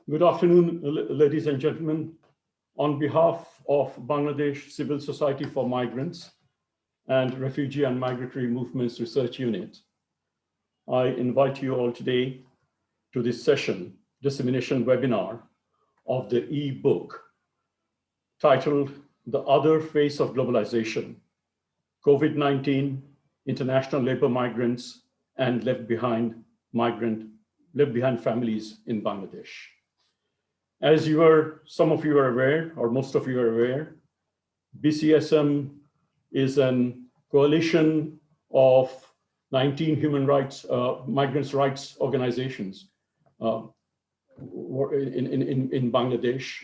Good afternoon, ladies and gentlemen. On behalf of Bangladesh Civil Society for Migrants and Refugee and Migratory Movements Research Unit, I invite you all today to this session, dissemination webinar of the e-book titled The Other Face of Globalization, COVID-19, International Labor Migrants and Left Behind Families in Bangladesh. As some of you are aware, or most of you are aware, BCSM is a coalition of 19 human rights, migrants' rights organizations in Bangladesh.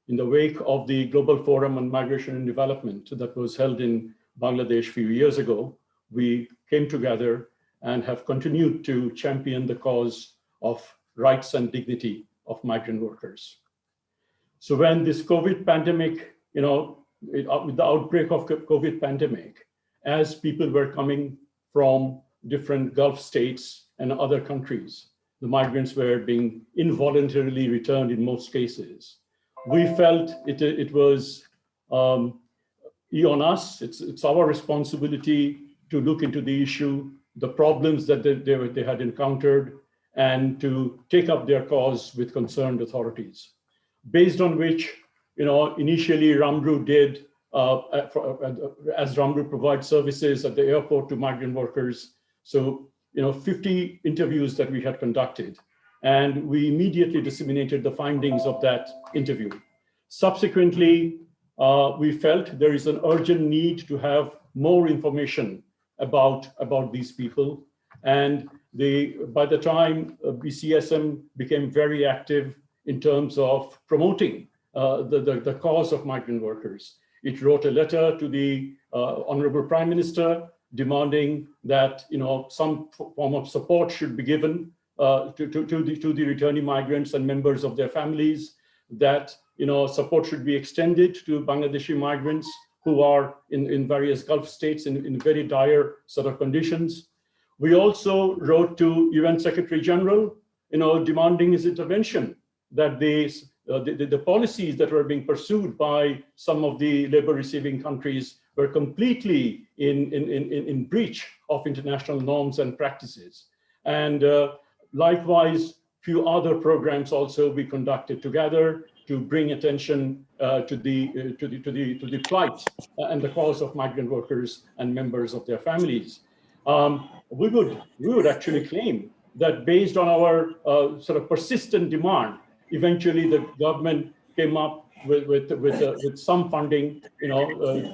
In the wake of the Global Forum on Migration and Development that was held in Bangladesh a few years ago, we came together and have continued to champion the cause of rights and dignity of migrant workers. So when this COVID pandemic, with the outbreak of COVID pandemic, as people were coming from different Gulf states and other countries, the migrants were being involuntarily returned in most cases. We felt it was on us, it's our responsibility to look into the issue, the problems that they had encountered, and to take up their cause with concerned authorities. Based on which, initially RMMRU did, as RMMRU provides services at the airport to migrant workers. So, 50 interviews that we had conducted, and we immediately disseminated the findings of that interview. Subsequently, we felt there is an urgent need to have more information about these people. And by the time BCSM became very active in terms of promoting the cause of migrant workers, it wrote a letter to the Honorable Prime Minister demanding that some form of support should be given to the returning migrants and members of their families, that support should be extended to Bangladeshi migrants who are in various Gulf states in very dire sort of conditions. We also wrote to UN Secretary General, demanding his intervention, that the policies that were being pursued by some of the labor receiving countries were completely in breach of international norms and practices. And likewise, few other programs also we conducted together to bring attention to the plight and the cause of migrant workers and members of their families. We would actually claim that based on our sort of persistent demand, eventually the government came up with some funding,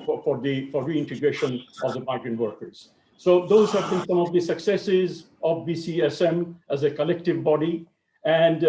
for reintegration of the migrant workers. So those have been some of the successes of BCSM as a collective body. And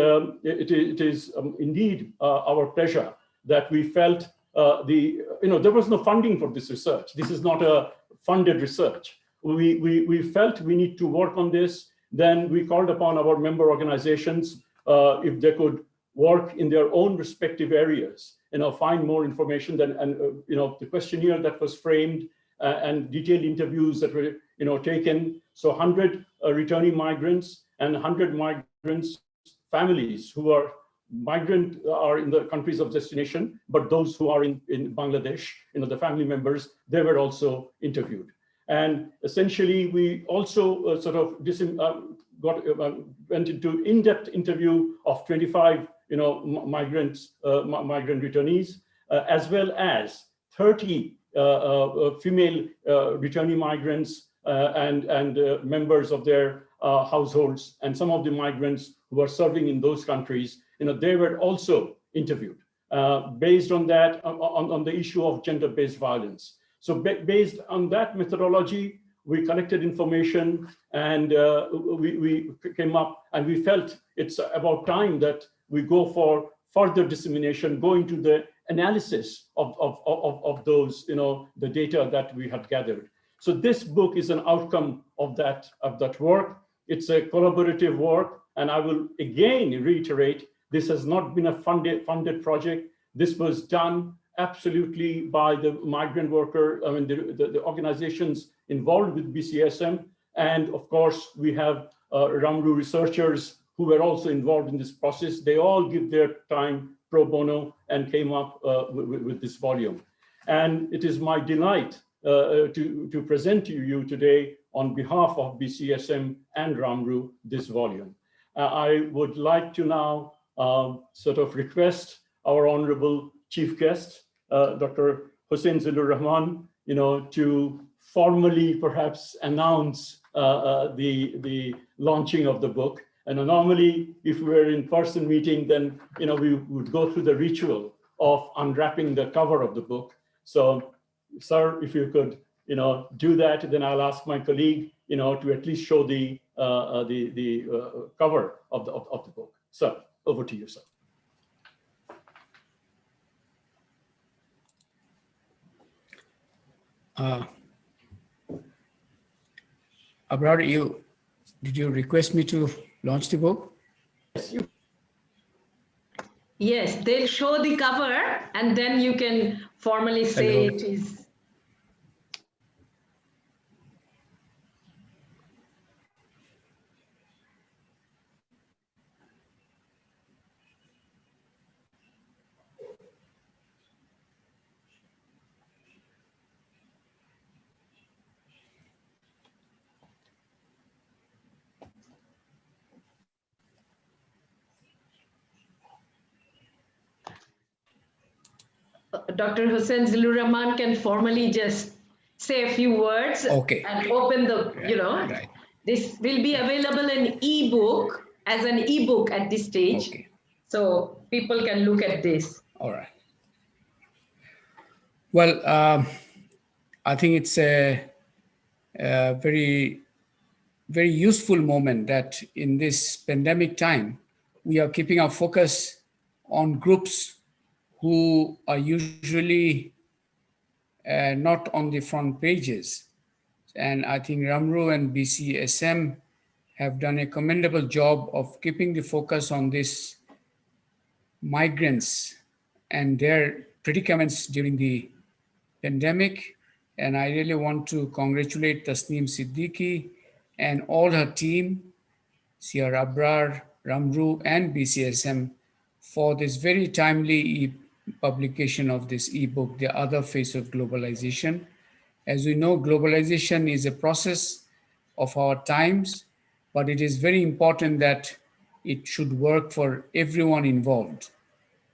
it is indeed our pleasure that we felt there was no funding for this research. This is not a funded research. We felt we need to work on this. Then we called upon our member organizations if they could work in their own respective areas, find more information. The questionnaire that was framed and detailed interviews that were taken. So 100 returning migrants and 100 migrants families who are in the countries of destination, but those who are in Bangladesh, the family members, they were also interviewed. And essentially, we also went into in-depth interview of 25, migrant returnees, as well as 30 female returning migrants and members of their households, and some of the migrants who are serving in those countries, they were also interviewed based on that, on the issue of gender-based violence. So based on that methodology, we collected information and we came up, and we felt it's about time that we go for further dissemination, go into the analysis of those, the data that we have gathered. So this book is an outcome of that work. It's a collaborative work, and I will again reiterate, this has not been a funded project. This was done absolutely by the migrant worker, the organizations involved with BCSM. And of course, we have RMMRU researchers who were also involved in this process. They all give their time pro bono and came up with this volume. And it is my delight to present to you today on behalf of BCSM and RMMRU this volume. I would like to now sort of request our honorable chief guest, Dr. Hussein Zinder Rahman, to formally perhaps announce the launching of the book. And normally, if we were in person meeting, then we would go through the ritual of unwrapping the cover of the book. So, sir, if you could, do that, then I'll ask my colleague, to at least show the cover of the book. So, over to you, sir. Abrar, did you request me to launch the book? Yes, Yes, they'll show the cover and then you can formally say it is. Dr. Hussein Zinder Rahman can formally just say a few words and open the, Right. This will be available in ebook as an ebook at this stage. Okay. So people can look at this. All right. Well, I think it's a very, very useful moment that in this pandemic time, we are keeping our focus on groups who are usually not on the front pages. And I think RMMRU and BCSM have done a commendable job of keeping the focus on these migrants and their predicaments during the pandemic. And I really want to congratulate Tasneem Siddiqui and all her team, Sir Abrar, RMMRU, and BCSM for this very timely publication of this ebook, The Other Face of Globalization. As we know, globalization is a process of our times, but it is very important that it should work for everyone involved.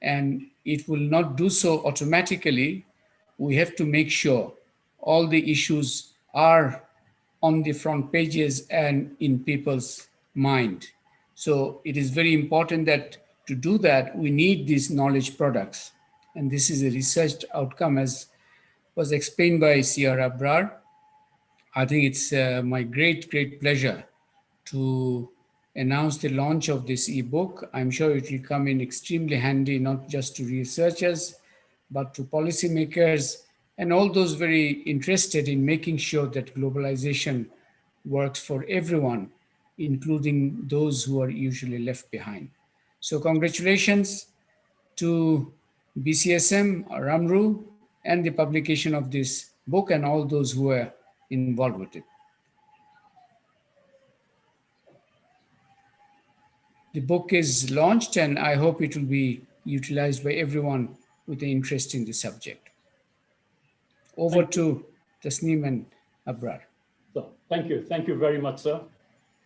And it will not do so automatically. We have to make sure all the issues are on the front pages and in people's mind. So it is very important that to do that, we need these knowledge products. And this is a researched outcome as was explained by Sir Abrar. I think it's my great pleasure to announce the launch of this ebook. I'm sure it will come in extremely handy, not just to researchers, but to policymakers and all those very interested in making sure that globalization works for everyone, including those who are usually left behind. So congratulations to BCSM, RMMRU, and the publication of this book and all those who are involved with it. The book is launched and I hope it will be utilized by everyone with an interest in the subject. Over to Tasneem and Abrar. So, thank you very much, sir.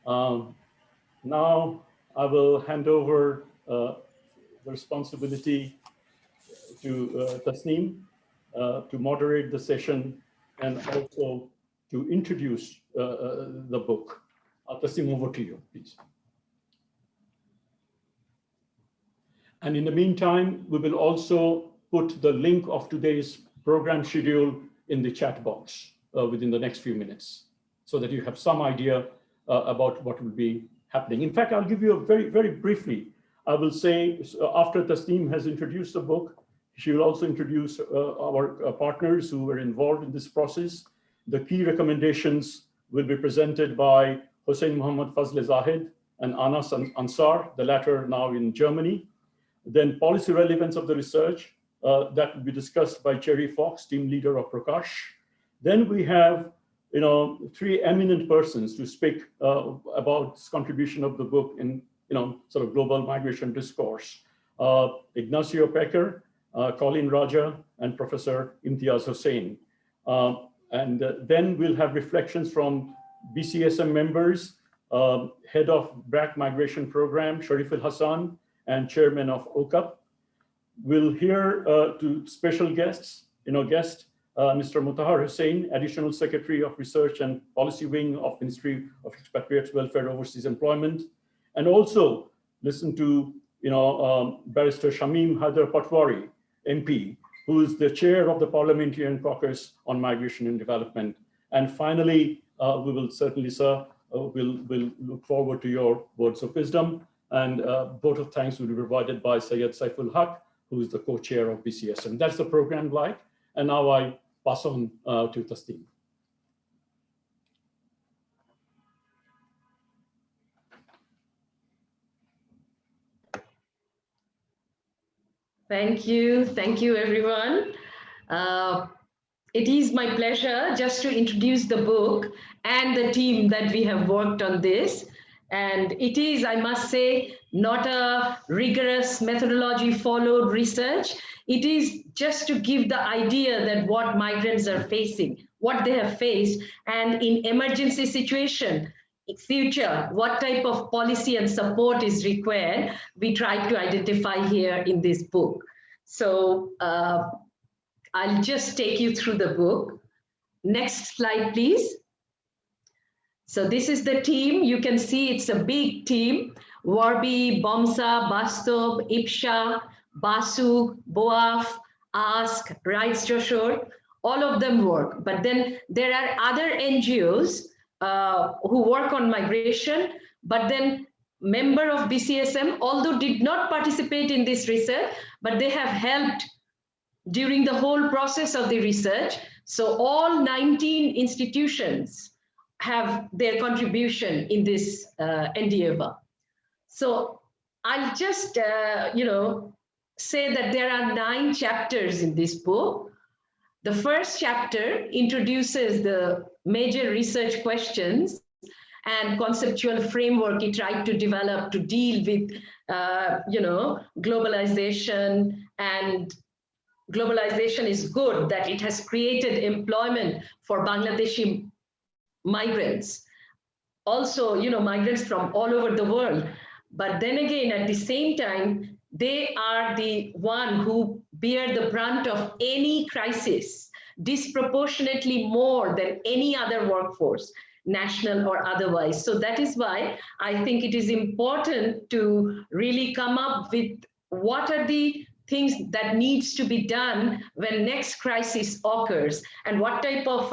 Now I will hand over the responsibility to Tasneem to moderate the session and also to introduce the book. Tasneem, over to you, please. And in the meantime, we will also put the link of today's program schedule in the chat box within the next few minutes so that you have some idea about what will be happening. In fact, I'll give you a very briefly. I will say after Tasneem has introduced the book, she will also introduce our partners who were involved in this process. The key recommendations will be presented by Hussein Muhammad Fazle Zahid and Anas Ansar, the latter now in Germany. Then policy relevance of the research that will be discussed by Cherry Fox, team leader of Prakash. Then we have three eminent persons to speak about this contribution of the book in sort of global migration discourse. Ignacio Pecker, Colin Raja, and Professor Imtiaz Hussein. And then we'll have reflections from BCSM members, Head of BRAC Migration Program, Sharif Al Hassan, and Chairman of OCUP. We'll hear to special guests, Mr. Mutahar Hussein, Additional Secretary of Research and Policy Wing of Ministry of Expatriates Welfare Overseas Employment, and also listen to Barrister Shamim Haider Patwari, MP, who is the chair of the Parliamentarian Caucus on Migration and Development. And finally, we will certainly, sir, we'll look forward to your words of wisdom, and vote of thanks will be provided by Syed Saiful Haq, who is the co-chair of BCSM. That's the program like, and now I pass on to Tasneem. Thank you everyone. It is my pleasure just to introduce the book and the team that we have worked on this. And it is, I must say, not a rigorous methodology followed research. It is just to give the idea that what migrants are facing, what they have faced, and in emergency situation, in future, what type of policy and support is required, we try to identify here in this book. So I'll just take you through the book. Next slide, please. So this is the team. You can see it's a big team. Warbi, Bomsa, Bastob, Ipsha, Basu, Boaf, Ask, Rights Joshua, all of them work. But then there are other NGOs who work on migration, but then member of BCSM, although did not participate in this research, but they have helped during the whole process of the research. So all 19 institutions have their contribution in this endeavor. So I'll just, say that there are 9 chapters in this book. The first chapter introduces the major research questions and conceptual framework he tried to develop to deal with, globalization. And globalization is good, that it has created employment for Bangladeshi migrants. Also, migrants from all over the world. But then again, at the same time, they are the one who bear the brunt of any crisis disproportionately more than any other workforce, national or otherwise. So that is why I think it is important to really come up with what are the things that needs to be done when next crisis occurs, and what type of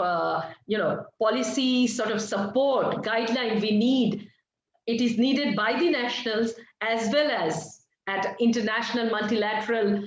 policy sort of support guideline we need. It is needed by the nationals as well as at international multilateral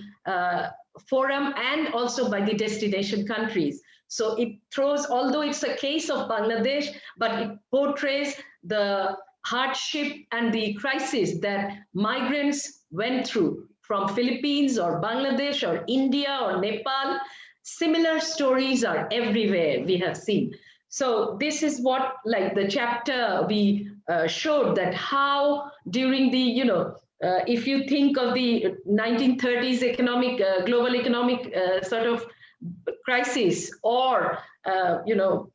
forum, and also by the destination countries. So it throws, although it's a case of Bangladesh, but it portrays the hardship and the crisis that migrants went through from Philippines or Bangladesh or India or Nepal. Similar stories are everywhere, we have seen. So this is what, like the chapter we showed, that how during the, if you think of the 1930s economic, global economic sort of crisis, or,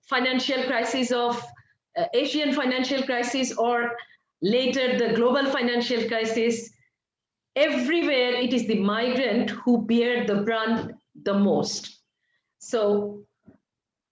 financial crisis of Asian financial crisis, or later the global financial crisis, everywhere it is the migrant who bear the brunt the most. So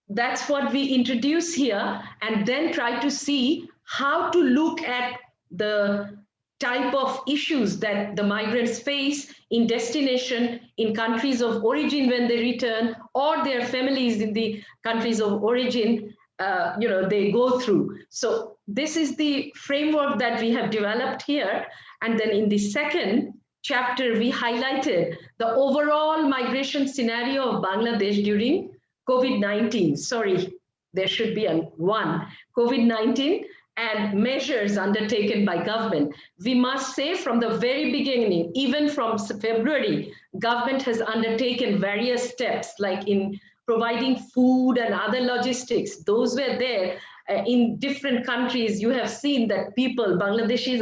that's what we introduce here, and then try to see how to look at the type of issues that the migrants face in destination, in countries of origin when they return, or their families in the countries of origin, they go through. So this is the framework that we have developed here. And then in the second chapter, we highlighted the overall migration scenario of Bangladesh during COVID-19. Sorry, there should be one. COVID-19 and measures undertaken by government. We must say from the very beginning, even from February, government has undertaken various steps, like in providing food and other logistics. Those were there. in different countries, you have seen that Bangladeshis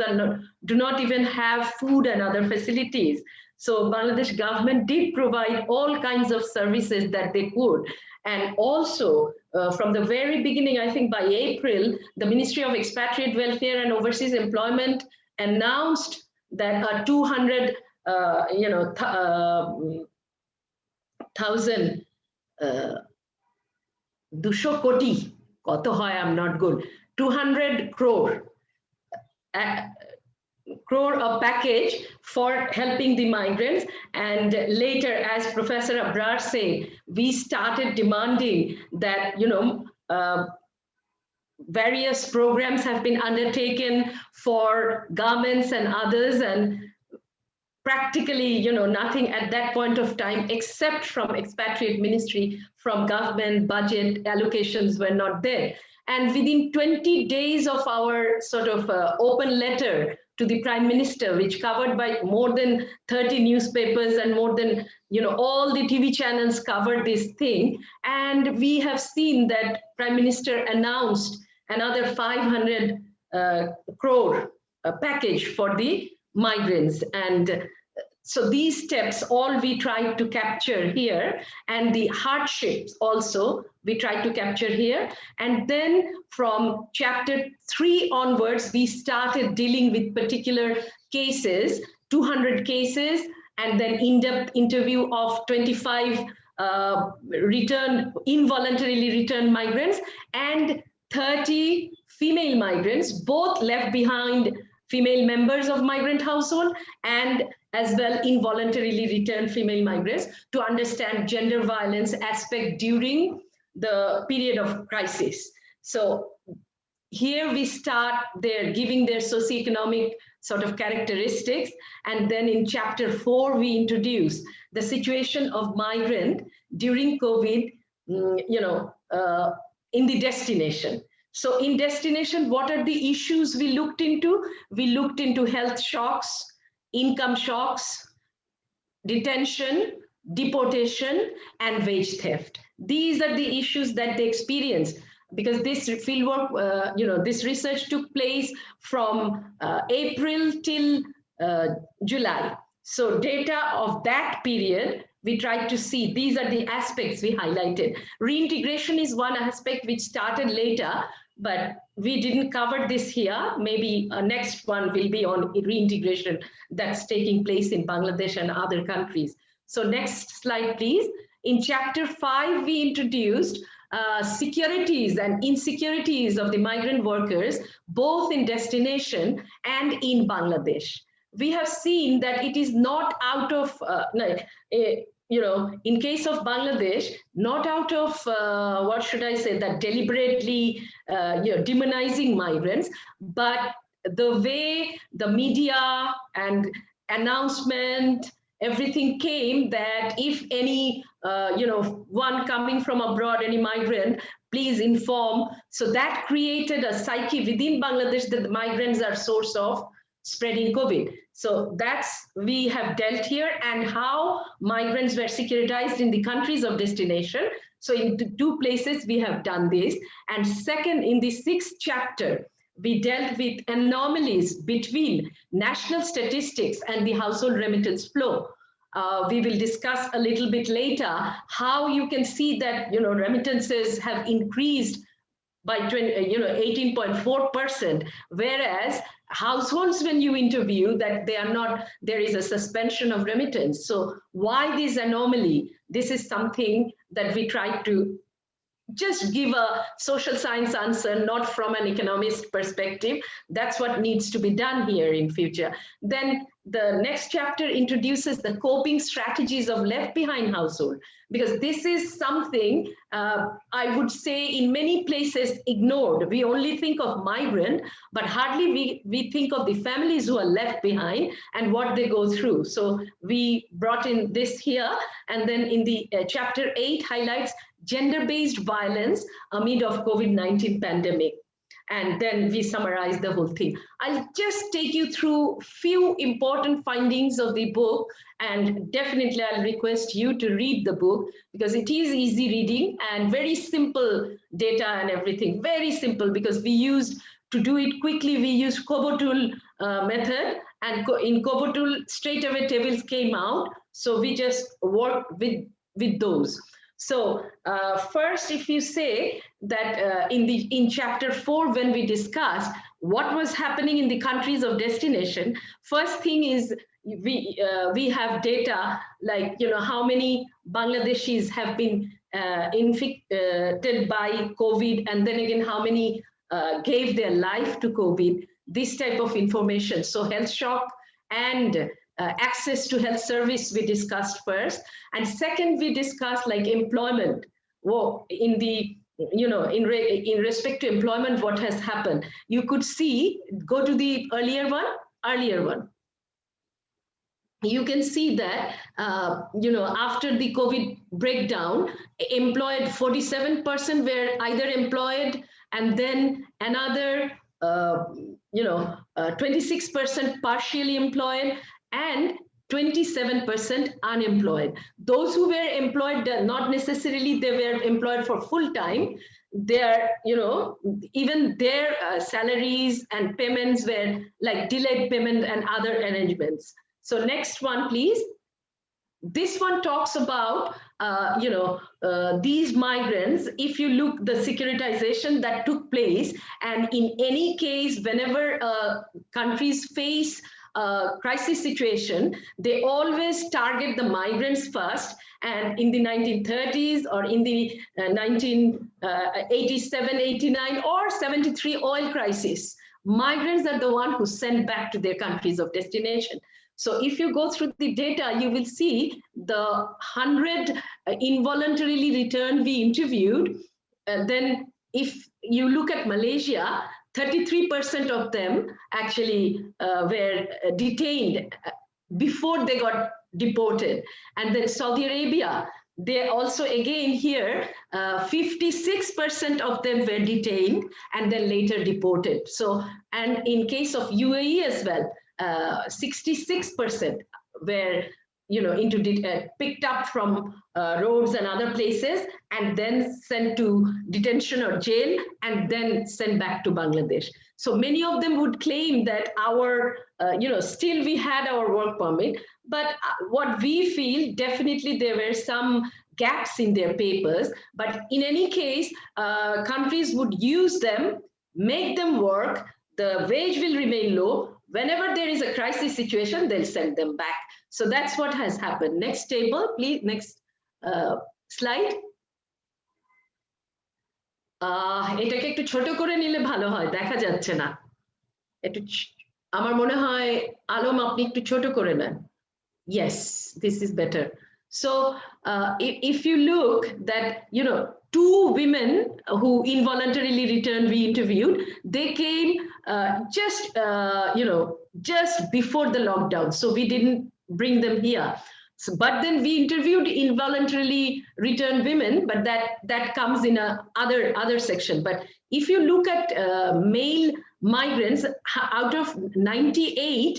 do not even have food and other facilities. So Bangladesh government did provide all kinds of services that they could. And also from the very beginning, I think by April, the Ministry of Expatriate Welfare and Overseas Employment announced that 200,000 200 কোটি কত হয়, I'm not good, 200 crore a package for helping the migrants. And later, as Professor Abrar said, we started demanding that various programs have been undertaken for garments and others, and practically, nothing at that point of time, except from expatriate ministry, from government budget allocations were not there. And within 20 days of our sort of open letter to the Prime Minister, which covered by more than 30 newspapers and more than, all the TV channels covered this thing. And we have seen that Prime Minister announced another 500 crore package for the migrants. And so these steps, all we tried to capture here, and the hardships also we tried to capture here. And then from chapter 3 onwards, we started dealing with particular cases, 200 cases, and then in-depth interview of 25 involuntarily returned migrants and 30 female migrants, both left behind female members of migrant household and as well involuntarily returned female migrants, to understand gender violence aspect during the period of crisis. So here we start giving their socioeconomic sort of characteristics. And then in chapter 4, we introduce the situation of migrant during COVID, in the destination. So in destination, what are the issues we looked into? We looked into health shocks, income shocks, detention, deportation, and wage theft. These are the issues that they experience, because this fieldwork, this research took place from April till July. So data of that period, we tried to see, these are the aspects we highlighted. Reintegration is one aspect which started later, but we didn't cover this here. Maybe next one will be on reintegration that's taking place in Bangladesh and other countries. So next slide, please. In chapter 5, we introduced securities and insecurities of the migrant workers, both in destination and in Bangladesh. We have seen that it is not out of, in case of Bangladesh, not out of, what should I say, that deliberately demonizing migrants, but the way the media and announcement, everything came that if any, one coming from abroad, any migrant, please inform. So that created a psyche within Bangladesh that the migrants are source of spreading COVID. So that's, we have dealt here, and how migrants were securitized in the countries of destination. So in 2 places we have done this. And second, in the 6th chapter, we dealt with anomalies between national statistics and the household remittance flow. We will discuss a little bit later how you can see that, remittances have increased by 18.4%, whereas households, when you interview, that they are not, there is a suspension of remittance. So why this anomaly? This is something that we try to just give a social science answer, not from an economist perspective. That's what needs to be done here in future. Then the next chapter introduces the coping strategies of left behind household, because this is something I would say in many places ignored. We only think of migrant, but hardly we think of the families who are left behind and what they go through. So we brought in this here, and then in the chapter 8 highlights gender-based violence amid of COVID-19 pandemic. and then we summarize the whole thing. I'll just take you through few important findings of the book, and definitely I'll request you to read the book because it is easy reading and very simple data and everything, very simple, because we used to do it quickly, we used Kobotool method, and in Kobotool straight away tables came out. So we just worked with those. So first, if you say that in chapter 4, when we discussed what was happening in the countries of destination, first thing is we have data like, you know, how many Bangladeshis have been infected by COVID, and then again, how many gave their life to COVID, this type of information. So health shock and access to health service we discussed first, and second we discussed like employment. Well, in the, you know, in respect to employment, what has happened? You could see, go to the earlier one. You can see that you know, after the COVID breakdown, employed 47% were either employed, and then another you know 26% partially employed, and 27% unemployed. Those who were employed, not necessarily they were employed for full time. Their, you know, even their salaries and payments were like delayed payment and other arrangements. So next one, please. This one talks about, you know, these migrants. If you look the securitization that took place, and in any case, whenever countries face crisis situation, they always target the migrants first. And in the 1930s or in the 1987, 89 or 73 oil crisis, migrants are the one who sent back to their countries of destination. So if you go through the data, you will see the 100 involuntarily returned we interviewed. Then if you look at Malaysia, 33% of them actually were detained before they got deported. And then Saudi Arabia, they also, again here, 56% of them were detained and then later deported. So, and in case of UAE as well, 66% were, you know, picked up from roads and other places, and then sent to detention or jail, and then sent back to Bangladesh. So many of them would claim that our, you know, still we had our work permit, but what we feel, definitely there were some gaps in their papers. But in any case, countries would use them, make them work, the wage will remain low. Whenever there is a crisis situation, they'll send them back. So that's what has happened. Next table, please. Next slide. এটাকে একটু ছোট করে নিলে ভালো হয়, দেখা যাচ্ছে না। একটু আমার মনে হয় আলম আপনি একটু ছোট করে নেন। Yes, this is better. So if you look that, you know, 2 women who involuntarily returned we interviewed, they came just, you know, just before the lockdown. So we didn't bring them here. So, but then we interviewed involuntarily returned women, but that comes in a other section. But if you look at male migrants, out of 98,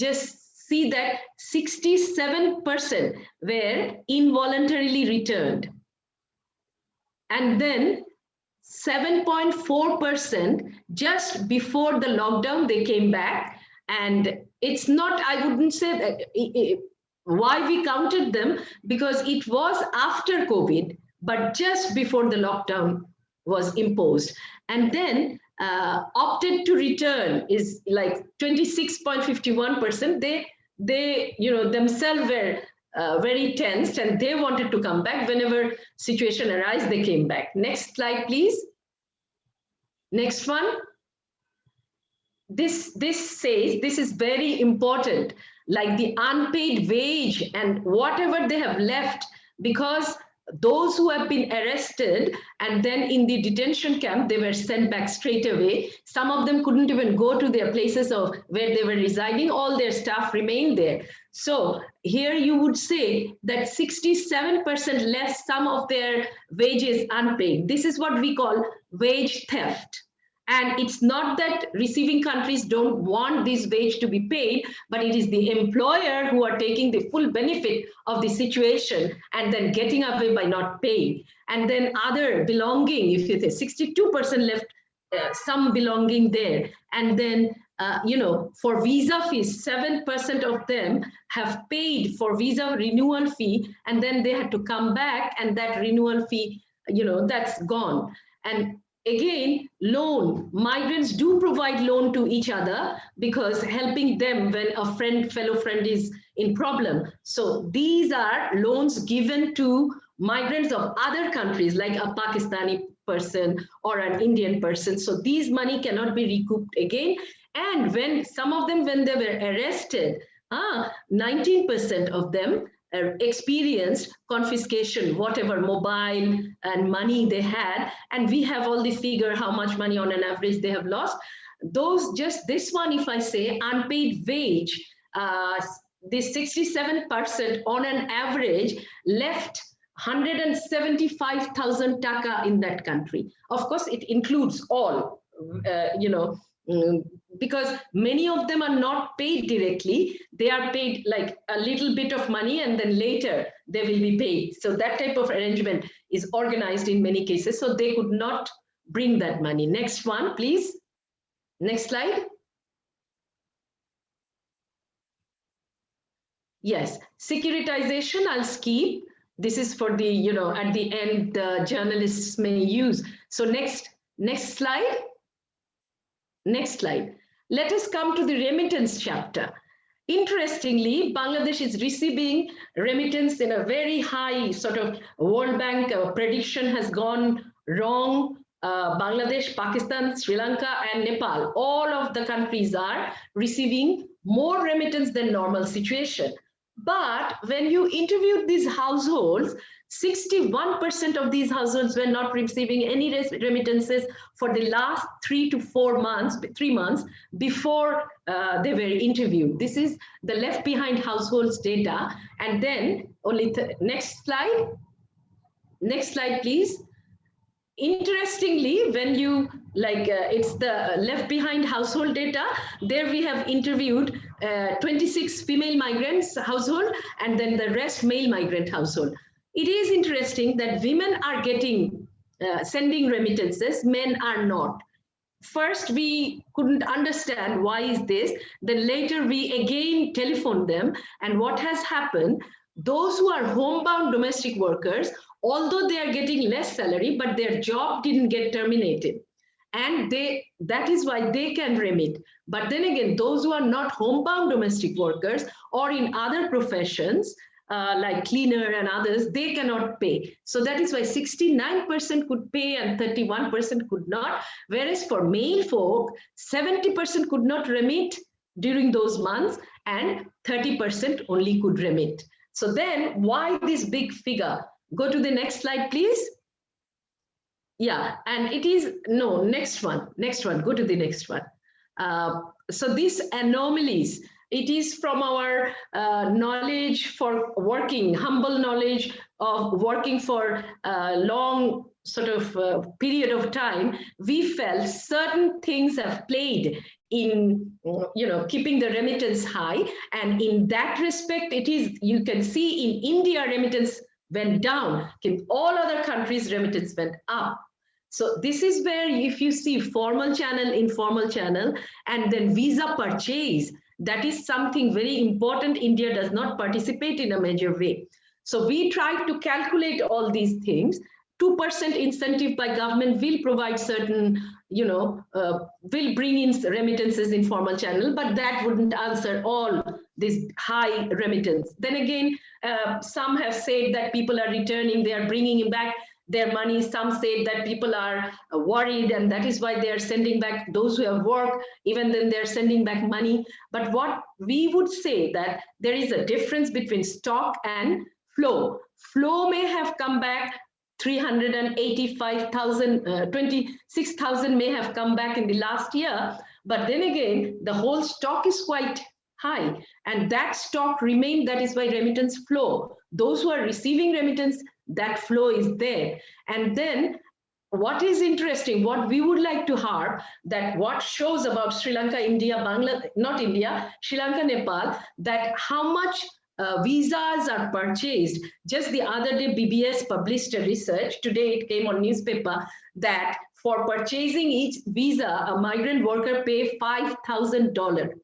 just see that 67% were involuntarily returned. And then 7.4% just before the lockdown, they came back. And it's not, I wouldn't say that why we counted them, because it was after COVID, but just before the lockdown was imposed. And then opted to return is like 26.51%. They, you know, themselves were very tensed and they wanted to come back. Whenever situation arise, they came back. Next slide, please. Next one. This says, this is very important, like the unpaid wage and whatever they have left, because those who have been arrested and then in the detention camp, they were sent back straight away. Some of them couldn't even go to their places of where they were residing. All their staff remained there. So here you would say that 67% left some of their wages unpaid. This is what we call wage theft. And it's not that receiving countries don't want this wage to be paid, but it is the employer who are taking the full benefit of the situation and then getting away by not paying. And then other belonging, if you say 62% left some belonging there. And then, for visa fees, 7% of them have paid for visa renewal fee, and then they had to come back, and that renewal fee, that's gone. And again, loan. Migrants do provide loan to each other because helping them when a fellow friend is in problem. So these are loans given to migrants of other countries, like a Pakistani person or an Indian person. So these money cannot be recouped again. And when some of them, when they were arrested, 19% of them experienced confiscation, whatever mobile and money they had. And we have all the figure how much money on an average they have lost. Those, just this one, if I say unpaid wage, this 67% on an average left 175,000 taka in that country. Of course, it includes all, because many of them are not paid directly. They are paid like a little bit of money and then later they will be paid. So that type of arrangement is organized in many cases. So they could not bring that money. Next one, please. Next slide. Yes, securitization, I'll skip. This is for the, at the end, the journalists may use. So next slide. Next slide. Let us come to the remittance chapter. Interestingly, Bangladesh is receiving remittance in a very high sort of World Bank prediction has gone wrong. Bangladesh, Pakistan, Sri Lanka, and Nepal, all of the countries are receiving more remittance than normal situation. But when you interviewed these households, 61% of these households were not receiving any remittances for the last 3 months before they were interviewed. This is the left behind households data. And then only next slide. Next slide, please. Interestingly, when you it's the left behind household data, there we have interviewed 26 female migrants household and then the rest male migrant household. It is interesting that women are getting sending remittances, men are not. First, we couldn't understand why is this. Then later we again telephoned them, and what has happened, those who are homebound domestic workers, although they are getting less salary, but their job didn't get terminated. And that is why they can remit. But then again, those who are not homebound domestic workers or in other professions, like cleaner and others, they cannot pay. So that is why 69% could pay and 31% could not. Whereas for male folk, 70% could not remit during those months and 30% only could remit. So then why this big figure? Go to the next slide, please. Yeah, and it is, no, next one, go to the next one. So these anomalies, it is from our knowledge for working, humble knowledge of working for a long sort of period of time, we felt certain things have played in keeping the remittance high. And in that respect, it is, you can see in India, remittance went down. In all other countries, remittance went up. So this is where if you see formal channel, informal channel, and then visa purchase, that is something very important. India does not participate in a major way. So we tried to calculate all these things. 2% incentive by government will provide certain, will bring in remittances in formal channel, but that wouldn't answer all this high remittance. Then again, some have said that people are returning, they are bringing back their money. Some say that people are worried and that is why they are sending back those who have worked, even then they're sending back money. But what we would say that there is a difference between stock and flow. Flow may have come back 385,000, 26,000 may have come back in the last year. But then again, the whole stock is quite high. And that stock remained, that is why remittance flow. Those who are receiving remittance, that flow is there. And then what is interesting, what we would like to harp, that what shows about Sri Lanka, India, Bangladesh, not India, Sri Lanka, Nepal, that how much visas are purchased. Just the other day, BBS published a research, today it came on newspaper, that for purchasing each visa, a migrant worker pay $5,000.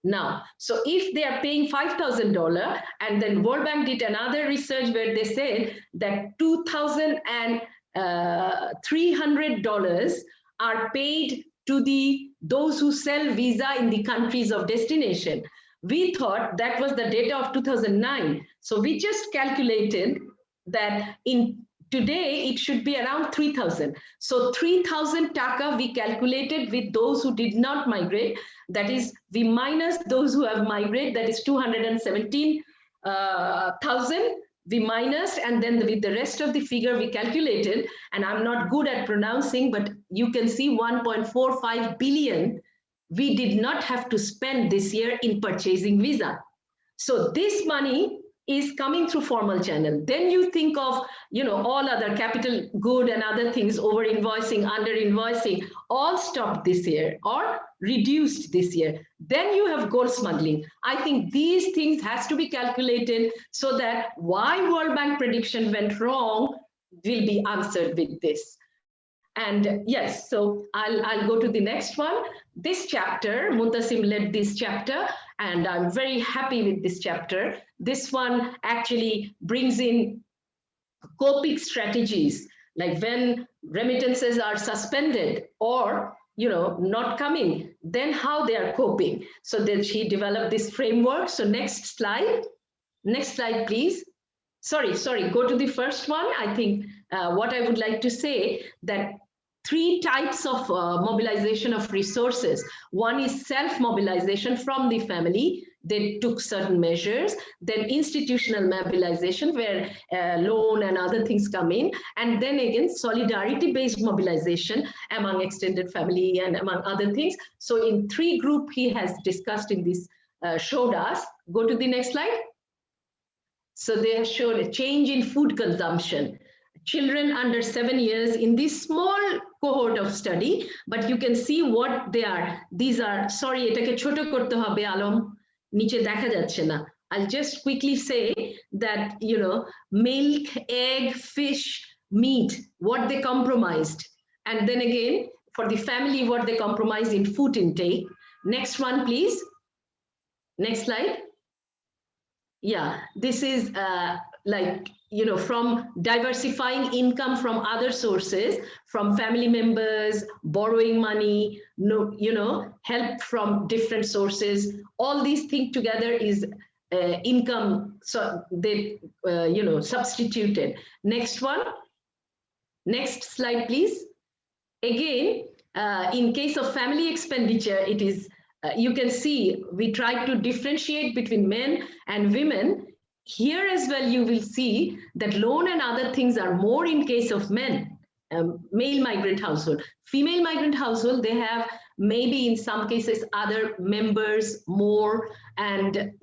Now, so if they are paying $5,000, and then World Bank did another research where they said that $2,300 are paid to those who sell visa in the countries of destination. We thought that was the data of 2009. So we just calculated that today it should be around 3,000. So 3,000 taka we calculated with those who did not migrate. That is, we minus those who have migrated, that is 217,000. We minus, and then with the rest of the figure we calculated, and I'm not good at pronouncing, but you can see 1.45 billion we did not have to spend this year in purchasing visa. So this money is coming through formal channel. Then you think of, all other capital good and other things, over invoicing, under invoicing, all stopped this year or reduced this year. Then you have gold smuggling. I think these things has to be calculated so that why World Bank prediction went wrong will be answered with this. And yes, so I'll go to the next one. This chapter, Muntasim led this chapter, and I'm very happy with this chapter. This one actually brings in coping strategies, like when remittances are suspended or not coming, then how they are coping. So then she developed this framework. So next slide, please. Sorry, go to the first one. I think what I would like to say, that 3 types of mobilization of resources. One is self-mobilization from the family. They took certain measures. Then institutional mobilization, where loan and other things come in. And then again, solidarity-based mobilization among extended family and among other things. So in 3 groups he has discussed in this, showed us. Go to the next slide. So they have showed a change in food consumption. Children under 7 years in this small cohort of study, but you can see what they are. These are, sorry, etake choto korte hobe Alom, niche dekha jacche na. I'll just quickly say that, milk, egg, fish, meat, what they compromised. And then again, for the family, what they compromised in food intake. Next one, please. Next slide. Yeah, this is from diversifying income from other sources, from family members, borrowing money, help from different sources. All these things together is income. So they, substituted. Next one. Next slide, please. Again, in case of family expenditure, it is, you can see we try to differentiate between men and women. Here as well, you will see that loan and other things are more in case of men, male migrant household. Female migrant household, they have maybe in some cases other members more, and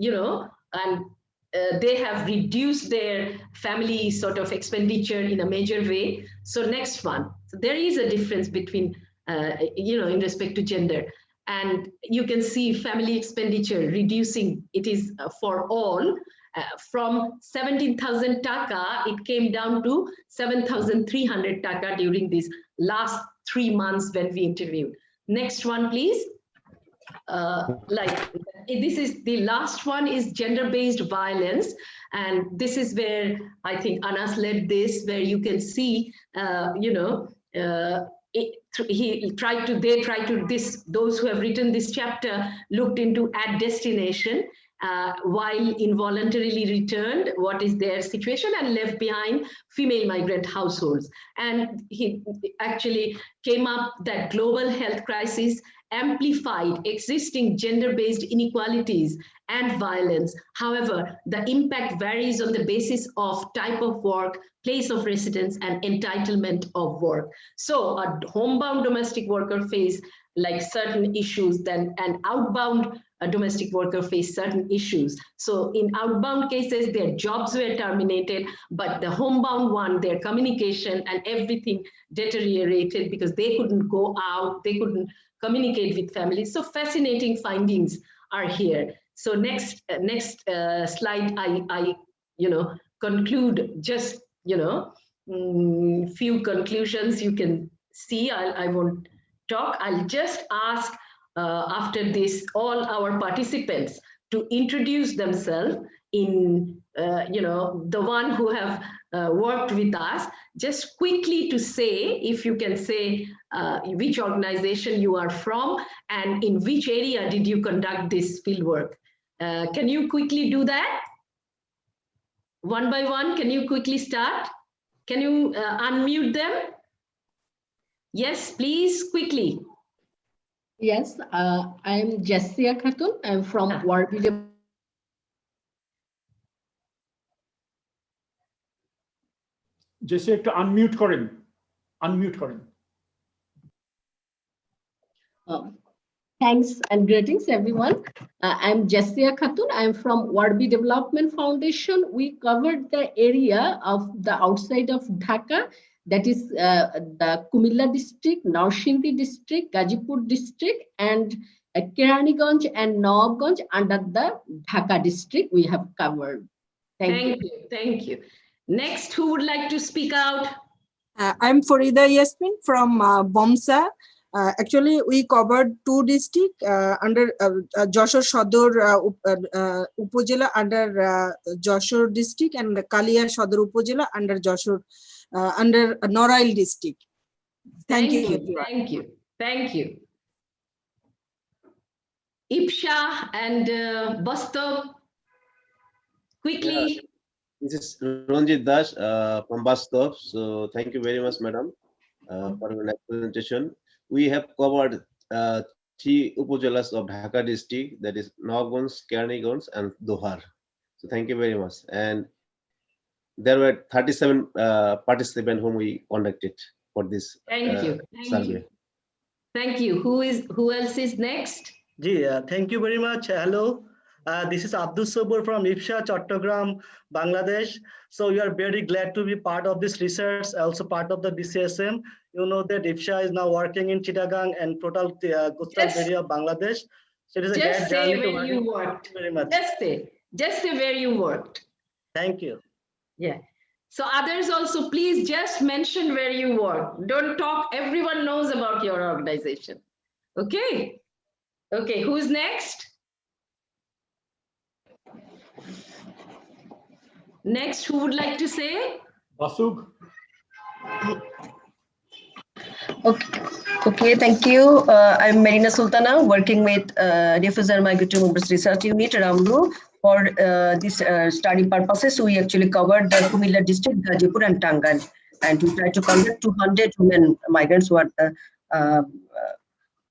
they have reduced their family sort of expenditure in a major way. So next one. So there is a difference between, in respect to gender. And you can see family expenditure reducing, it is for all. From 17,000 taka, it came down to 7,300 taka during these last 3 months when we interviewed. Next one, please. This is the last one is gender-based violence. And this is where I think Anas led this, where you can see, those who have written this chapter looked into at destination, while involuntarily returned, what is their situation, and left behind female migrant households. And he actually came up that global health crisis amplified existing gender-based inequalities and violence. However, the impact varies on the basis of type of work, place of residence, and entitlement of work. So a homebound domestic worker face like certain issues, then an outbound domestic worker face certain issues. So in outbound cases, their jobs were terminated, but the homebound one, their communication and everything deteriorated because they couldn't go out, they couldn't communicate with families. So fascinating findings are here. So next slide, I conclude just few conclusions you can see. I won't talk. I'll just ask after this all our participants to introduce themselves in the one who have worked with us, just quickly to say, if you can say which organization you are from and in which area did you conduct this field work. Can you quickly do that? One by one, can you quickly start? Can you unmute them? Yes, please, quickly. Yes, I'm Jessia Khatun. I'm from Warbi. Jessia, একটু unmute করেন. Unmute করেন. Thanks and greetings, everyone. I'm Jessia Khatun. I'm from Warbi Development Foundation. We covered the area of the outside of Dhaka, that is the Kumilla district, Narsindi district, Gazipur district, and Keraniganj and Nawabganj under the Dhaka district we have covered. Thank you. Thank you. Next, who would like to speak out? I'm Farida Yasmin from Bomsa. Actually, we covered 2 districts under Joshor Sodor Upojela under Joshor district, and Kalia Sodor Upojela under Joshor under Norail district. Thank you. Thank you. Thank you. Ipsha and Bastov, quickly. Yeah. This is Ranjit Das from Bastov. So thank you very much, madam, for your presentation. We have covered 3 upojelas of Dhaka district, that is Nawabganj, Keraniganj, and Dohar. So thank you very much. And there were 37 participants whom we conducted for this survey. Thank you. Who else is next? Thank you very much. Hello. This is Abdul Sabur from Ipsha, Chattogram, Bangladesh. So we are very glad to be part of this research, also part of the BCSM. You know that Ipsha is now working in Chittagong and total coastal area of Bangladesh. So it is a great journey to where you worked. Very much. Just say where you worked. Thank you. Yeah. So others also, please just mention where you work. Don't talk. Everyone knows about your organization. Okay. Okay. Who's next? Next, who would like to say? Basug. Okay, thank you. I'm Marina Sultana, working with Refugee and Migrant Movements Research Unit, Ramru. For this study purposes, we actually covered the Kumilla district, Gazipur, and Tangan, and we tried to conduct 200 women migrants who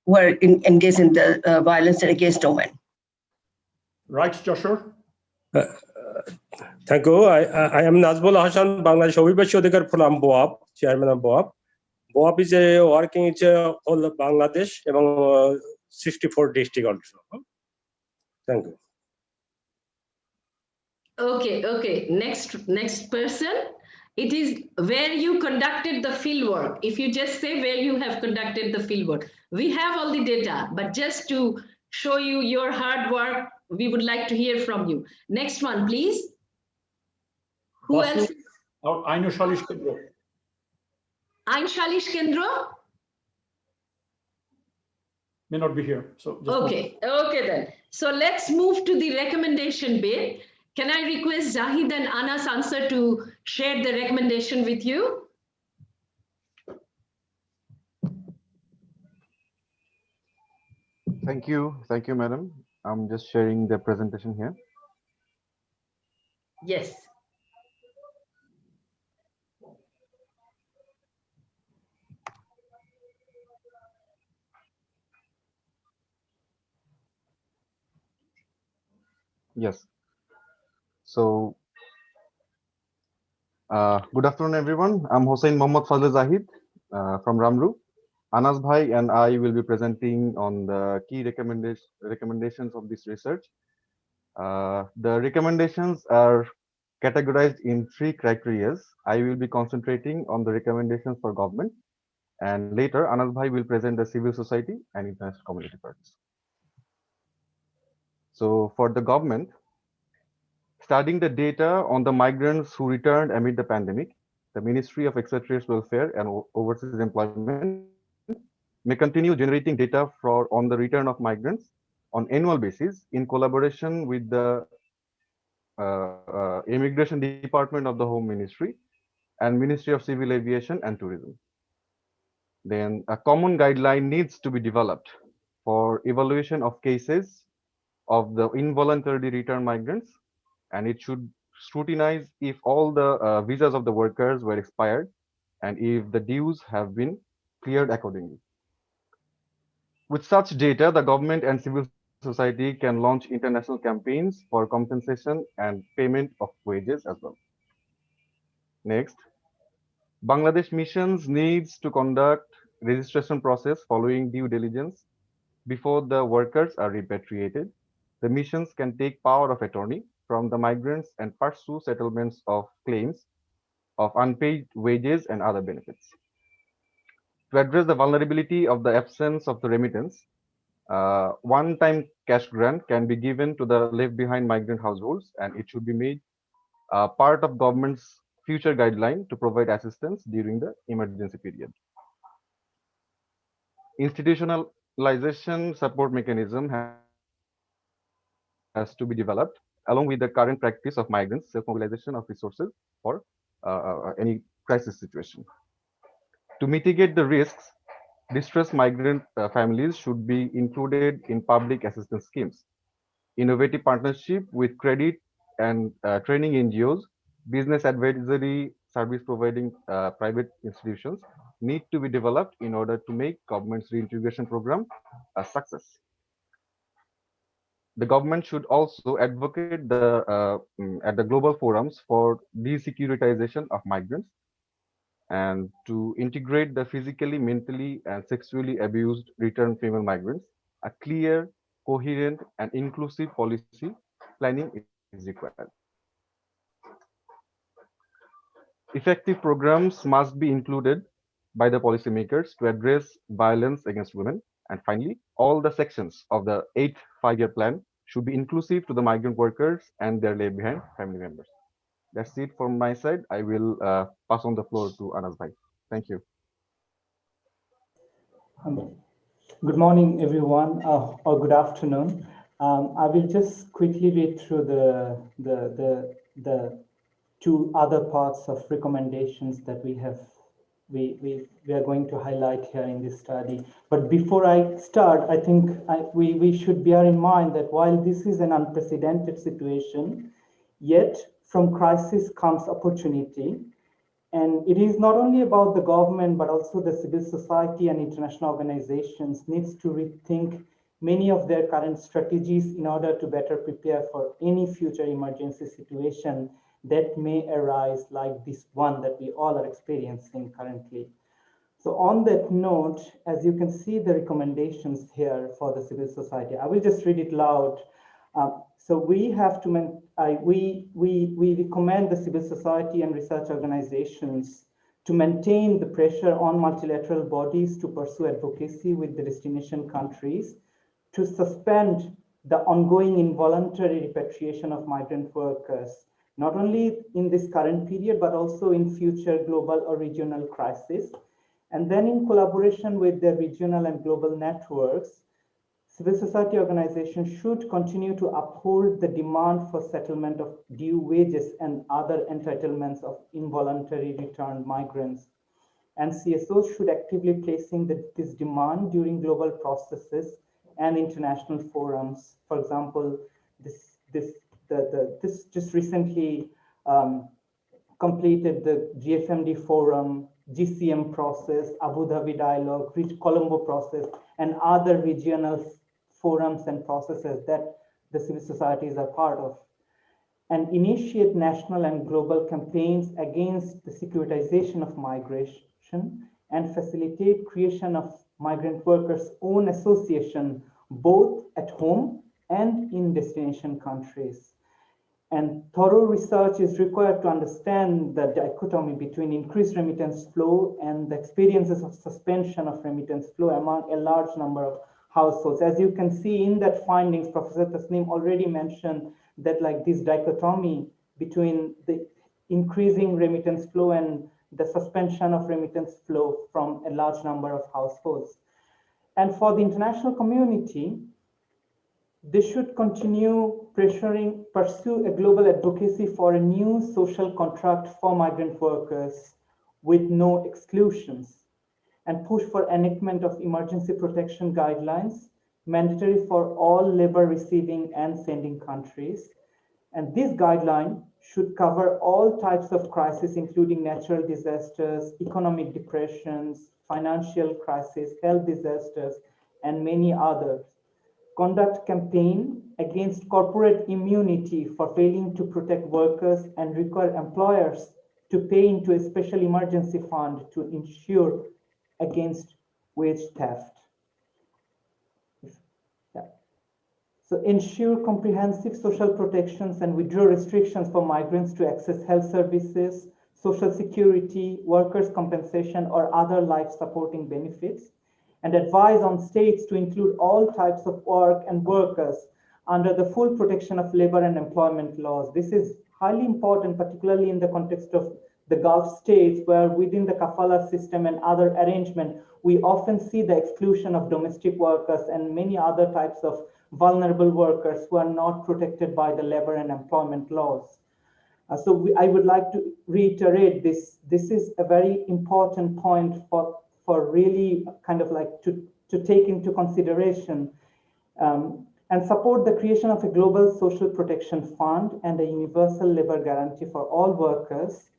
were engaged in the violence against women. Right, Joshua. Thank you. I am Nazmullah Hassan, Bangladesh Obibashi Odhikar from BOAP, Chairman of BOAP. BOAP is working in all Bangladesh, among 64 districts also. Thank you. Okay. Next person. It is where you conducted the field work. If you just say where you have conducted the field work. We have all the data, but just to show you your hard work, we would like to hear from you. Next one, please. Who else? Ain Shalish Kendra. Ain Shalish Kendra? May not be here. So okay then. So let's move to the recommendation bit. Can I request Zahid and Anas answer to share the recommendation with you? Thank you, madam. I'm just sharing the presentation here. Yes. Yes. So, good afternoon, everyone. I'm Hussein Mohammad Fazl Zahid from Ramru. Anas Bhai and I will be presenting on the key recommendations of this research. The recommendations are categorized in 3 criteria. I will be concentrating on the recommendations for government, and later Anas Bhai will present the civil society and international community parties. So for the government, studying the data on the migrants who returned amid the pandemic, the Ministry of Expatriates Welfare and Overseas Employment may continue generating data on the return of migrants on annual basis in collaboration with the Immigration Department of the Home Ministry and Ministry of Civil Aviation and Tourism. Then a common guideline needs to be developed for evaluation of cases of the involuntarily returned migrants, and it should scrutinize if all the visas of the workers were expired and if the dues have been cleared accordingly. With such data, the government and civil society can launch international campaigns for compensation and payment of wages as well. Next, Bangladesh missions needs to conduct registration process following due diligence before the workers are repatriated. The missions can take power of attorney from the migrants and pursue settlements of claims of unpaid wages and other benefits. To address the vulnerability of the absence of the remittance, one-time cash grant can be given to the left-behind migrant households, and it should be made part of government's future guideline to provide assistance during the emergency period. Institutionalization support mechanism has to be developed along with the current practice of migrants self-mobilization of resources for any crisis situation. To mitigate the risks, distressed migrant families should be included in public assistance schemes. Innovative partnership with credit and training NGOs, business advisory service providing private institutions need to be developed in order to make government's reintegration program a success. The government should also advocate at the global forums for desecuritization of migrants and to integrate the physically, mentally, and sexually abused returned female migrants. A clear, coherent, and inclusive policy planning is required. Effective programs must be included by the policymakers to address violence against women. And finally, all the sections of the 8th five-year plan should be inclusive to the migrant workers and their left-behind family members. That's it from my side. I will pass on the floor to Anas Bhai. Thank you. Good morning, everyone, or good afternoon. I will just quickly read through the two other parts of recommendations that we are going to highlight here in this study. But before I start, I think we should bear in mind that while this is an unprecedented situation, yet from crisis comes opportunity. And it is not only about the government, but also the civil society and international organizations needs to rethink many of their current strategies in order to better prepare for any future emergency situation that may arise, like this one that we all are experiencing currently. So on that note, as you can see the recommendations here for the civil society, I will just read it loud. So we have to, we recommend the civil society and research organizations to maintain the pressure on multilateral bodies to pursue advocacy with the destination countries, to suspend the ongoing involuntary repatriation of migrant workers, not only in this current period, but also in future global or regional crises. And then in collaboration with the regional and global networks, civil society organizations should continue to uphold the demand for settlement of due wages and other entitlements of involuntary returned migrants. And CSOs should actively placing this demand during global processes and international forums. For example, this just recently completed the GFMD forum, GCM process, Abu Dhabi dialogue, Colombo process, and other regional forums and processes that the civil societies are part of, and initiate national and global campaigns against the securitization of migration and facilitate creation of migrant workers' own association, both at home and in destination countries. And thorough research is required to understand the dichotomy between increased remittance flow and the experiences of suspension of remittance flow among a large number of households. As you can see in that findings, Professor Tasneem already mentioned that like this dichotomy between the increasing remittance flow and the suspension of remittance flow from a large number of households. And for the international community, they should continue pursue a global advocacy for a new social contract for migrant workers with no exclusions, and push for enactment of emergency protection guidelines, mandatory for all labor receiving and sending countries. And this guideline should cover all types of crises, including natural disasters, economic depressions, financial crises, health disasters, and many others. Conduct campaign against corporate immunity for failing to protect workers, and require employers to pay into a special emergency fund to ensure against wage theft. So ensure comprehensive social protections and withdraw restrictions for migrants to access health services, social security, workers' compensation, or other life supporting benefits, and advise on states to include all types of work and workers under the full protection of labor and employment laws. This is highly important, particularly in the context of the Gulf states, where within the kafala system and other arrangement, we often see the exclusion of domestic workers and many other types of vulnerable workers who are not protected by the labor and employment laws. I would like to reiterate this. This is a very important point for really kind of like to take into consideration, and support the creation of a global social protection fund and a universal labor guarantee for all workers.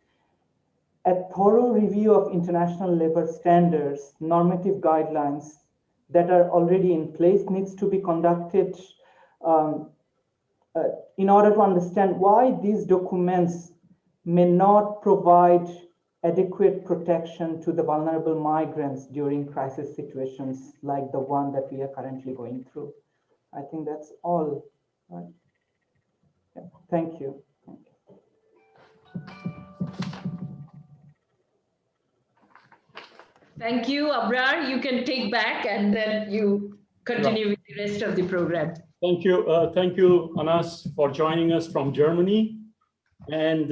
A thorough review of international labor standards, normative guidelines that are already in place needs to be conducted in order to understand why these documents may not provide adequate protection to the vulnerable migrants during crisis situations like the one that we are currently going through. I think that's all. Right. Yeah. Thank you. Thank you, Abrar. You can take back and then you continue with the rest of the program. Thank you, Anas, for joining us from Germany. And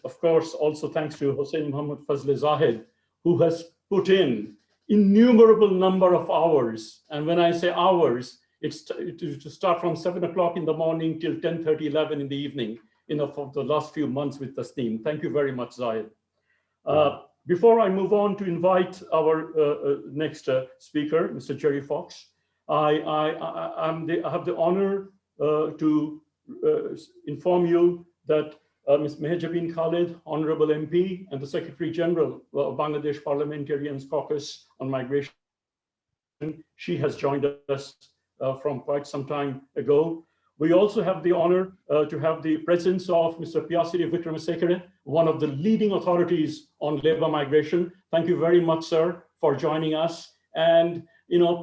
of course, also thanks to Hussein Muhammad Fazli Zahid, who has put in innumerable number of hours. And when I say hours, it's to start from 7 o'clock in the morning till 10:30, 11 in the evening, for the last few months with Tasneem. Thank you very much, Zahid. Before I move on to invite our next speaker, Mr. Jerry Fox, I have the honor to inform you that Ms. Mehjabeen Khalid, Honorable MP and the Secretary General of Bangladesh Parliamentarians Caucus on Migration, she has joined us from quite some time ago. We also have the honor to have the presence of Mr. Piyasiri Vikramasekere, one of the leading authorities on labor migration. Thank you very much, sir, for joining us. And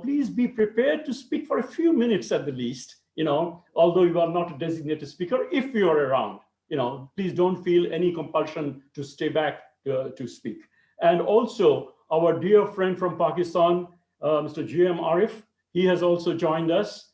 please be prepared to speak for a few minutes at the least. Although you are not a designated speaker, if you are around, please don't feel any compulsion to stay back to speak. And also our dear friend from Pakistan, Mr. GM Arif, he has also joined us.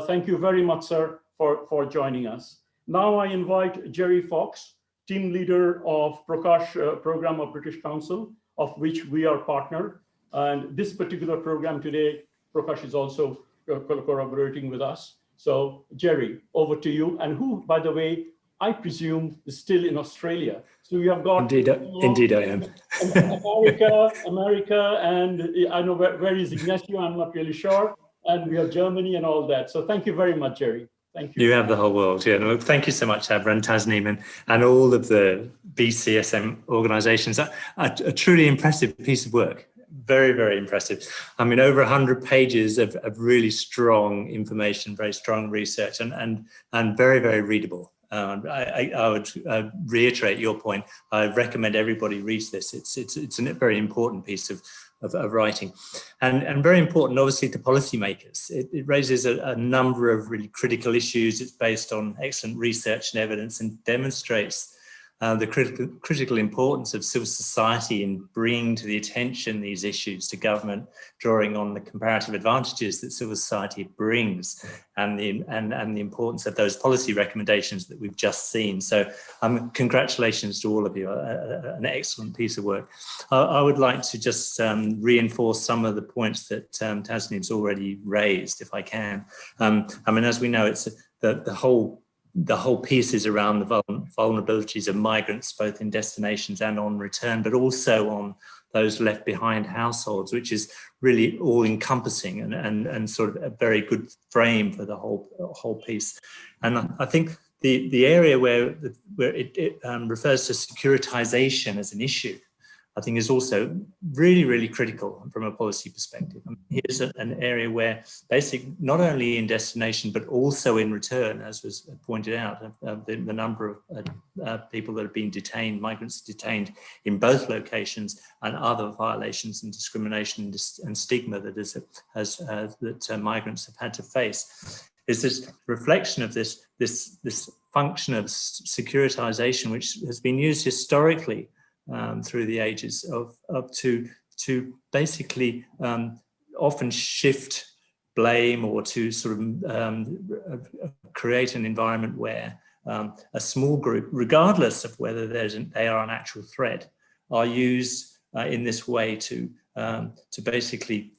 Thank you very much, sir, for joining us. Now I invite Jerry Fox, team leader of Prakash program of British Council, of which we are partner. And this particular program today, Prakash is also collaborating with us. So Jerry, over to you. And who, by the way, I presume is still in Australia. So you have got— Indeed I am. America, and I know where is Ignacio, I'm not really sure. And we have Germany and all that. So thank you very much, Jerry. Thank you. You have the whole world. Yeah. No, thank you so much, Abra and Tasneem, and all of the BCSM organizations. A truly impressive piece of work. Very, very impressive. I mean, over 100 pages of really strong information, very strong research, and very, very readable. I would reiterate your point. I recommend everybody reads this. It's a very important piece of writing, and very important, obviously, to policymakers. It raises a number of really critical issues. It's based on excellent research and evidence, and demonstrates the critical importance of civil society in bringing to the attention these issues to government, drawing on the comparative advantages that civil society brings, and the importance of those policy recommendations that we've just seen. So congratulations to all of you, an excellent piece of work. I would like to just reinforce some of the points that Tasneem's already raised, if I can. I mean, as we know, it's the whole piece is around the vulnerabilities of migrants, both in destinations and on return, but also on those left behind households, which is really all encompassing and sort of a very good frame for the whole piece. And I think the area where it refers to securitisation as an issue, I think is also really, really critical from a policy perspective. I mean, here's an area where not only in destination, but also in return, as was pointed out, the number of people that have been detained, migrants detained in both locations, and other violations and discrimination and stigma that migrants have had to face, is this reflection of this function of securitisation, which has been used historically through the ages to basically often shift blame, or to sort of create an environment where a small group, regardless of whether they are an actual threat, are used in this way to basically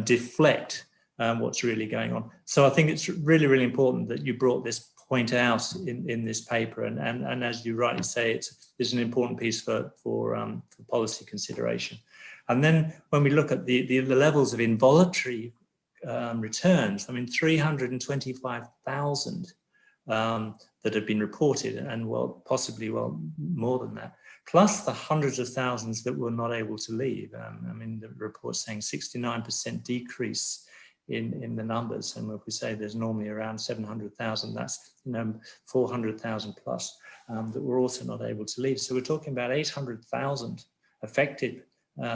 deflect what's really going on. So I think it's really, really important that you brought this point out in this paper, and as you rightly say, it's an important piece for policy consideration. And then when we look at the levels of involuntary returns, I mean, 325,000 that have been reported, and possibly more than that, plus the hundreds of thousands that were not able to leave. I mean, the report's saying 69% decrease in the numbers, and if we say there's normally around 700,000, that's 400,000 plus that were also not able to leave. So we're talking about 800,000 affected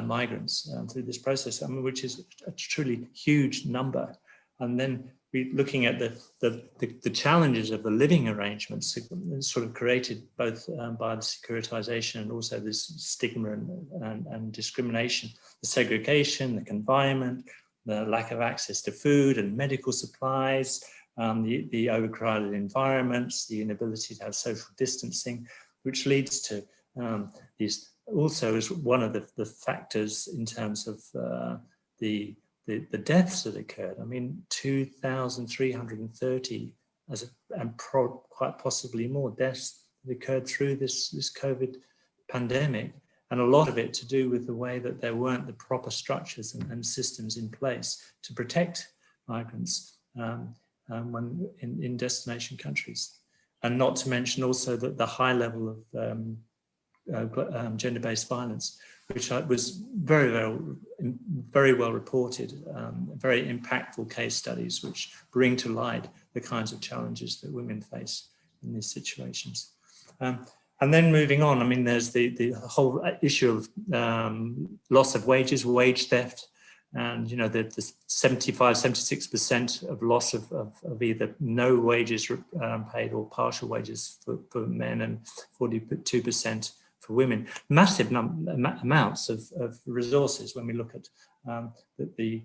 migrants through this process, I mean, which is a truly huge number. And then we're looking at the challenges of the living arrangements sort of created both by the securitisation and also this stigma and discrimination, the segregation, the confinement, the lack of access to food and medical supplies, the overcrowded environments, the inability to have social distancing, which leads to these, also is one of the factors in terms of the deaths that occurred. I mean, 2,330 and quite possibly more deaths that occurred through this COVID pandemic. And a lot of it to do with the way that there weren't the proper structures and systems in place to protect migrants when in destination countries. And not to mention also that the high level of gender-based violence, which was very well reported, very impactful case studies which bring to light the kinds of challenges that women face in these situations. And then moving on, I mean, there's the whole issue of loss of wages, wage theft, and the 76% of loss of either no wages paid or partial wages for men, and 42% for women. Massive amounts of resources when we look at the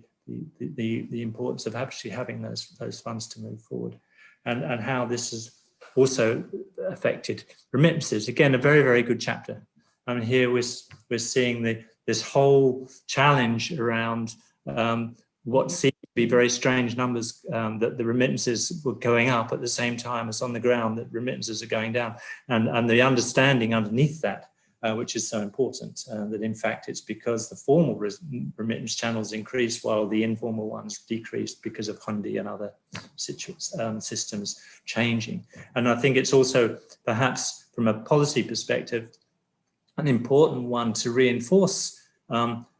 importance of actually having those funds to move forward, and how this is also affected remittances. Again, a very, very good chapter. I mean, here we're seeing this whole challenge around what seems to be very strange numbers, that the remittances were going up at the same time as on the ground that remittances are going down, and the understanding underneath that, which is so important, that in fact it's because the formal remittance channels increased while the informal ones decreased because of Hundi and other systems changing. And I think it's also perhaps from a policy perspective an important one to reinforce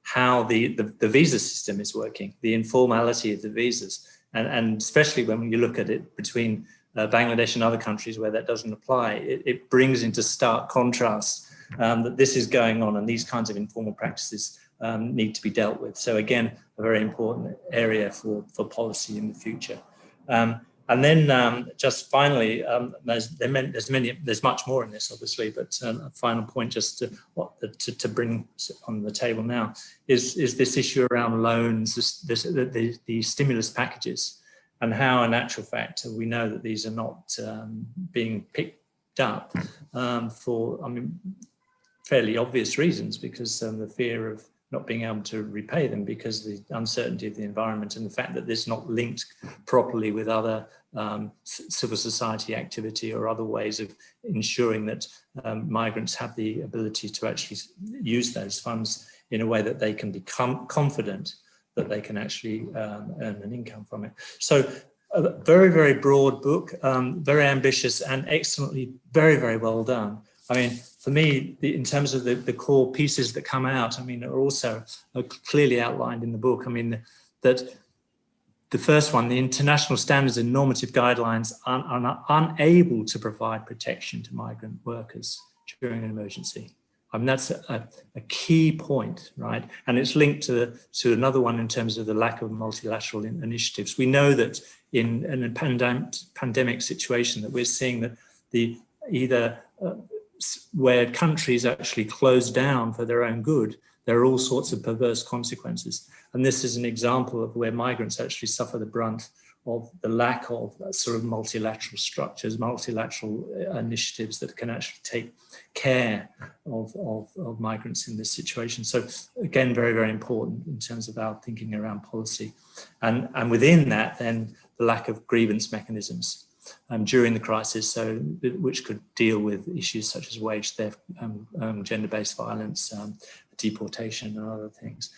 how the visa system is working, the informality of the visas, and especially when you look at it between Bangladesh and other countries where that doesn't apply, it brings into stark contrast that this is going on and these kinds of informal practices need to be dealt with. So again, a very important area for policy in the future. And then just finally, there's much more in this, obviously, but a final point just to bring on the table now is this issue around loans, the stimulus packages, and how, in actual fact, we know that these are not being picked up for, I mean, fairly obvious reasons, because the fear of not being able to repay them because of the uncertainty of the environment and the fact that this is not linked properly with other civil society activity or other ways of ensuring that migrants have the ability to actually use those funds in a way that they can become confident that they can actually earn an income from it. So a very, very broad book, very ambitious and excellently, very, very well done. I mean, for me, in terms of the core pieces that come out, I mean, are also clearly outlined in the book. I mean, that the first one, the international standards and normative guidelines are unable to provide protection to migrant workers during an emergency. I mean, that's a key point, right? And it's linked to another one in terms of the lack of multilateral initiatives. We know that in a pandemic situation that we're seeing that where countries actually close down for their own good, there are all sorts of perverse consequences. And this is an example of where migrants actually suffer the brunt of the lack of sort of multilateral structures, multilateral initiatives that can actually take care of migrants in this situation. So again, very, very important in terms of our thinking around policy. And within that, then the lack of grievance mechanisms during the crisis, so which could deal with issues such as wage theft, gender-based violence, deportation and other things.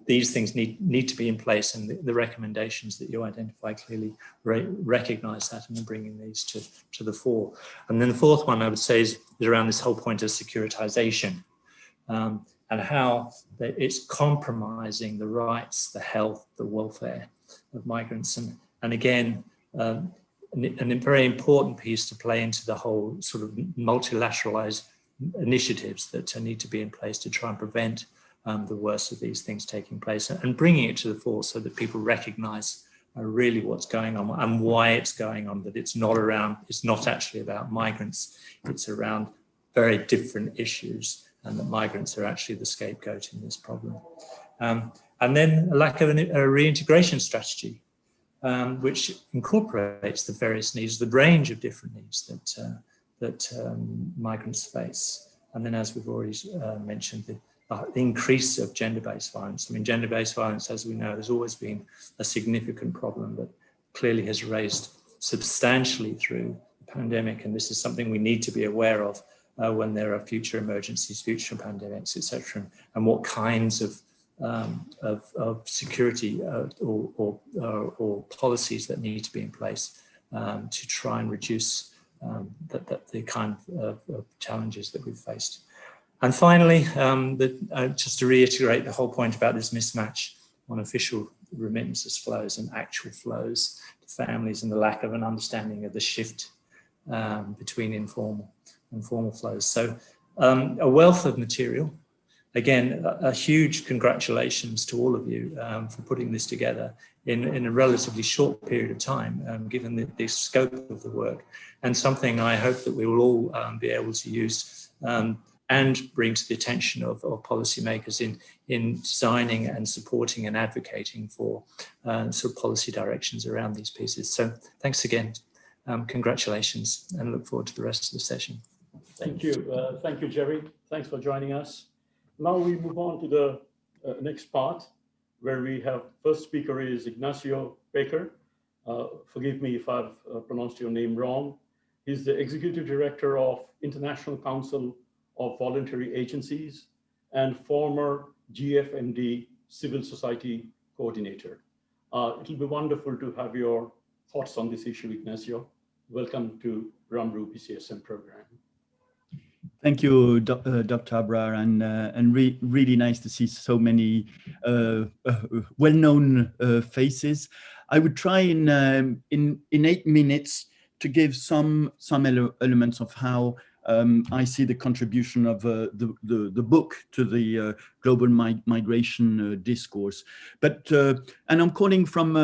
These things need to be in place, and the recommendations that you identify clearly recognise that and are bringing these to the fore. And then the fourth one I would say is around this whole point of securitisation and how it's compromising the rights, the health, the welfare of migrants. And again, a very important piece to play into the whole sort of multilateralized initiatives that need to be in place to try and prevent the worst of these things taking place and bringing it to the fore so that people recognize really what's going on and why it's going on, that it's not actually about migrants, it's around very different issues, and that migrants are actually the scapegoat in this problem. And then a lack of a reintegration strategy, which incorporates the various needs, the range of different needs that migrants face. And then, as we've already mentioned, the increase of gender-based violence. I mean, gender-based violence, as we know, has always been a significant problem that clearly has raised substantially through the pandemic. And this is something we need to be aware of when there are future emergencies, future pandemics, etc., and what kinds of security or policies that need to be in place to try and reduce the kind of challenges that we've faced. And finally, just to reiterate the whole point about this mismatch on official remittances flows and actual flows to families, and the lack of an understanding of the shift between informal and formal flows. So a wealth of material. Again, a huge congratulations to all of you for putting this together in a relatively short period of time, given the scope of the work, and something I hope that we will all be able to use and bring to the attention of policymakers in designing and supporting and advocating for sort of policy directions around these pieces. So thanks again, congratulations, and look forward to the rest of the session. Thank you, Jerry. Thanks for joining us. Now we move on to the next part, where we have first speaker is Ignacio Baker. Forgive me if I've pronounced your name wrong. He's the Executive Director of International Council of Voluntary Agencies and former GFMD Civil Society Coordinator. It'll be wonderful to have your thoughts on this issue, Ignacio. Welcome to RMMRU BCSM program. Thank you, Dr. Abrar, and really nice to see so many well-known faces. I would try in 8 minutes to give some elements of how I see the contribution of the book to the global migration discourse. But and I'm calling from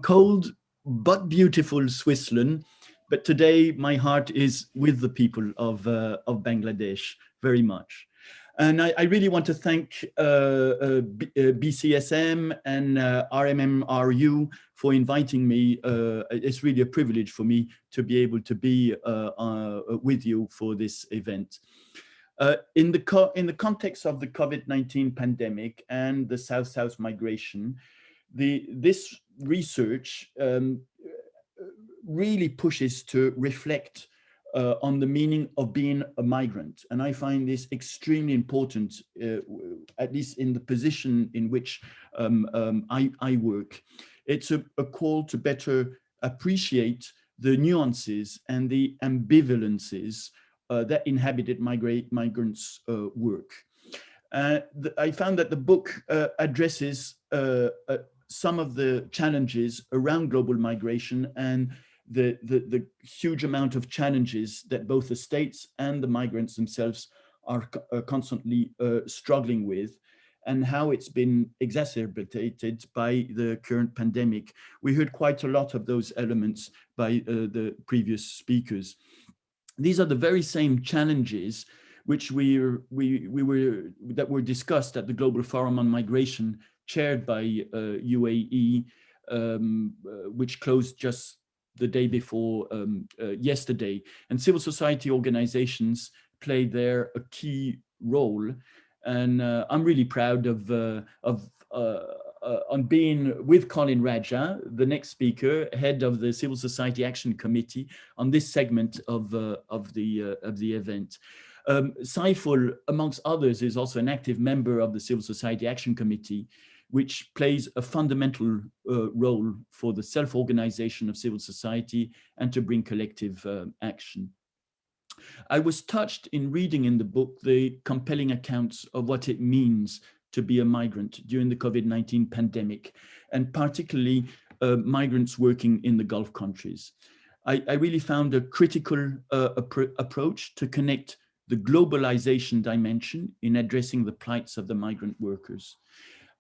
cold but beautiful Switzerland. But today my heart is with the people of Bangladesh very much. And I really want to thank BCSM and RMMRU for inviting me. It's really a privilege for me to be able to be with you for this event. In the context of the COVID-19 pandemic and the South-South migration, this research really pushes to reflect on the meaning of being a migrant. And I find this extremely important, at least in the position in which I work. It's a call to better appreciate the nuances and the ambivalences that inhabited migrants' work. I found that the book addresses some of the challenges around global migration and the huge amount of challenges that both the states and the migrants themselves are constantly struggling with, and how it's been exacerbated by the current pandemic. We heard quite a lot of those elements by the previous speakers. These are the very same challenges which that were discussed at the Global Forum on Migration, chaired by UAE, which closed just the day before yesterday. And civil society organizations played there a key role. And I'm really proud on being with Colin Raja, the next speaker, head of the Civil Society Action Committee, on this segment of the event. Saiful, amongst others, is also an active member of the Civil Society Action Committee, which plays a fundamental role for the self-organization of civil society and to bring collective action. I was touched in reading in the book the compelling accounts of what it means to be a migrant during the COVID-19 pandemic, and particularly migrants working in the Gulf countries. I really found a critical approach to connect the globalization dimension in addressing the plights of the migrant workers.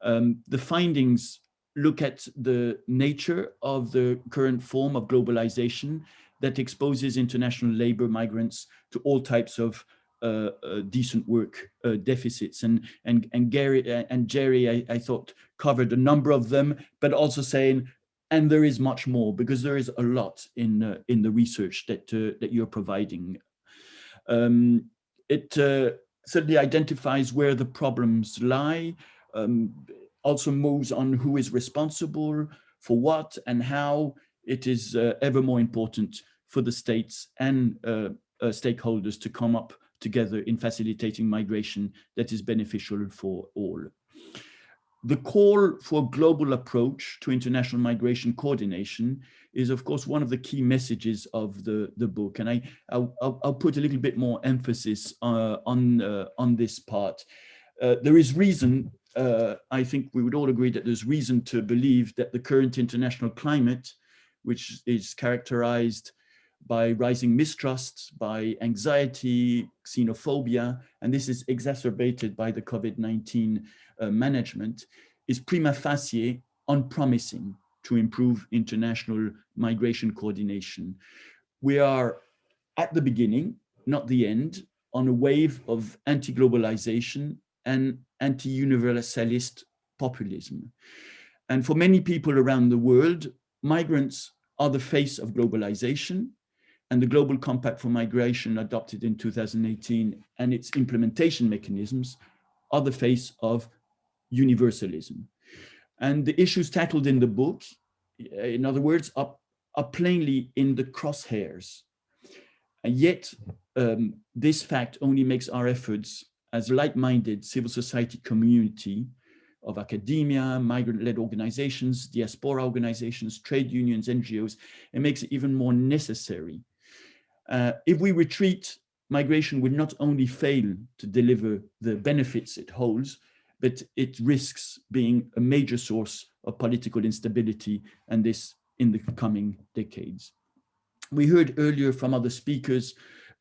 The findings look at the nature of the current form of globalization that exposes international labor migrants to all types of decent work deficits. And Jerry, I thought, covered a number of them, but also saying, and there is much more, because there is a lot in the research that you're providing. It certainly identifies where the problems lie, also moves on who is responsible for what and how. It is ever more important for the states and stakeholders to come up together in facilitating migration that is beneficial for all. The call for a global approach to international migration coordination is, of course, one of the key messages of the book. And I'll put a little bit more emphasis on this part. There is reason, I think we would all agree that there's reason to believe that the current international climate, which is characterized by rising mistrust, by anxiety, xenophobia, and this is exacerbated by the COVID-19 management, is prima facie unpromising to improve international migration coordination. We are at the beginning, not the end, on a wave of anti-globalization and anti-universalist populism. And for many people around the world, migrants are the face of globalization, and the Global Compact for Migration adopted in 2018 and its implementation mechanisms are the face of universalism. And the issues tackled in the book, in other words, are plainly in the crosshairs. And yet, this fact only makes our efforts as like-minded civil society community of academia, migrant-led organizations, diaspora organizations, trade unions, NGOs, it makes it even more necessary. If we retreat, migration would not only fail to deliver the benefits it holds, but it risks being a major source of political instability, and this in the coming decades. We heard earlier from other speakers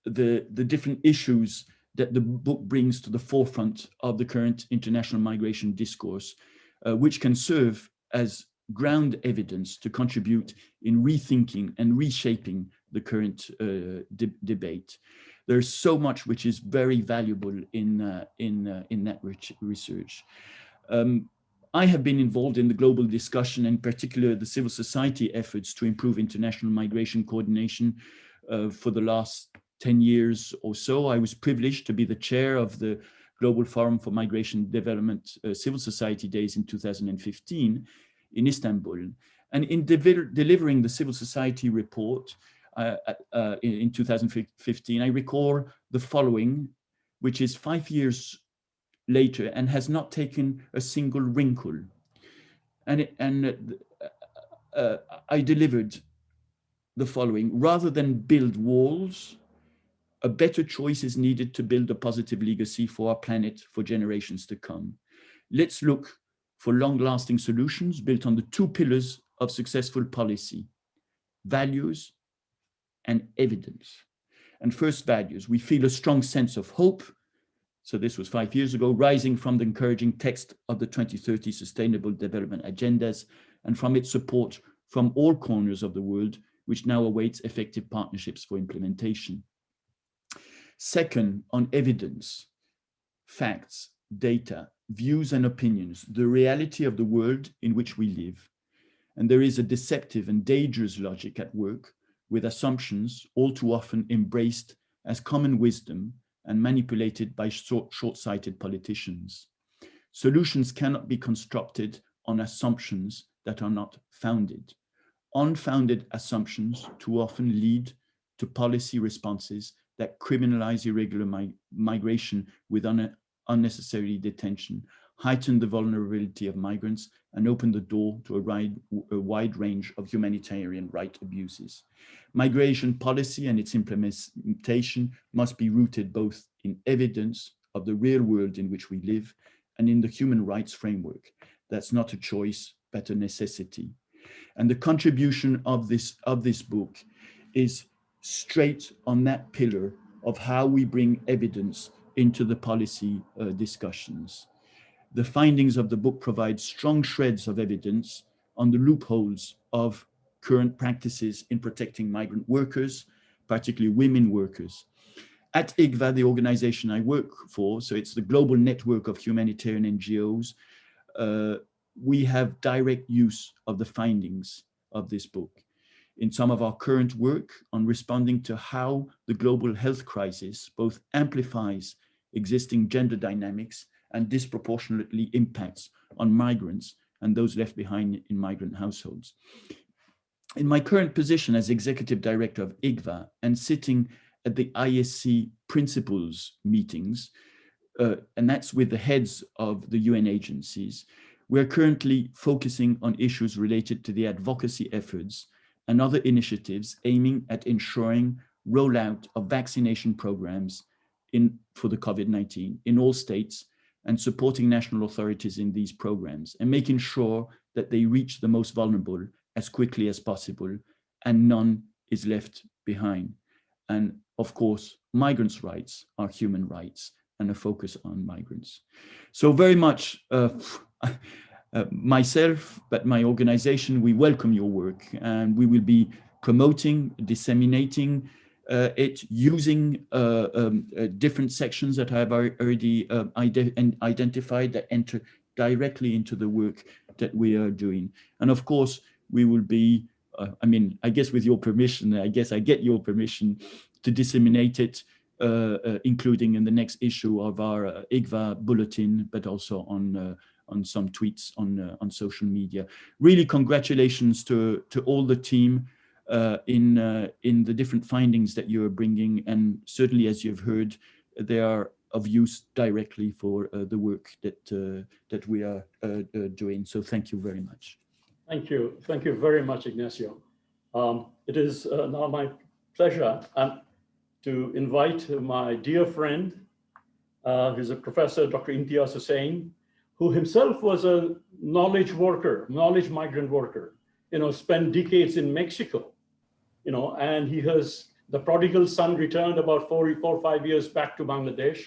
the different issues that the book brings to the forefront of the current international migration discourse, which can serve as ground evidence to contribute in rethinking and reshaping the current debate. There's so much which is very valuable in that research. I have been involved in the global discussion, in particular the civil society efforts to improve international migration coordination for the last 10 years or so. I was privileged to be the chair of the Global Forum for Migration Development Civil Society Days in 2015 in Istanbul. And in delivering the civil society report in 2015, I recall the following, which is 5 years later and has not taken a single wrinkle. I delivered the following: rather than build walls, a better choice is needed to build a positive legacy for our planet for generations to come. Let's look for long-lasting solutions built on the two pillars of successful policy: values and evidence. And first, values. We feel a strong sense of hope. So this was 5 years ago, rising from the encouraging text of the 2030 Sustainable Development Agendas and from its support from all corners of the world, which now awaits effective partnerships for implementation. Second, on evidence, facts, data, views and opinions, the reality of the world in which we live. And there is a deceptive and dangerous logic at work with assumptions all too often embraced as common wisdom and manipulated by short-sighted politicians. Solutions cannot be constructed on assumptions that are not founded. Unfounded assumptions too often lead to policy responses that criminalize irregular migration with unnecessary detention, heighten the vulnerability of migrants, and open the door to a wide range of humanitarian right abuses. Migration policy and its implementation must be rooted both in evidence of the real world in which we live and in the human rights framework. That's not a choice, but a necessity. And the contribution of this book is straight on that pillar of how we bring evidence into the policy discussions. The findings of the book provide strong shreds of evidence on the loopholes of current practices in protecting migrant workers, particularly women workers. At IGVA, the organization I work for, so it's the global network of humanitarian NGOs, we have direct use of the findings of this book in some of our current work on responding to how the global health crisis both amplifies existing gender dynamics and disproportionately impacts on migrants and those left behind in migrant households. In my current position as executive director of IGVA and sitting at the ISC principals meetings, and that's with the heads of the UN agencies, we're currently focusing on issues related to the advocacy efforts and other initiatives aiming at ensuring rollout of vaccination programs for the COVID-19 in all states and supporting national authorities in these programs and making sure that they reach the most vulnerable as quickly as possible and none is left behind. And of course, migrants' rights are human rights and a focus on migrants. So very much myself, but my organization, we welcome your work and we will be promoting, disseminating it using different sections that I've already identified that enter directly into the work that we are doing. And of course, we will be, I guess with your permission, I guess I get your permission to disseminate it, including in the next issue of our IGVA bulletin, but also on some tweets on social media. Really, congratulations to all the team in the different findings that you're bringing, and certainly, as you've heard, they are of use directly for the work that we are doing. So thank you very much. Thank you very much, Ignacio. It is now my pleasure to invite my dear friend, who's a professor, Dr. Imtiaz Hussein, who himself was a knowledge migrant worker, spent decades in Mexico, and the prodigal son returned about 4 or 5 years back to Bangladesh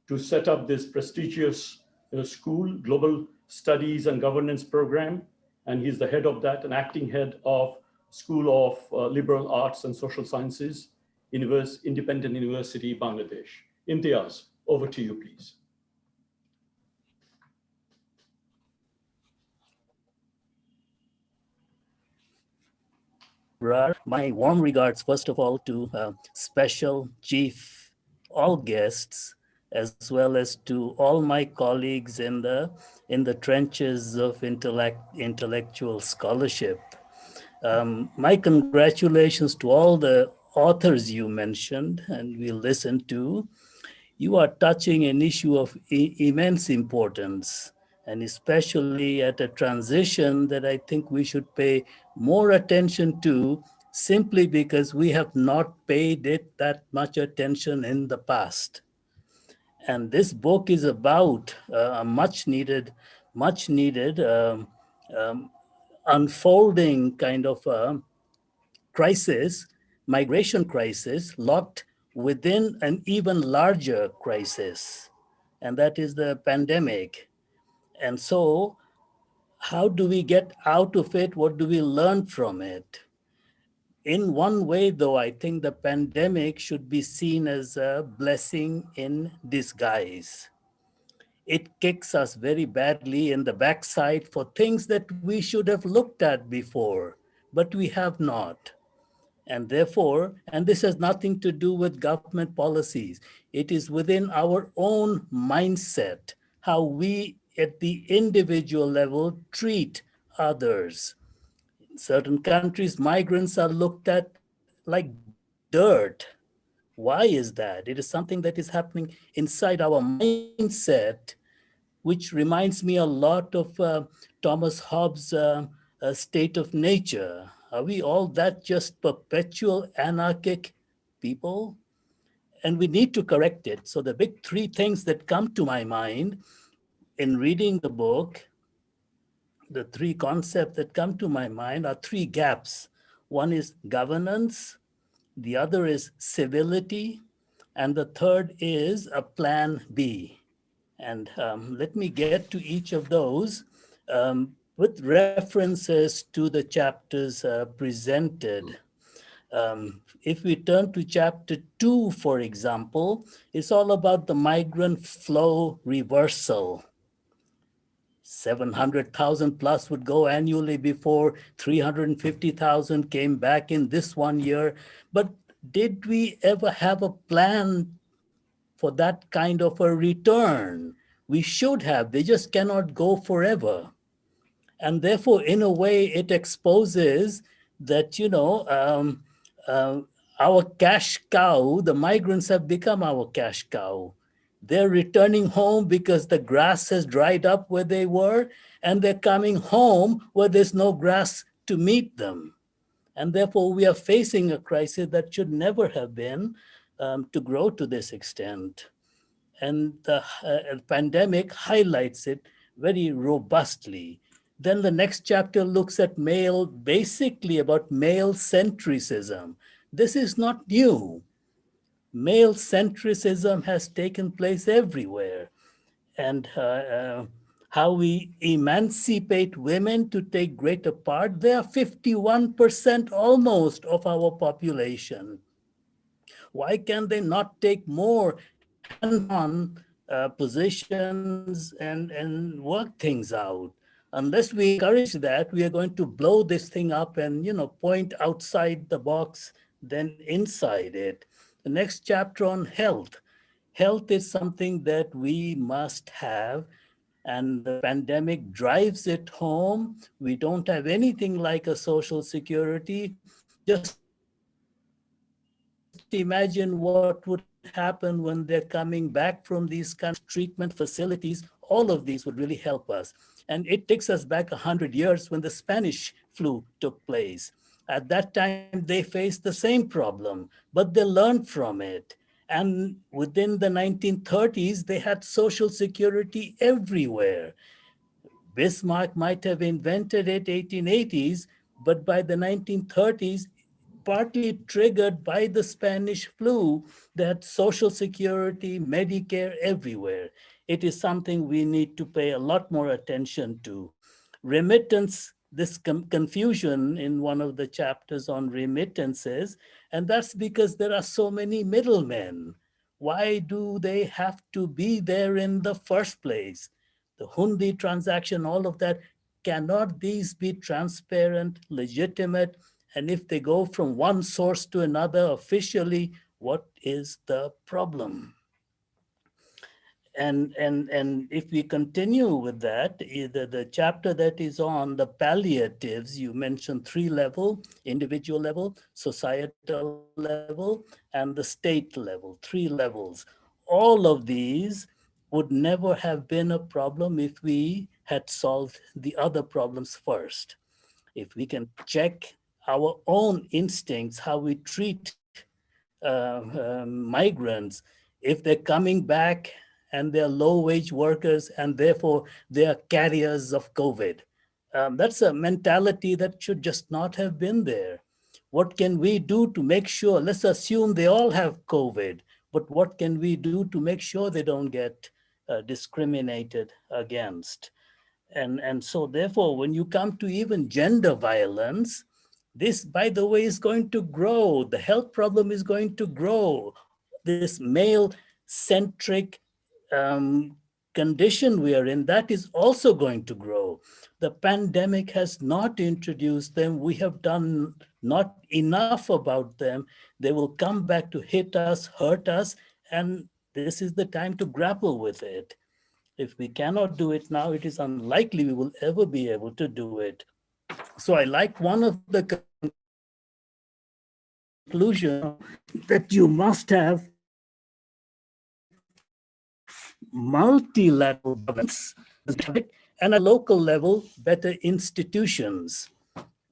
to set up this prestigious school, Global Studies and Governance Program. And he's the head of that, an acting head of School of Liberal Arts and Social Sciences, Independent University, Bangladesh. Imtiaz, over to you, please. My warm regards, first of all, to special chief, all guests, as well as to all my colleagues in the trenches of intellectual scholarship. My congratulations to all the authors you mentioned and we listened to. You are touching an issue of immense importance, and especially at a transition that I think we should pay more attention to, simply because we have not paid it that much attention in the past. And this book is about a much needed unfolding kind of crisis, migration crisis, locked within an even larger crisis, and that is the pandemic. And so, how do we get out of it? What do we learn from it? In one way, though, I think the pandemic should be seen as a blessing in disguise. It kicks us very badly in the backside for things that we should have looked at before, but we have not. And therefore, and this has nothing to do with government policies, it is within our own mindset, how we at the individual level treat others. In certain countries, migrants are looked at like dirt. Why is that? It is something that is happening inside our mindset, which reminds me a lot of Thomas Hobbes' State of Nature. Are we all that just perpetual anarchic people? And we need to correct it. So the big three things that come to my mind in reading the book, the three concepts that come to my mind are three gaps. One is governance, the other is civility, and the third is a plan B. And let me get to each of those with references to the chapters presented. If we turn to chapter 2, for example, it's all about the migrant flow reversal. 700,000 plus would go annually before 350,000 came back in this 1 year. But did we ever have a plan for that kind of a return? We should have, they just cannot go forever. And therefore, in a way, it exposes that, our cash cow, the migrants have become our cash cow. They're returning home because the grass has dried up where they were, and they're coming home where there's no grass to meet them. And therefore, we are facing a crisis that should never have been to grow to this extent. And the pandemic highlights it very robustly. Then the next chapter looks at basically about male centricism. This is not new. Male centricism has taken place everywhere. And how we emancipate women to take greater part. They are 51% almost of our population. Why can they not take more hands-on positions and work things out? Unless we encourage that, we are going to blow this thing up and point outside the box, then inside it. The next chapter on health. Health is something that we must have, and the pandemic drives it home. We don't have anything like a social security. Just imagine what would happen when they're coming back from these kind of treatment facilities. All of these would really help us. And it takes us back 100 years when the Spanish flu took place. At that time, they faced the same problem, but they learned from it. And within the 1930s, they had social security everywhere. Bismarck might have invented it 1880s, but by the 1930s, partly triggered by the Spanish flu, that Social Security, Medicare, everywhere. It is something we need to pay a lot more attention to. Remittance, this confusion in one of the chapters on remittances, and that's because there are so many middlemen. Why do they have to be there in the first place? The Hundi transaction, all of that, cannot these be transparent, legitimate? And if they go from one source to another officially, what is the problem? And if we continue with that, the chapter that is on the palliatives, you mentioned 3 level, individual level, societal level, and the state level, 3 levels. All of these would never have been a problem if we had solved the other problems first. If we can check our own instincts, how we treat migrants, if they're coming back and they're low-wage workers and therefore they are carriers of COVID. That's a mentality that should just not have been there. What can we do to make sure, let's assume they all have COVID, but what can we do to make sure they don't get discriminated against? And so therefore, when you come to even gender violence, this, by the way, is going to grow. The health problem is going to grow. This male-centric condition we are in, that is also going to grow. The pandemic has not introduced them. We have done not enough about them. They will come back to hit us, hurt us, and this is the time to grapple with it. If we cannot do it now, it is unlikely we will ever be able to do it. So I like one of the conclusions that you must have multilateral governance and at a local level, better institutions.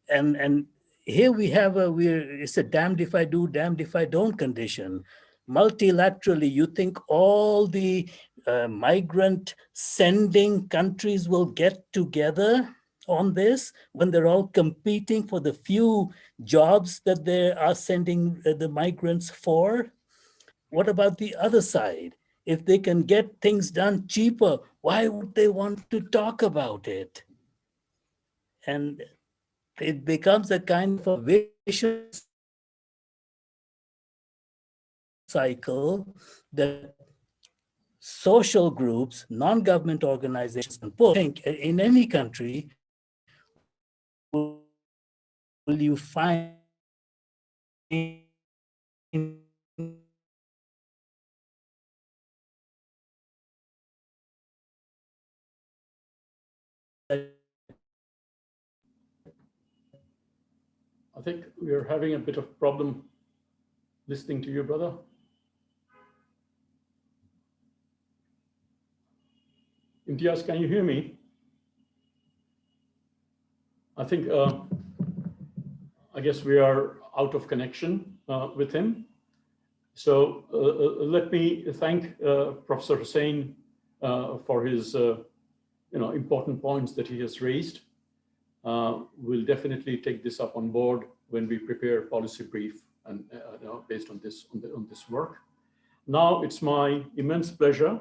And here we have it's a damned if I do, damned if I don't condition. Multilaterally, you think all the migrant sending countries will get together on this when they're all competing for the few jobs that they are sending the migrants for? What about the other side? If they can get things done cheaper, why would they want to talk about it? And it becomes a kind of a vicious cycle that social groups, non-government organizations, and think in any country, will you find I think we are having a bit of problem listening to you, brother. Imtiaz, can you hear me? I think, I guess we are out of connection with him. So let me thank Professor Hussein for his important points that he has raised. We'll definitely take this up on board when we prepare policy brief and based on this work. Now it's my immense pleasure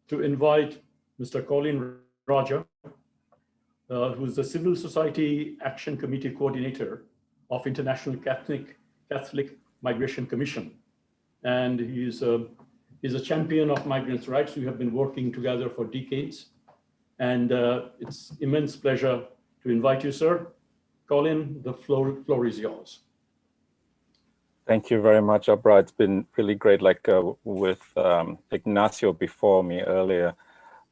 to invite Mr. Colin Raja, who is the Civil Society Action Committee Coordinator of International Catholic Migration Commission. And he's a champion of migrants' rights. We have been working together for decades. And it's immense pleasure to invite you, sir. Colin, the floor is yours. Thank you very much, Abra. It's been really great, like with Ignacio before me earlier.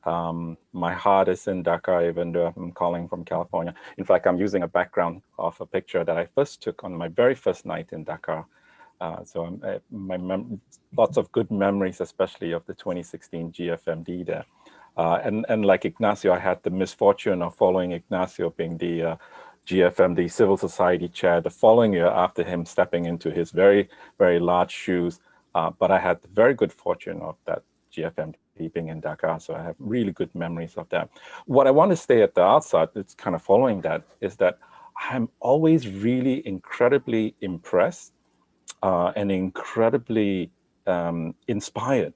My heart is in Dhaka, even though I'm calling from California. In fact, I'm using a background of a picture that I first took on my very first night in Dhaka. So lots of good memories, especially of the 2016 GFMD there. And like Ignacio, I had the misfortune of following Ignacio being the GFMD Civil Society chair the following year after him stepping into his very, very large shoes. But I had the very good fortune of that GFMD being in Dhaka, so I have really good memories of that. What I want to say at the outset, it's kind of following that, is that I'm always really incredibly impressed and incredibly inspired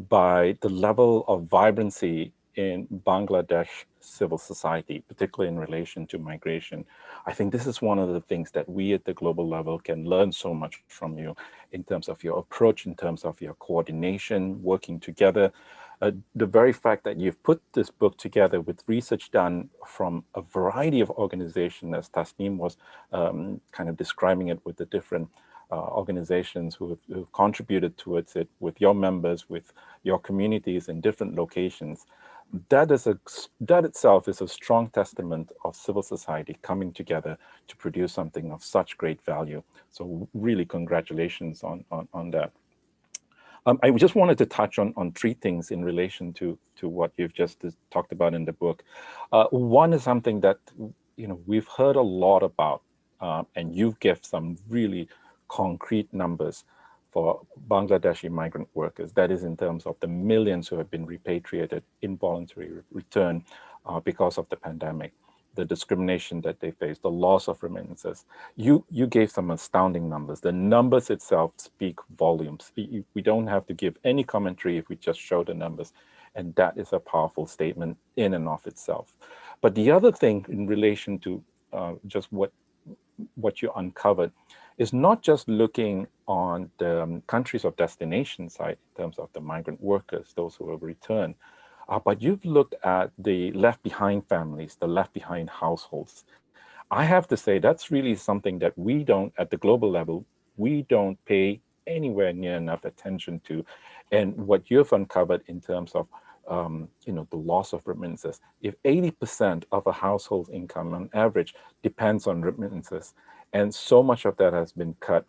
by the level of vibrancy in Bangladesh civil society, particularly in relation to migration. I think this is one of the things that we at the global level can learn so much from you in terms of your approach, in terms of your coordination, working together. The very fact that you've put this book together with research done from a variety of organizations, as Tasneem was kind of describing it, with the different organizations who've contributed towards it, with your members, with your communities in different locations, that itself is a strong testament of civil society coming together to produce something of such great value. So really congratulations on that. I just wanted to touch on three things in relation to what you've just talked about in the book. One is something that we've heard a lot about, and you've given some really concrete numbers for Bangladeshi migrant workers. That is in terms of the millions who have been repatriated, involuntary return because of the pandemic, the discrimination that they face, the loss of remittances. You gave some astounding numbers. The numbers itself speak volumes. We don't have to give any commentary if we just show the numbers. And that is a powerful statement in and of itself. But the other thing in relation to just what you uncovered is not just looking on the countries of destination side in terms of the migrant workers, those who have returned, but you've looked at the left behind families, the left behind households. I have to say that's really something that we don't, at the global level, we don't pay anywhere near enough attention to. And what you've uncovered in terms of the loss of remittances, if 80% of a household's income on average depends on remittances, and so much of that has been cut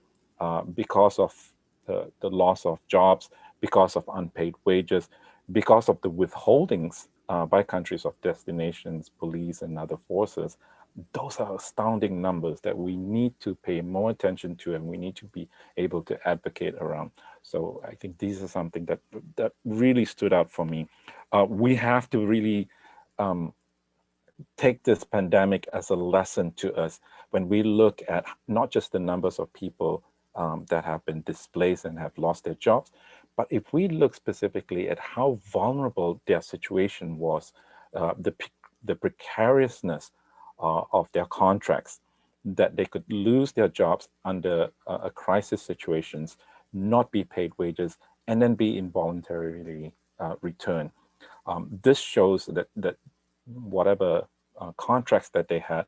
because of the loss of jobs, because of unpaid wages, because of the withholdings by countries of destinations, police, and other forces. Those are astounding numbers that we need to pay more attention to, and we need to be able to advocate around. So I think these are something that really stood out for me. We have to really take this pandemic as a lesson to us when we look at not just the numbers of people that have been displaced and have lost their jobs, but if we look specifically at how vulnerable their situation was, the precariousness of their contracts, that they could lose their jobs under a crisis situations, not be paid wages, and then be involuntarily returned. This shows that whatever contracts that they had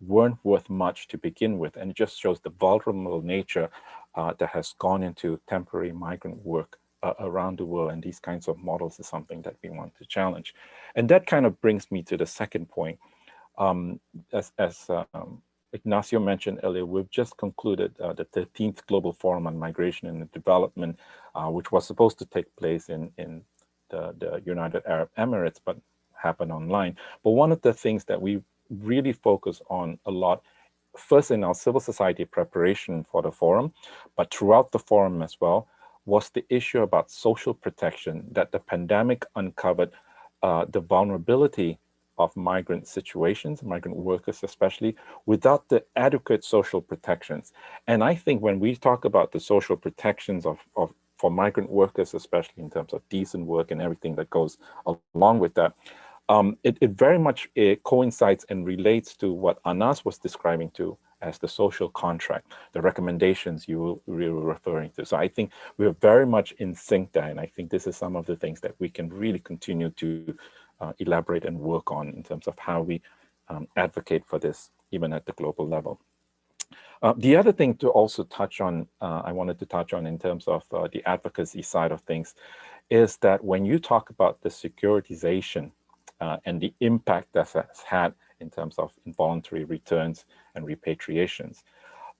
weren't worth much to begin with, and it just shows the vulnerable nature that has gone into temporary migrant work around the world, and these kinds of models is something that we want to challenge. And that kind of brings me to the second point. As Ignacio mentioned earlier, we've just concluded the 13th Global Forum on Migration and Development, which was supposed to take place in the United Arab Emirates, but happened online. But one of the things that we really focus on a lot, first in our civil society preparation for the forum, but throughout the forum as well, was the issue about social protection, that the pandemic uncovered the vulnerability of migrant situations, migrant workers especially, without the adequate social protections. And I think when we talk about the social protections for migrant workers, especially in terms of decent work and everything that goes along with that, it very much coincides and relates to what Anas was describing to as the social contract, the recommendations you were referring to. So I think we're very much in sync there, and I think this is some of the things that we can really continue to elaborate and work on in terms of how we advocate for this, even at the global level. The other thing to also touch on, I wanted to touch on in terms of the advocacy side of things, is that when you talk about the securitization and the impact that has had in terms of involuntary returns and repatriations,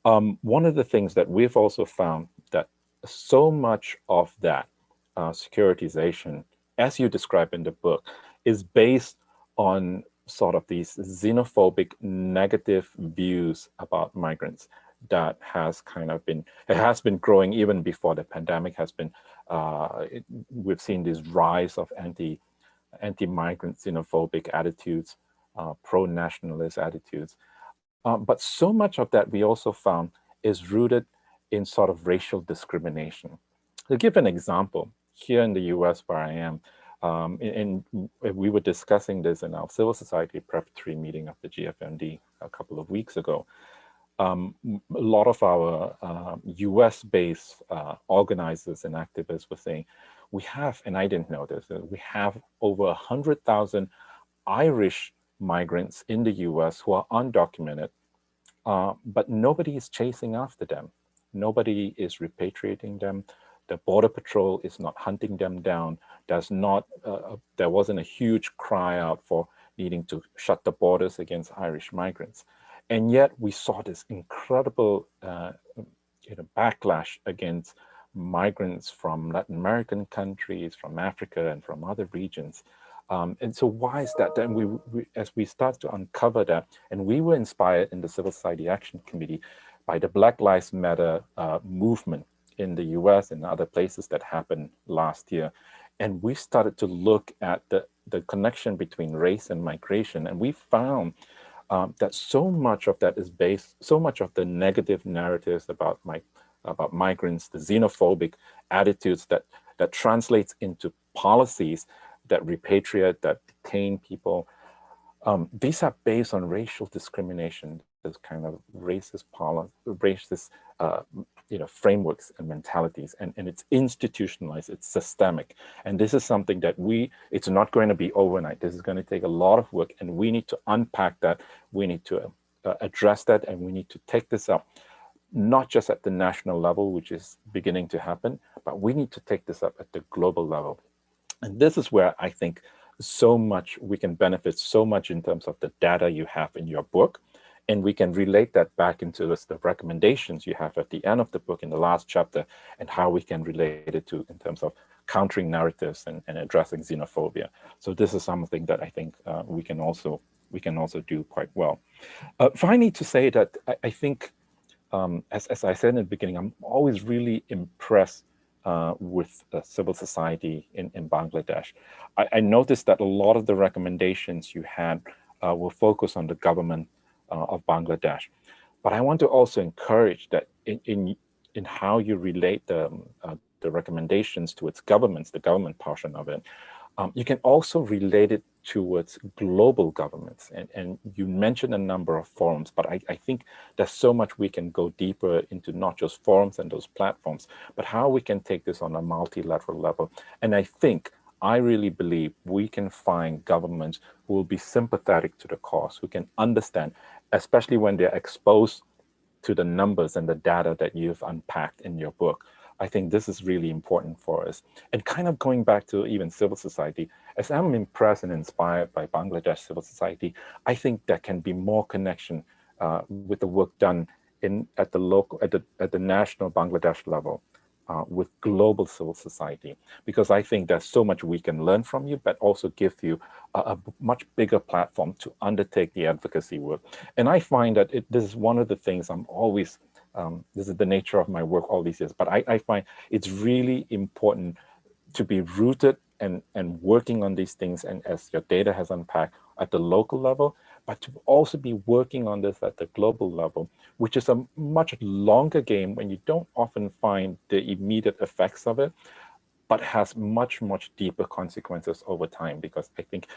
one of the things that we've also found that so much of that securitization, as you describe in the book, is based on sort of these xenophobic negative views about migrants that has kind of been, it has been growing even before the pandemic has been, we've seen this rise of anti-migrant xenophobic attitudes, pro-nationalist attitudes. But so much of that we also found is rooted in sort of racial discrimination. To give an example, here in the US where I am, we were discussing this in our civil society preparatory meeting of the GFMD a couple of weeks ago. A lot of our US-based organizers and activists were saying, we have, and I didn't know this, we have over 100,000 Irish migrants in the US who are undocumented, but nobody is chasing after them. Nobody is repatriating them. The Border Patrol is not hunting them down. There wasn't a huge cry out for needing to shut the borders against Irish migrants. And yet we saw this incredible backlash against migrants from Latin American countries, from Africa, and from other regions. And so why is that? Then as we start to uncover that, and we were inspired in the Civil Society Action Committee by the Black Lives Matter movement in the US and other places that happened last year. And we started to look at the connection between race and migration. And we found that so much of that is based, so much of the negative narratives about migrants, the xenophobic attitudes that translates into policies that repatriate, that detain people. These are based on racial discrimination, this kind of racist frameworks and mentalities, and it's institutionalized, it's systemic. And this is something that it's not going to be overnight. This is going to take a lot of work, and we need to unpack that. We need to address that, and we need to take this up, not just at the national level, which is beginning to happen, but we need to take this up at the global level. And this is where I think so much we can benefit so much in terms of the data you have in your book. And we can relate that back into the recommendations you have at the end of the book in the last chapter, and how we can relate it to in terms of countering narratives and addressing xenophobia. So this is something that I think we can also do quite well. Finally, to say that I think, as I said in the beginning, I'm always really impressed with civil society in Bangladesh. I noticed that a lot of the recommendations you had will focus on the government of Bangladesh. But I want to also encourage that in how you relate the recommendations to its governments, the government portion of it, you can also relate it towards global governments. And you mentioned a number of forums, but I think there's so much we can go deeper into, not just forums and those platforms, but how we can take this on a multilateral level. And I really believe we can find governments who will be sympathetic to the cause, who can understand, especially when they're exposed to the numbers and the data that you've unpacked in your book. I think this is really important for us. And kind of going back to even civil society, as I'm impressed and inspired by Bangladesh civil society, I think there can be more connection with the work done at the national Bangladesh level with global civil society, because I think there's so much we can learn from you, but also give you a much bigger platform to undertake the advocacy work. And I find that this is one of the things I'm always, this is the nature of my work all these years, but I find it's really important to be rooted and working on these things, and as your data has unpacked, at the local level, but to also be working on this at the global level, which is a much longer game when you don't often find the immediate effects of it, but has much, much deeper consequences over time. Because I think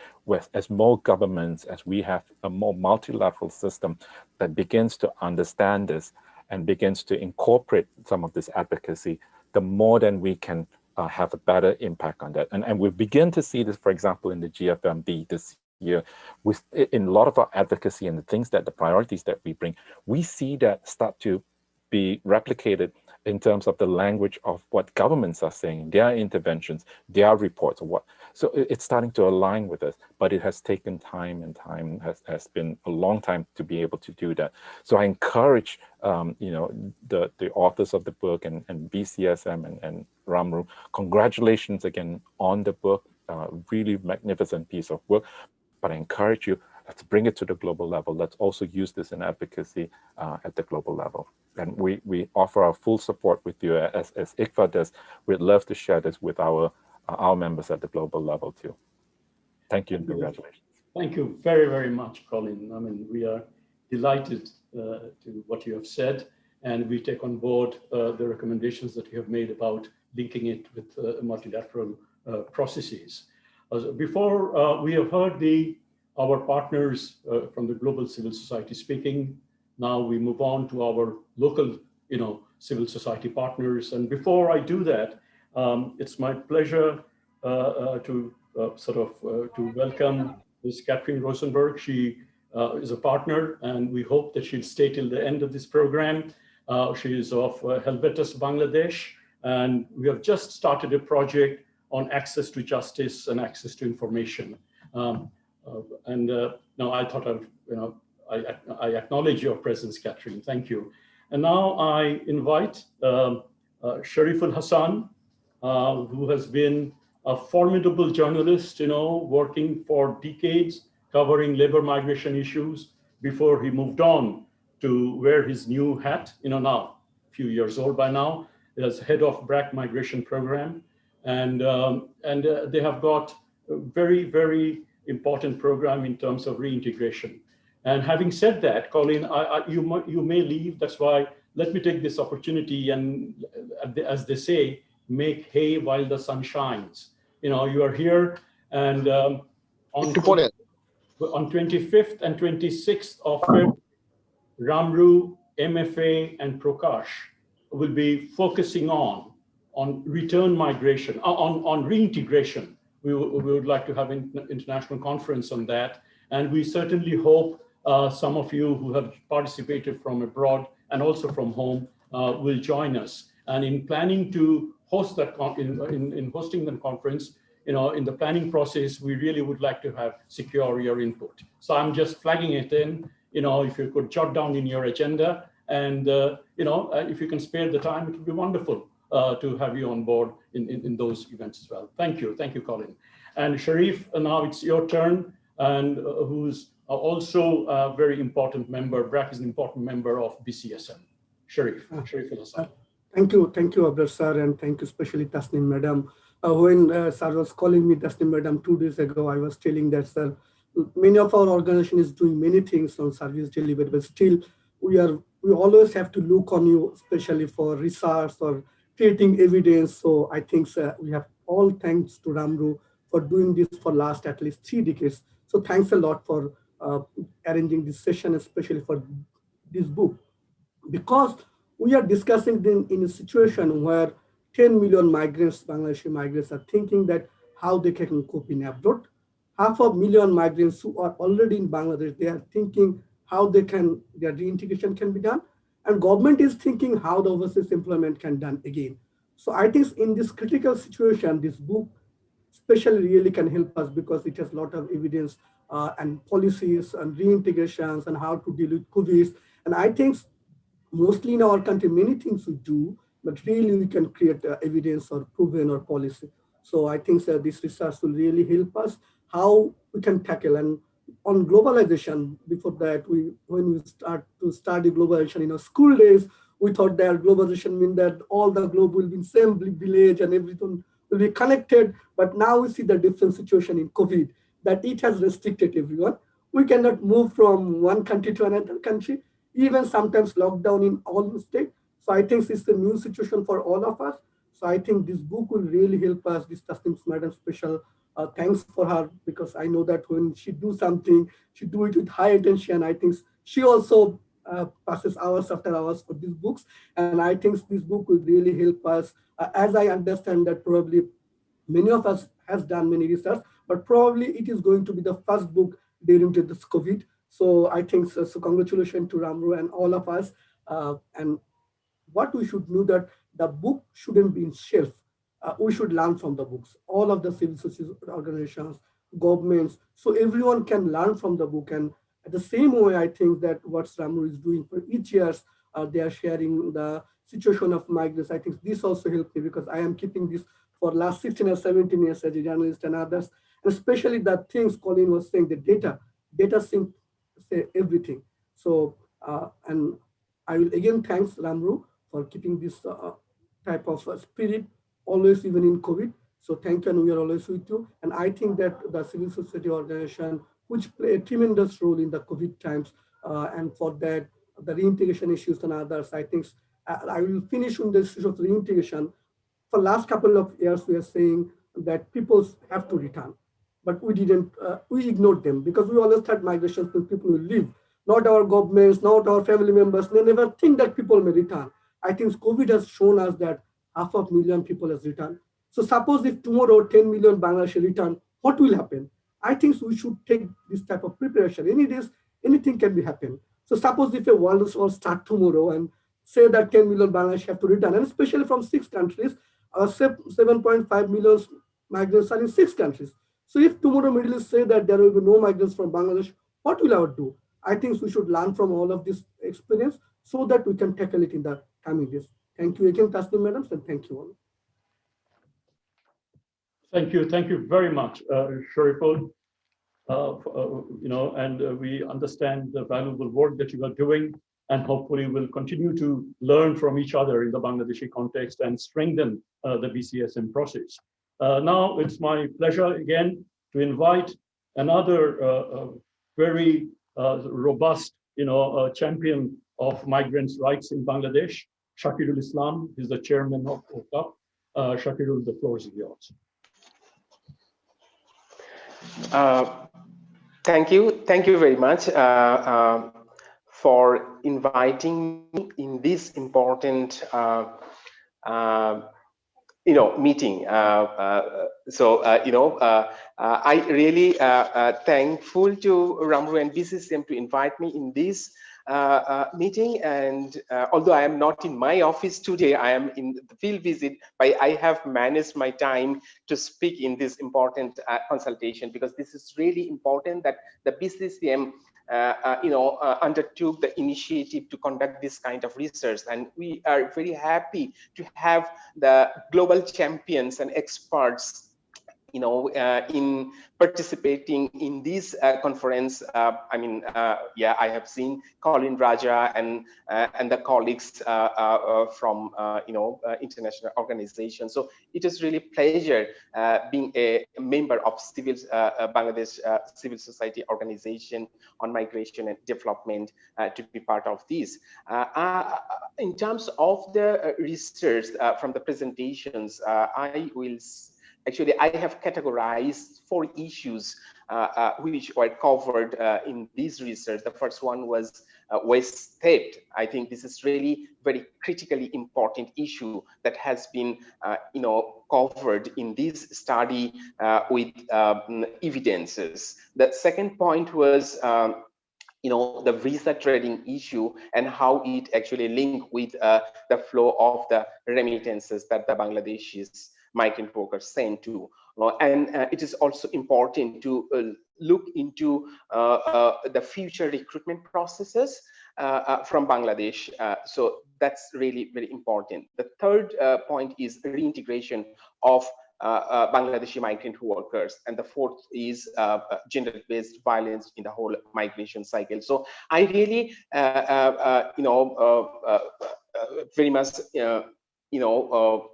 as more governments, as we have a more multilateral system that begins to understand this and begins to incorporate some of this advocacy, the more then we can have a better impact on that. And we begin to see this, for example, in the GFMD this year, in a lot of our advocacy and the priorities that we bring, we see that start to be replicated in terms of the language of what governments are saying, their interventions, their reports, or what. So it's starting to align with us, but it has taken time, and time has been a long time to be able to do that. So I encourage, the authors of the book and BCSM and RMMRU, congratulations again on the book, really magnificent piece of work. But I encourage you, let's bring it to the global level. Let's also use this in advocacy at the global level. And we offer our full support with you as ICFA does. We'd love to share this with our members at the global level too. Thank you and congratulations. Thank you very, very much, Colin. I mean, we are delighted to what you have said, and we take on board the recommendations that you have made about linking it with multilateral processes. Before we have heard our partners from the global civil society speaking. Now we move on to our local, civil society partners. And before I do that, it's my pleasure to welcome Ms. Catherine Rosenberg. She is a partner, and we hope that she'll stay till the end of this program. She is of Helvetus, Bangladesh, and we have just started a project on access to justice and access to information. Now I thought I acknowledge your presence, Catherine. Thank you. And now I invite Shariful Hassan, who has been a formidable journalist, working for decades, covering labor migration issues before he moved on to wear his new hat, now a few years old by now, as head of BRAC migration program. And they have got a very, very important program in terms of reintegration. And having said that, Colin, you may leave. That's why let me take this opportunity and, as they say, make hay while the sun shines. You are here, and on 25th and 26th of February, Ramru, MFA, and Prakash will be focusing on return migration, on reintegration. We would like to have an international conference on that. And we certainly hope some of you who have participated from abroad and also from home will join us. And in planning to host that, in hosting the conference, in the planning process, we really would like to secure your input. So I'm just flagging it in, if you could jot down in your agenda, and if you can spare the time, it would be wonderful to have you on board in those events as well. Thank you, Colin. And Sharif, now it's your turn, and who's also a very important member. BRAC is an important member of BCSM. Sharif Hassan. Thank you, Abdul sir, and thank you especially Tasneem madam. When sir was calling me Tasneem madam 2 days ago, I was telling that, sir, many of our organization is doing many things on service delivery, but still we always have to look on you, especially for research or creating evidence. So I think, sir, we have all thanks to Ramru for doing this for last at least 3 decades. So thanks a lot for arranging this session, especially for this book, because we are discussing in a situation where 10 million migrants, Bangladeshi migrants, are thinking that how they can cope in abroad. 500,000 migrants who are already in Bangladesh, they are thinking how their reintegration can be done. And government is thinking how the overseas employment can be done again. So I think in this critical situation, this book especially really can help us, because it has a lot of evidence and policies and reintegrations and how to deal with COVID. And I think mostly in our country, many things we do, but really we can create evidence or proven or policy. So I think this research will really help us how we can tackle. And on globalization, before that, when we start to study globalization in our school days, we thought that globalization means that all the globe will be in same village and everything will be connected. But now we see the different situation in COVID, that it has restricted everyone. We cannot move from one country to another country, even sometimes lockdown in all states. So I think it's a new situation for all of us. So I think this book will really help us. This Tasneem madam special thanks for her, because I know that when she do something, she do it with high attention. I think she also passes hours after hours for these books. And I think this book will really help us. As I understand that probably many of us has done many research, but probably it is going to be the first book during this COVID. So I think, so congratulations to Ramru and all of us. And what we should know that the book shouldn't be in shelf. We should learn from the books, all of the civil society organizations, governments, so everyone can learn from the book. And at the same way, I think that what Ramru is doing for each year, they are sharing the situation of migrants. I think this also helped me, because I am keeping this for last 16 or 17 years as a journalist and others, and especially the things Colin was saying, the data seems to say everything. So, and I will again thanks Ramru for keeping this type of spirit always, even in COVID. So thank you, and we are always with you. And I think that the civil society organization, which play a tremendous role in the COVID times, and for that, the reintegration issues and others. I think I will finish on the issue of reintegration. For last couple of years, we are saying that people have to return, but we didn't, we ignored them because we always thought migration means people will leave. Not our governments, not our family members, they never think that people may return. I think COVID has shown us that 500,000 people has returned. So suppose if tomorrow 10 million Bangladeshi return, what will happen? I think we should take this type of preparation. Any days, anything can be happen. So suppose if a world war start tomorrow and say that 10 million Bangladeshi have to return, and especially from 6 countries, 7.5 million migrants are in 6 countries. So if tomorrow Middle East say that there will be no migrants from Bangladesh, what will I do? I think we should learn from all of this experience so that we can tackle it in the coming days. Thank you again, Tasneem madam, and thank you all. Thank you very much, Shariful. We understand the valuable work that you are doing, and hopefully we'll continue to learn from each other in the Bangladeshi context and strengthen the BCSM process. Now it's my pleasure again to invite another very robust, champion of migrants' rights in Bangladesh, Shakirul Islam. He's the chairman of OCAP. Shakirul, the floor is yours. Thank you very much for inviting me in this important meeting. I really thankful to Ramru and BCSM to invite me in this meeting. And although I am not in my office today, I am in the field visit, but I have managed my time to speak in this important consultation, because this is really important that the BCSM undertook the initiative to conduct this kind of research. And we are very happy to have the global champions and experts in participating in this conference. I have seen Colin Raja and the colleagues from international organizations. So it is really pleasure being a member of Bangladesh civil society organization on migration and development to be part of this. In terms of the research from the presentations, I have categorized 4 issues which were covered in this research. The first one was waste theft. I think this is really very critically important issue that has been covered in this study with evidences. The second point was the visa trading issue and how it actually linked with the flow of the remittances that the Bangladeshis migrant workers sent to. And it is also important to look into the future recruitment processes from Bangladesh. So that's really very important. The third point is reintegration of Bangladeshi migrant workers, and the fourth is gender-based violence in the whole migration cycle. So I really, very much,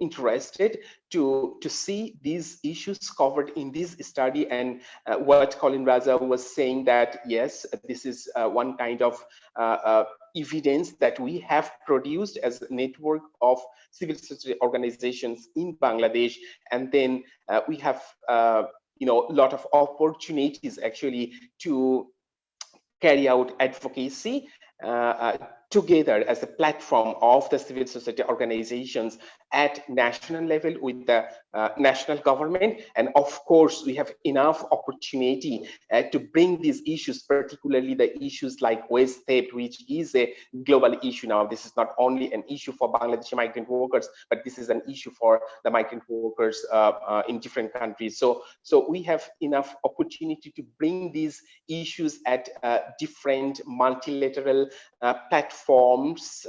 interested to see these issues covered in this study. And what Colin Raja was saying, that yes, this is one kind of evidence that we have produced as a network of civil society organizations in Bangladesh. And then we have a lot of opportunities actually to carry out advocacy together as a platform of the civil society organizations at national level with the national government. And of course, we have enough opportunity to bring these issues, particularly the issues like waste theft, which is a global issue now. This is not only an issue for Bangladeshi migrant workers, but this is an issue for the migrant workers in different countries. So we have enough opportunity to bring these issues at different multilateral platforms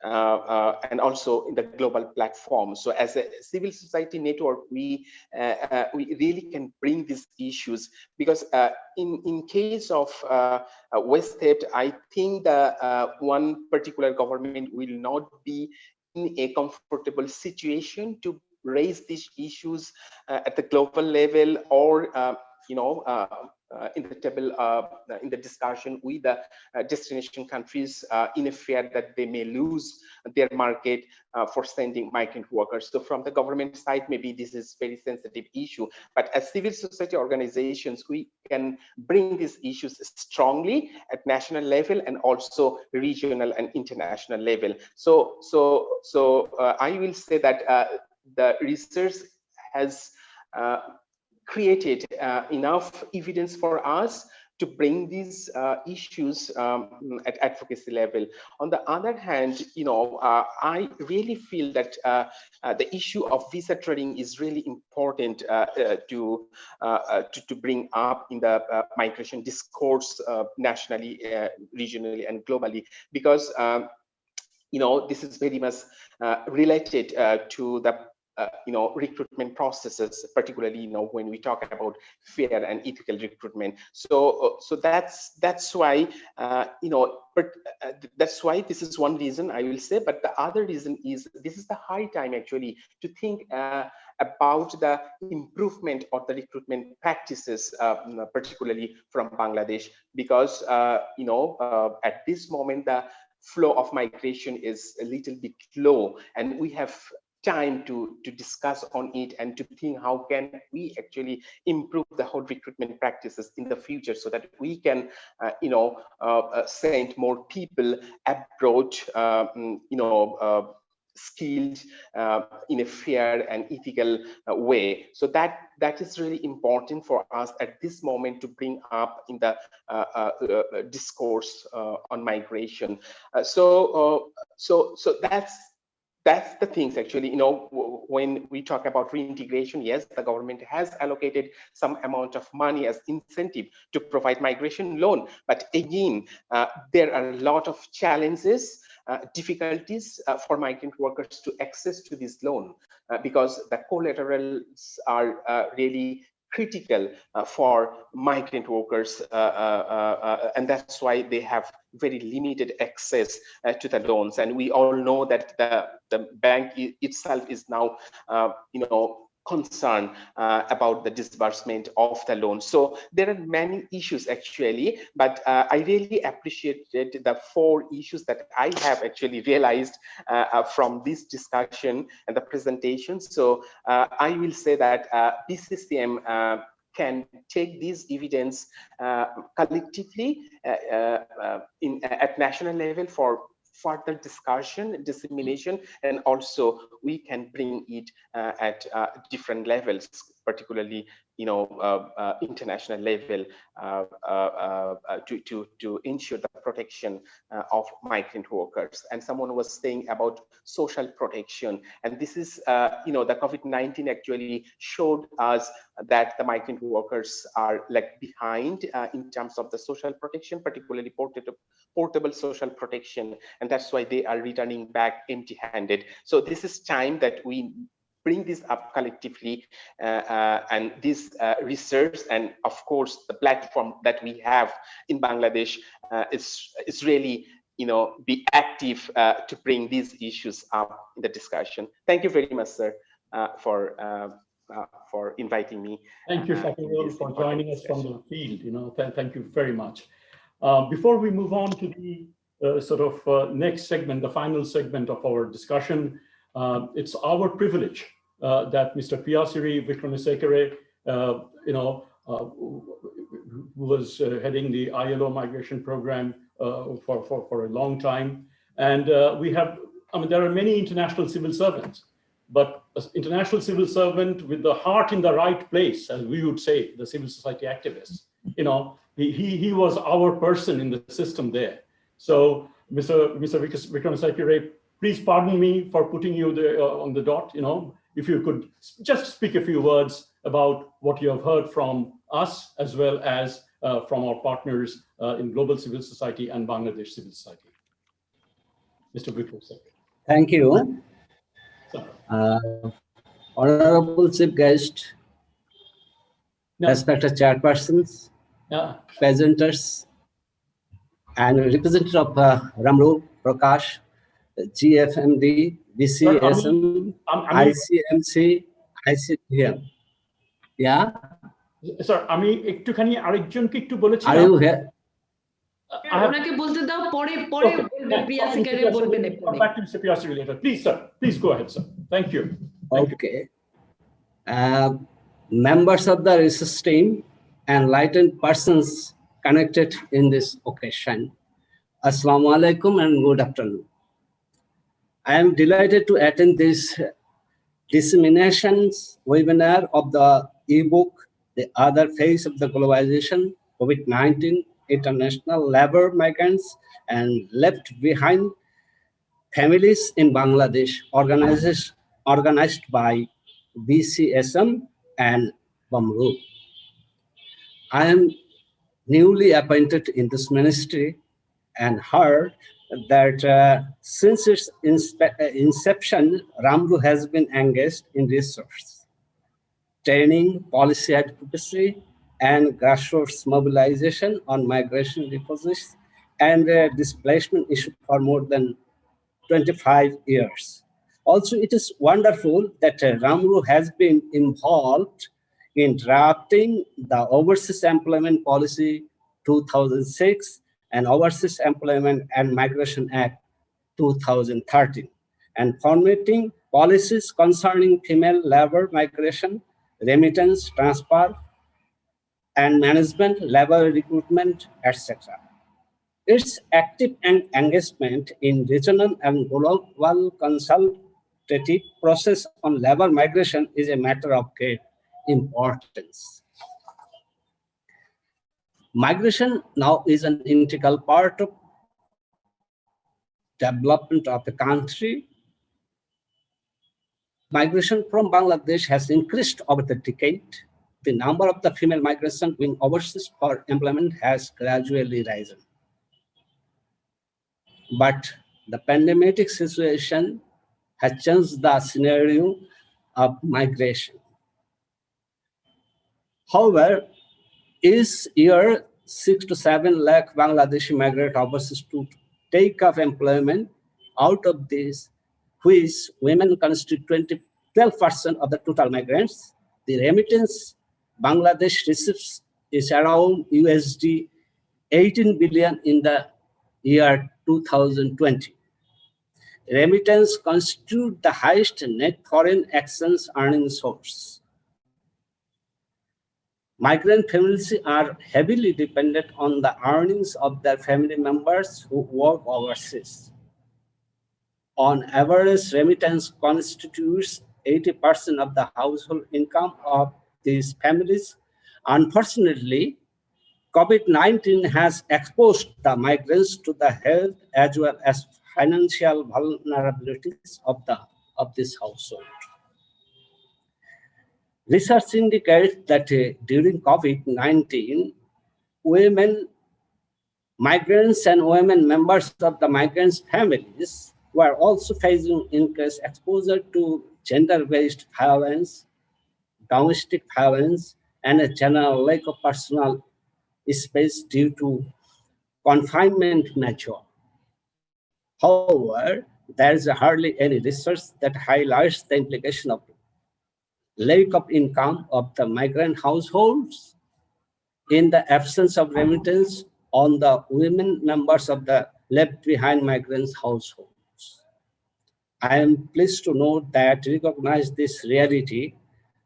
and also in the global platform. So as a civil society network, we really can bring these issues, because in case of waste theft, I think the one particular government will not be in a comfortable situation to raise these issues at the global level, or in the table in the discussion with the destination countries in a fear that they may lose their market for sending migrant workers. So from the government side, maybe this is very sensitive issue, but as civil society organizations, we can bring these issues strongly at national level and also regional and international level. So I will say that the research has created enough evidence for us to bring these issues at advocacy level. On the other hand, I really feel that the issue of visa trading is really important to bring up in the migration discourse nationally, regionally, and globally, because this is very much related to the recruitment processes, particularly when we talk about fair and ethical recruitment. So that's why that's why this is one reason I will say. But the other reason is this is the high time actually to think about the improvement of the recruitment practices, particularly from Bangladesh, because at this moment the flow of migration is a little bit low, and we have time to discuss on it and to think how can we actually improve the whole recruitment practices in the future so that we can send more people abroad skilled in a fair and ethical way. So that is really important for us at this moment to bring up in the discourse on migration. So that's the things actually, when we talk about reintegration, yes, the government has allocated some amount of money as incentive to provide migration loan. But again, there are a lot of challenges, difficulties for migrant workers to access to this loan because the collaterals are really critical for migrant workers, and that's why they have very limited access to the loans. And we all know that the bank itself is now concerned about the disbursement of the loan. So there are many issues actually, but I really appreciated the 4 issues that I have actually realized from this discussion and the presentation. So I will say that BCSM can take this evidence collectively at national level for further discussion, dissemination, and also we can bring it at different levels, particularly international level, to ensure the protection of migrant workers. And someone was saying about social protection, and this is the COVID-19 actually showed us that the migrant workers are behind in terms of the social protection, particularly portable social protection, and that's why they are returning back empty-handed. So this is time that we bring this up collectively, and this research, and of course the platform that we have in Bangladesh is really be active to bring these issues up in the discussion. Thank you very much, sir, for inviting me. Thank you, Shakirul, for joining us from the field. Thank you very much. Before we move on to the next segment, the final segment of our discussion, it's our privilege that Mr. Piyasiri Vikramasekere, who was heading the ILO migration program for a long time, and there are many international civil servants, but an international civil servant with the heart in the right place, as we would say, the civil society activists, he was our person in the system there. So Mr. Vikramasekere, please pardon me for putting you there on the dot. If you could just speak a few words about what you have heard from us, as well as from our partners in global civil society and Bangladesh civil society. Mr. Vikramasekere. Thank you. Honorable Chief Guest, respected chairpersons, presenters, and representative of Ramru Prakash, GFMD, BCSM, ICMC, ICTM. Yeah. Sir আমি একটুখানি আরেকজনকে একটু বলেছিলাম। Are you here? ওনাকে বলতে দাও, পরে বলবে, প্রিয়া সিকারে বলবেন পরে। Back to Mr. Piasri later. Please, sir. Please go ahead, sir. Thank you. Okay. Members of the research team, enlightened persons connected in this occasion. Assalamu alaikum and good afternoon. I am delighted to attend this disseminations webinar of the ebook, The Other Face of the Globalization, COVID-19, International Labor Migrants, and Left Behind Families in Bangladesh, organized by BCSM and RMMRU. I am newly appointed in this ministry and heard that since its inception, RMMRU has been engaged in research, training, policy advocacy, and grassroots mobilization on migration, refugees, and displacement issue for more than 25 years. Also, it is wonderful that RMMRU has been involved in drafting the Overseas Employment Policy 2006 and Overseas Employment and Migration Act 2013, and formulating policies concerning female labor migration, remittance, transfer, and management, labor recruitment, etc. Its active engagement in regional and global consultative process on labor migration is a matter of great importance. Migration now is an integral part of development of the country. Migration from Bangladesh has increased over the decade. The number of the female migration going overseas for employment has gradually risen. But the pandemic situation has changed the scenario of migration. However, each year 6 to 7 lakh Bangladeshi migrate overseas to take up employment. Out of this, which women constitute 12% of the total migrants, the remittance Bangladesh receives is around USD 18 billion in the year 2020. Remittance constitute the highest net foreign exchange earning source. Migrant families are heavily dependent on the earnings of their family members who work overseas. On average, remittance constitutes 80% of the household income of these families. Unfortunately, COVID-19 has exposed the migrants to the health as well as financial vulnerabilities of this household. Research indicates that during COVID-19, women migrants and women members of the migrants' families were also facing increased exposure to gender-based violence, domestic violence, and a general lack of personal space due to confinement measure. However, there is hardly any research that highlights the implication of lack of income of the migrant households in the absence of remittance on the women members of the left behind migrants households. I am pleased to note that to recognize this reality,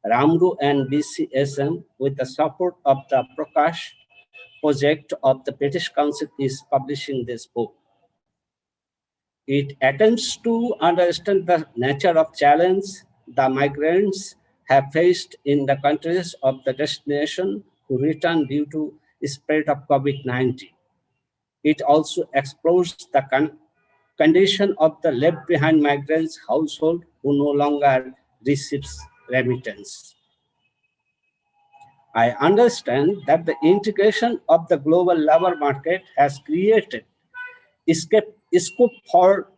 RMMRU and BCSM, with the support of the Prakash project of the British Council, is publishing this book. It attempts to understand the nature of challenge the migrants have faced in the countries of the destination who return due to the spread of COVID-19. It also explores the condition of the left behind migrants household who no longer receives remittance. I understand that the integration of the global labor market has created scope for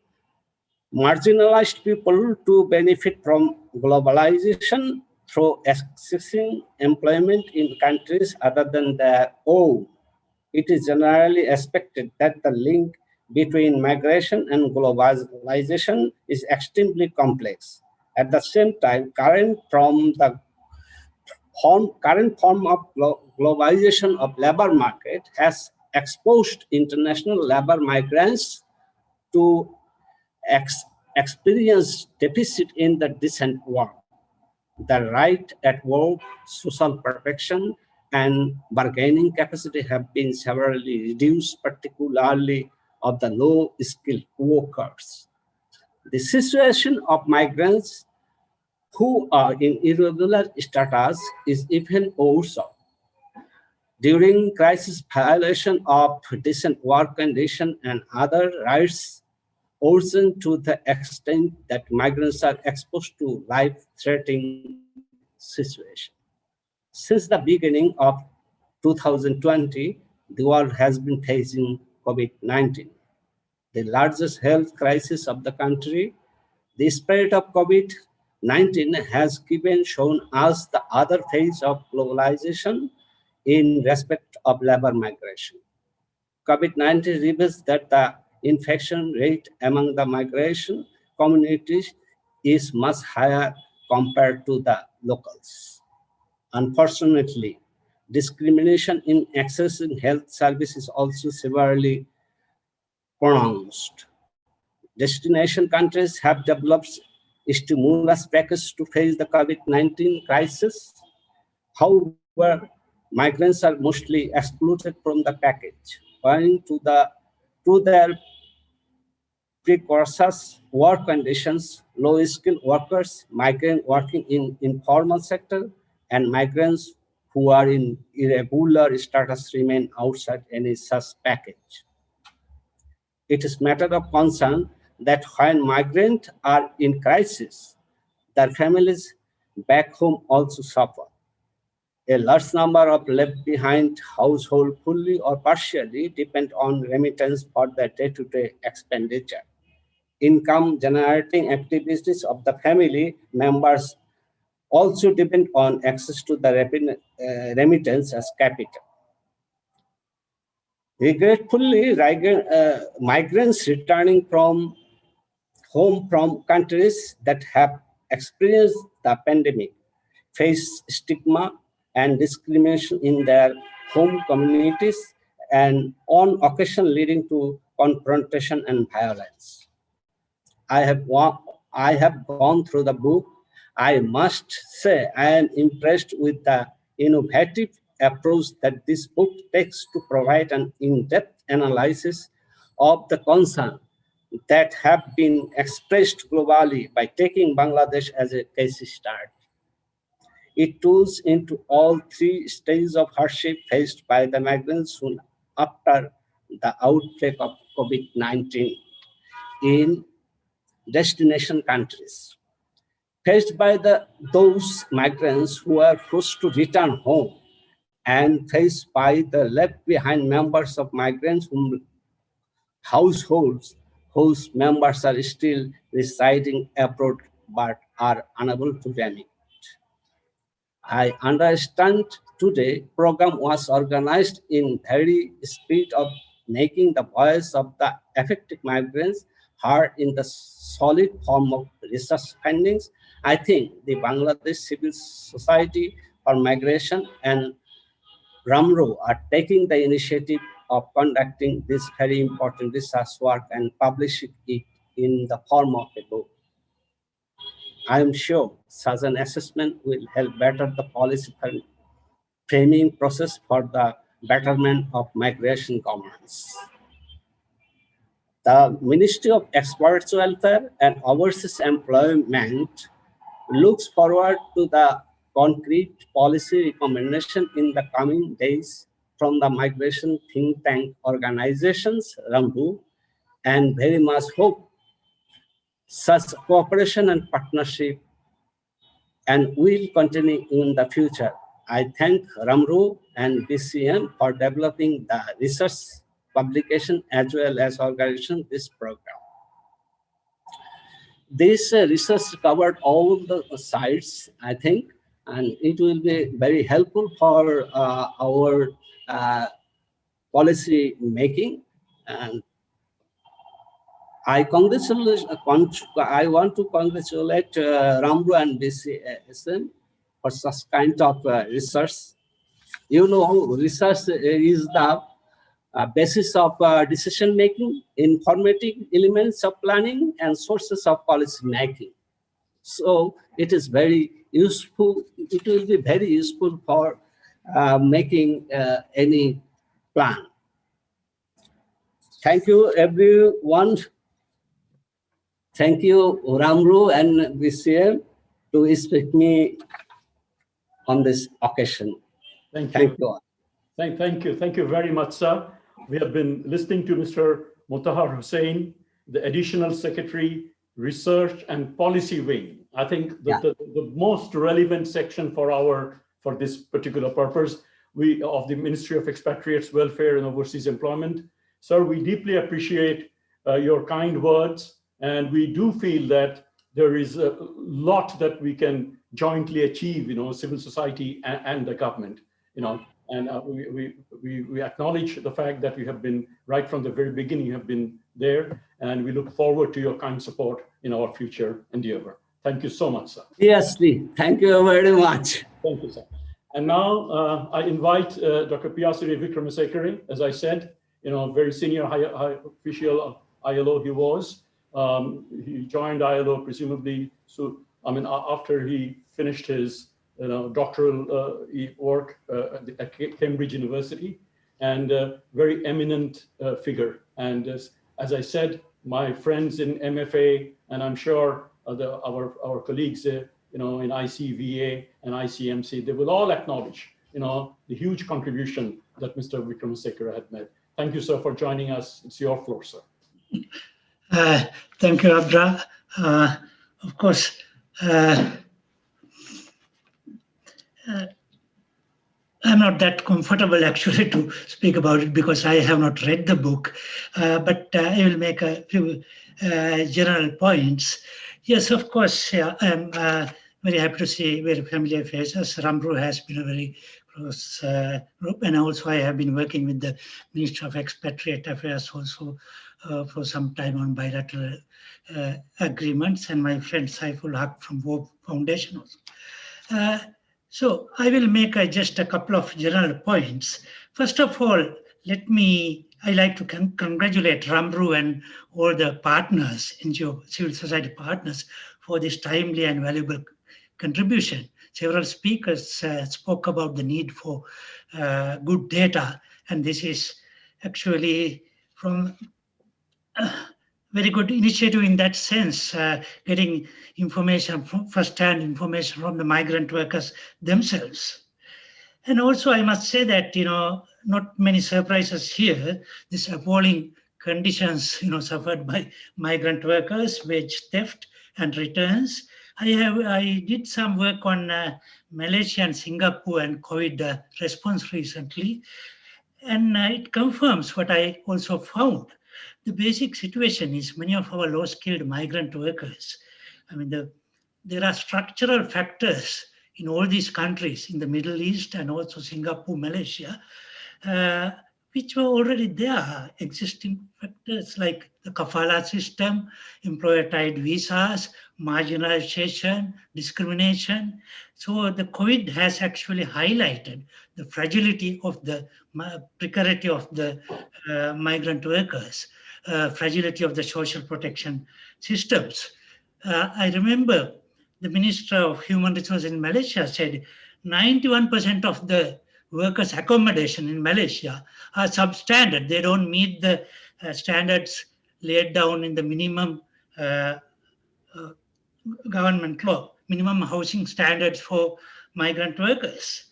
marginalized people to benefit from globalization through accessing employment in countries other than their own. It is generally expected that the link between migration and globalization is extremely complex. At the same time, current from the current form of globalization of labor market has exposed international labor migrants to experience deficit in the decent work, the right at work, social protection, and bargaining capacity have been severely reduced, particularly of the low-skilled workers. The situation of migrants who are in irregular status is even worse. During crisis, violation of decent work conditions and other rights worsen to the extent that migrants are exposed to life-threatening situation. Since the beginning of 2020, the world has been facing COVID-19, the largest health crisis of the country. The spread of COVID-19 has given shown us the other phase of globalization in respect of labor migration. COVID-19 reveals that the infection rate among the migration communities is much higher compared to the locals. Unfortunately, discrimination in accessing health services is also severely pronounced. Destination countries have developed stimulus packages to face the COVID-19 crisis. However, migrants are mostly excluded from the package, owing to their precarious work conditions. Low-skilled workers, migrants working in informal sector, and migrants who are in irregular status remain outside any such package. It is matter of concern that when migrants are in crisis, their families back home also suffer. A large number of left behind households fully or partially depend on remittance for their day-to-day expenditure. Income generating activities of the family members also depend on access to the remittance as capital. Regretfully, migrants returning from home from countries that have experienced the pandemic face stigma and discrimination in their home communities, and on occasion leading to confrontation and violence. I have gone through the book. I must say I am impressed with the innovative approach that this book takes to provide an in-depth analysis of the concern that have been expressed globally by taking Bangladesh as a case study. It tools into all three stages of hardship faced by the migrants soon after the outbreak of COVID-19 in destination countries. Faced by those migrants who are forced to return home, and faced by the left behind members of migrants households whose members are still residing abroad but are unable to remit. I understand today program was organized in very spirit of making the voice of the affected migrants heard in the solid form of research findings. I think the Bangladesh Civil Society for Migration and RMMRU are taking the initiative of conducting this very important research work and publishing it in the form of a book. I am sure such an assessment will help better the policy framing process for the betterment of migration governance. The Ministry of Experts Welfare and Overseas Employment looks forward to the concrete policy recommendation in the coming days from the migration think tank organizations, RMMRU, and very much hope such cooperation and partnership and will continue in the future. I thank RMMRU and BCM for developing the research publication as well as organizing this program. This research covered all the sites, I think, and it will be very helpful for our policy making. And I want to congratulate RMMRU and BCSM for such kind of research. You know, research is the basis of decision making, informative elements of planning, and sources of policy making. So it is very useful. It will be very useful for making any plan. Thank you, everyone. Thank you, Ramru and BCM, to speak me on this occasion. Thank Thank you. you. Thank you very much, sir. We have been listening to Mr. Mutahar Hussein, the Additional Secretary, Research and Policy Wing. I think the most relevant section for this particular purpose of the Ministry of Expatriates, Welfare and Overseas Employment. Sir, we deeply appreciate your kind words, and we do feel that there is a lot that we can jointly achieve, civil society and the government, and we acknowledge the fact that you have been, right from the very beginning, you have been there, and we look forward to your kind support in our future endeavor. Thank you so much, sir. Yes, thank you very much. Thank you, sir. And now I invite Dr. Piyasuri Vikramasekere. As I said, very senior high official of ILO he was. He joined ILO presumably, after he finished his doctoral work at Cambridge University, and very eminent figure. And as I said, my friends in MFA, and I'm sure our colleagues in ICVA and ICMC, they will all acknowledge the huge contribution that Mr. Vikramasekere had made. Thank you, sir, for joining us. It's your floor, sir. Thank you, Abdra. Of course, I'm not that comfortable actually to speak about it because I have not read the book, but I will make a few general points. Yes, of course, I'm very happy to see very familiar faces. Ramru has been a very close group, and also I have been working with the Ministry of Expatriate Affairs also for some time on bilateral agreements, and my friend Saiful Haq from Hope Foundation also. So I will make just a couple of general points. First of all, I like to congratulate Ramru and all the partners, NGO civil society partners, for this timely and valuable contribution. Several speakers spoke about the need for good data, and this is actually from very good initiative in that sense, getting information, first-hand information from the migrant workers themselves. And also I must say that, not many surprises here. This appalling conditions, suffered by migrant workers, wage theft and returns. I did some work on Malaysia and Singapore and COVID response recently, and it confirms what I also found. The basic situation is many of our low-skilled migrant workers. There are structural factors in all these countries, in the Middle East and also Singapore, Malaysia, which were already there, existing factors like the kafala system, employer-tied visas, marginalization, discrimination. So the COVID has actually highlighted the fragility of the precarity of the migrant workers, fragility of the social protection systems. I remember the Minister of Human Resources in Malaysia said 91% of the workers' accommodation in Malaysia are substandard. They don't meet the standards laid down in the minimum government law, minimum housing standards for migrant workers.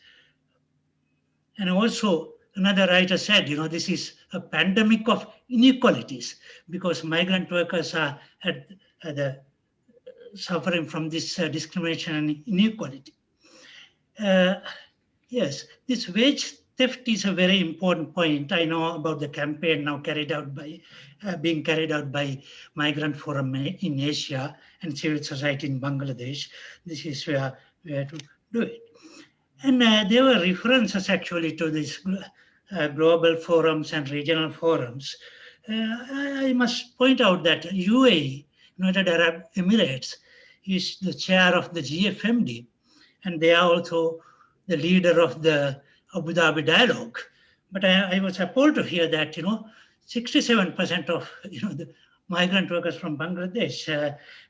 And also, another writer said, this is a pandemic of inequalities because migrant workers are suffering from this discrimination and inequality. Yes, this wage theft is a very important point. I know about the campaign now being carried out by Migrant Forum in Asia and civil society in Bangladesh. This is where to do it. And there were references actually to these global forums and regional forums. I must point out that UAE, United Arab Emirates, is the chair of the GFMD. and they are also the leader of the Abu Dhabi dialogue. But I was appalled to hear that 67% of the migrant workers from Bangladesh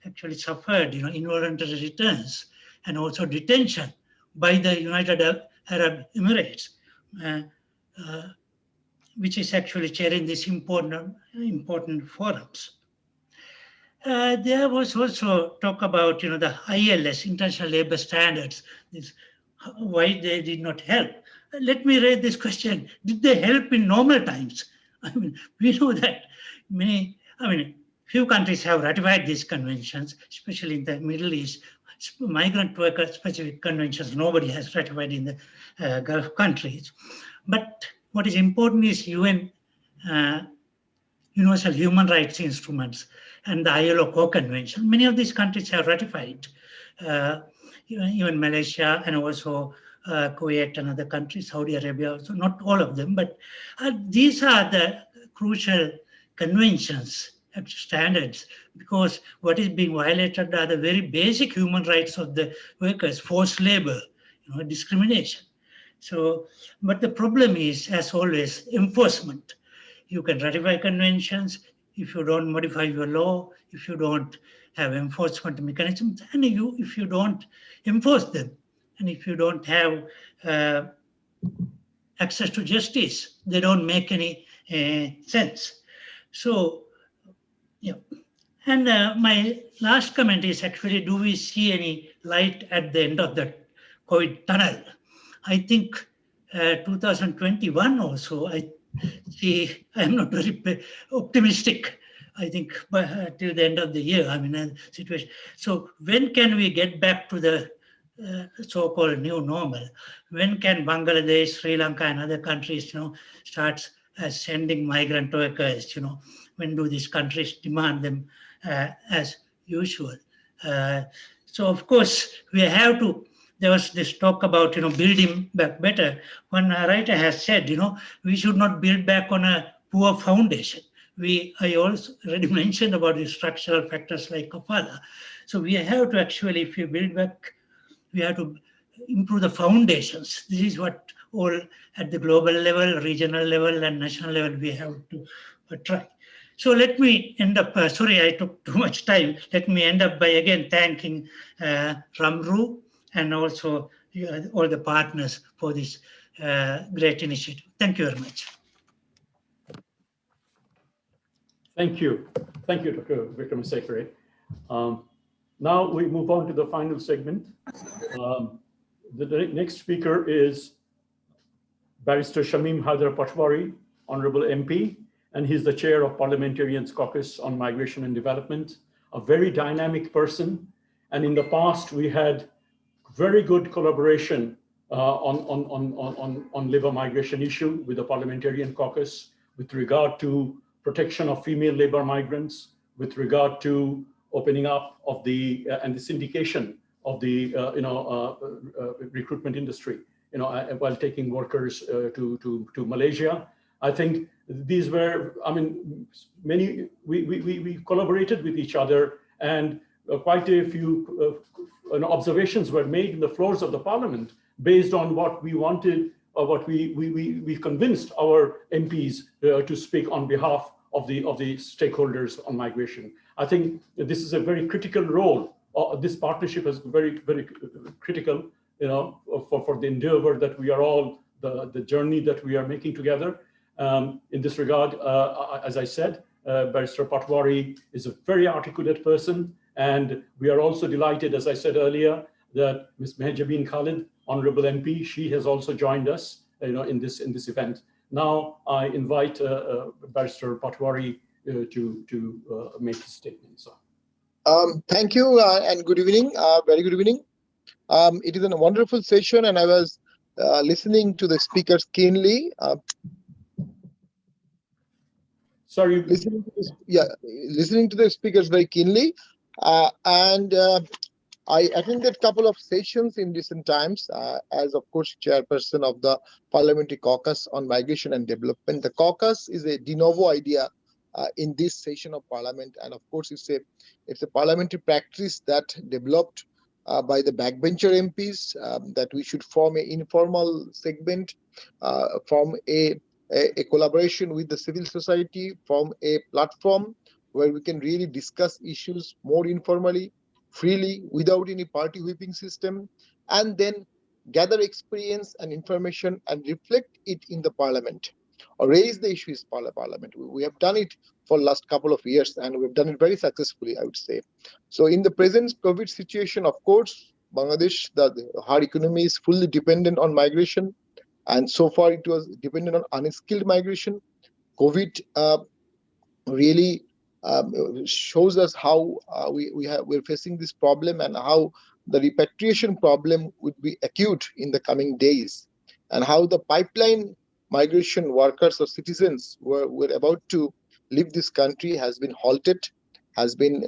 actually suffered involuntary returns and also detention by the United Arab Emirates, which is actually chairing these important forums. There was also talk about the ILS, International Labour Standards, why they did not help. Let me raise this question: did they help in normal times? I mean, we know that few countries have ratified these conventions, especially in the Middle East. Migrant worker specific conventions, nobody has ratified in the Gulf countries. But what is important is UN Universal Human Rights Instruments and the ILO Co-Convention. Many of these countries have ratified, even Malaysia and also Kuwait and other countries, Saudi Arabia also, not all of them, but these are the crucial conventions and standards, because what is being violated are the very basic human rights of the workers, forced labor, discrimination. So, but the problem is, as always, enforcement. You can ratify conventions if you don't modify your law, if you don't have enforcement mechanisms, and if you don't enforce them, and if you don't have access to justice, they don't make any sense. So, yeah. And my last comment is actually, do we see any light at the end of the COVID tunnel? I think 2021 also, I'm not very optimistic. I think till the end of the year, situation. So when can we get back to the so-called new normal? When can Bangladesh, Sri Lanka, and other countries, start sending migrant workers? When do these countries demand them as usual? So of course we have to. There was this talk about building back better. One writer has said, we should not build back on a poor foundation. I also already mentioned about the structural factors like kafala. So we have to actually, if we build back, we have to improve the foundations. This is what all at the global level, regional level, and national level we have to try. So let me end up, sorry I took too much time. Let me end up by again thanking Ramru and also all the partners for this great initiative. Thank you very much. Thank you. Thank you, Dr. Vikram Sekre. Now we move on to the final segment. The next speaker is Barrister Shamim Haider Patwari, Honorable MP, and he's the chair of Parliamentarians Caucus on Migration and Development, a very dynamic person. And in the past, we had very good collaboration on labor migration issue with the Parliamentarian Caucus with regard to protection of female labor migrants, with regard to opening up of the and the syndication of the recruitment industry, while taking workers to Malaysia. I think these were, we collaborated with each other, and quite a few observations were made in the floors of the parliament based on what we wanted, or what we convinced our MPs to speak on behalf of the stakeholders on migration. I think this is a very critical role. This partnership is very, very critical, for the endeavor that we are all, the journey that we are making together. In this regard, as I said, Barrister Patwari is a very articulate person, and we are also delighted, as I said earlier, that Ms. Mehjabeen Khalid, Honorable MP, she has also joined us, in this event. Now I invite Barrister Patwari to make his statement. So. Thank you and good evening. Very good evening. It is a wonderful session, and I was listening to the speakers keenly. Sorry. Listening to the speakers very keenly, and I attended a couple of sessions in recent times as, of course, chairperson of the Parliamentary Caucus on Migration and Development. The caucus is a de novo idea in this session of Parliament, and of course, it's a parliamentary practice that developed by the backbencher MPs that we should form an informal segment, form a collaboration with the civil society, form a platform where we can really discuss issues more informally, freely, without any party whipping system, and then gather experience and information and reflect it in the parliament, or raise the issues in parliament. We have done it for last couple of years, and we've done it very successfully, I would say. So in the present COVID situation, of course, Bangladesh, our economy is fully dependent on migration, and so far it was dependent on unskilled migration. COVID really shows us how we're facing this problem, and how the repatriation problem would be acute in the coming days, and how the pipeline migration workers or citizens were about to leave this country has been halted, has been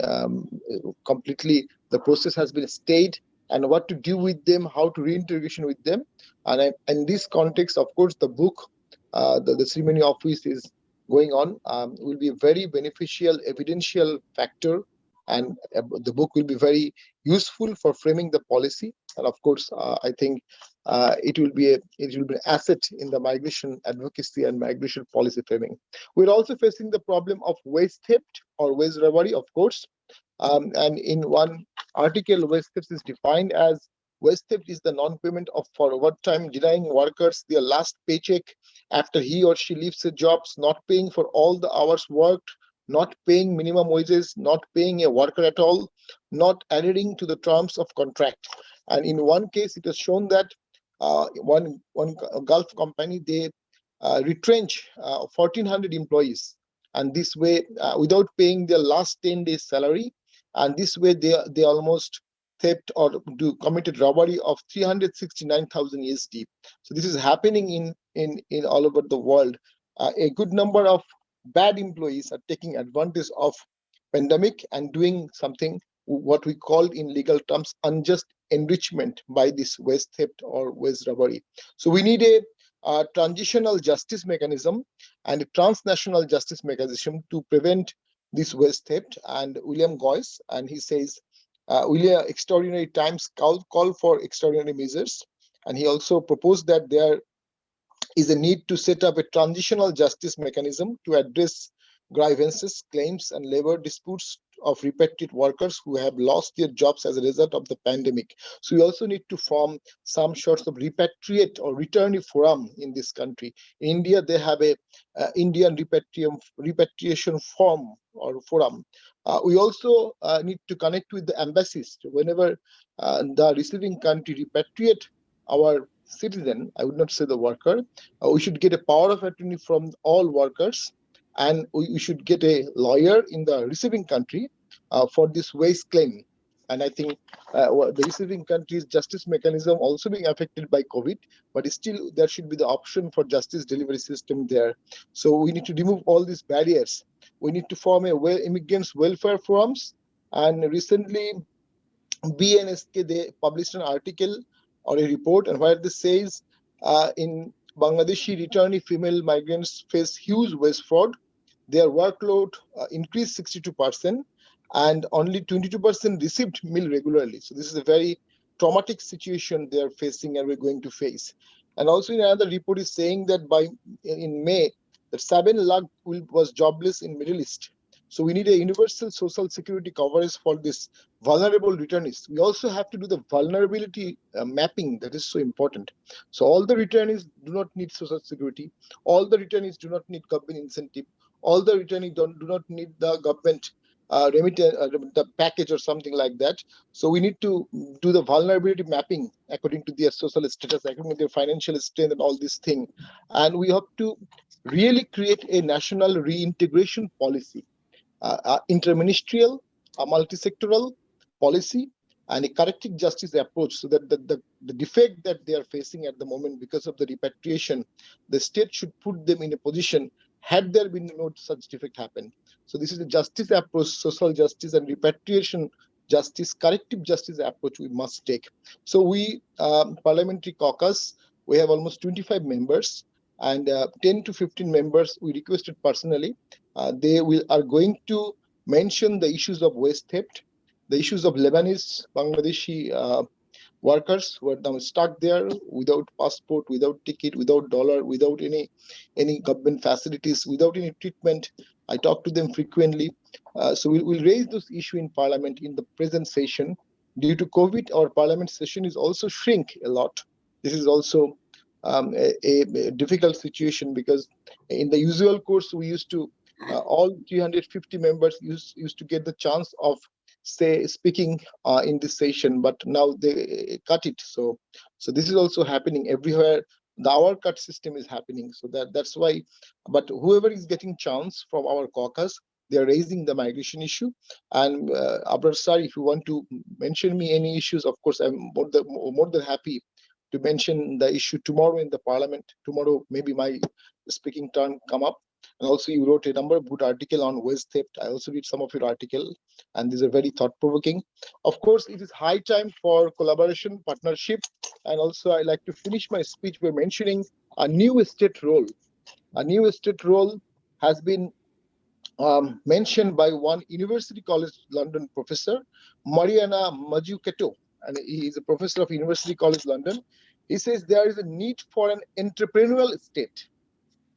completely, the process has been stayed, and what to do with them, how to reintegration with them. And in this context, of course, the book, the ceremony office is going on, will be a very beneficial evidential factor, and the book will be very useful for framing the policy. And of course, I think it will be an asset in the migration advocacy and migration policy framing. We're also facing the problem of wage theft or wage robbery, of course. And in one article, wage theft is defined as wage theft is the non-payment of for overtime, denying workers their last paycheck after he or she leaves the jobs, not paying for all the hours worked, not paying minimum wages, not paying a worker at all, not adhering to the terms of contract. And in one case, it has shown that one Gulf company, they retrench 1,400 employees, and this way, without paying their last 10 days salary, and this way they almost theft or committed robbery of 369,000 USD. So this is happening in all over the world. A good number of bad employees are taking advantage of pandemic and doing something what we call in legal terms unjust enrichment by this wage theft or wage robbery. So we need a transitional justice mechanism and a transnational justice mechanism to prevent this wage theft. And William Goyce, and he says, extraordinary times call for extraordinary measures. And he also proposed that there is a need to set up a transitional justice mechanism to address grievances, claims, and labor disputes of repatriate workers who have lost their jobs as a result of the pandemic. So we also need to form some sorts of repatriate or returnee forum in this country. In India, they have a Indian repatriation forum or forum. We also need to connect with the embassies. Whenever the receiving country repatriate our citizen, I would not say the worker, we should get a power of attorney from all workers, and we should get a lawyer in the receiving country for this wage claim. And I think the receiving country's justice mechanism also being affected by COVID, but still there should be the option for justice delivery system there. So we need to remove all these barriers. We need to form a immigrants welfare forums. And recently, BNSK, they published an article or a report, and where this says in Bangladeshi returnee female migrants face huge wage fraud. Their workload increased 62%, and only 22% received meal regularly. So this is a very traumatic situation they are facing and we're going to face. And also in another report is saying that in May, that 7 lakh was jobless in Middle East. So we need a universal social security coverage for this vulnerable returnees. We also have to do the vulnerability mapping that is so important. So all the returnees do not need social security. All the returnees do not need government incentive. All the returnees do not need the government the package or something like that. So we need to do the vulnerability mapping according to their social status, according to their financial strength and all these things. And we have to really create a national reintegration policy, interministerial, multi-sectoral policy, and a corrective justice approach, so that the defect that they are facing at the moment because of the repatriation, the state should put them in a position had there been no such defect happen. So this is a justice approach, social justice and repatriation justice, corrective justice approach we must take. So we, parliamentary caucus, we have almost 25 members, and 10 to 15 members we requested personally. They are going to mention the issues of wage theft, the issues of Lebanese, Bangladeshi workers who are now stuck there without passport, without ticket, without dollar, without any government facilities, without any treatment. I talk to them frequently. So we'll raise those issues in Parliament in the present session. Due to COVID, our Parliament session is also shrink a lot. This is also a difficult situation because in the usual course, we used to, all 350 members used to get the chance of speaking in this session, but now they cut it. So this is also happening everywhere. The hour cut system is happening. So that's why, but whoever is getting chance from our caucus, they are raising the migration issue. And Abrar sir, if you want to mention me any issues, of course, I'm more than happy to mention the issue tomorrow in the Parliament. Tomorrow, maybe my speaking turn come up. And also you wrote a number of good article on waste theft. I also read some of your article, and these are very thought-provoking. Of course, it is high time for collaboration, partnership, and also I like to finish my speech by mentioning a new state role. A new state role has been mentioned by one University College London professor, Mariana Mazzucato, and he is a professor of University College London. He says there is a need for an entrepreneurial state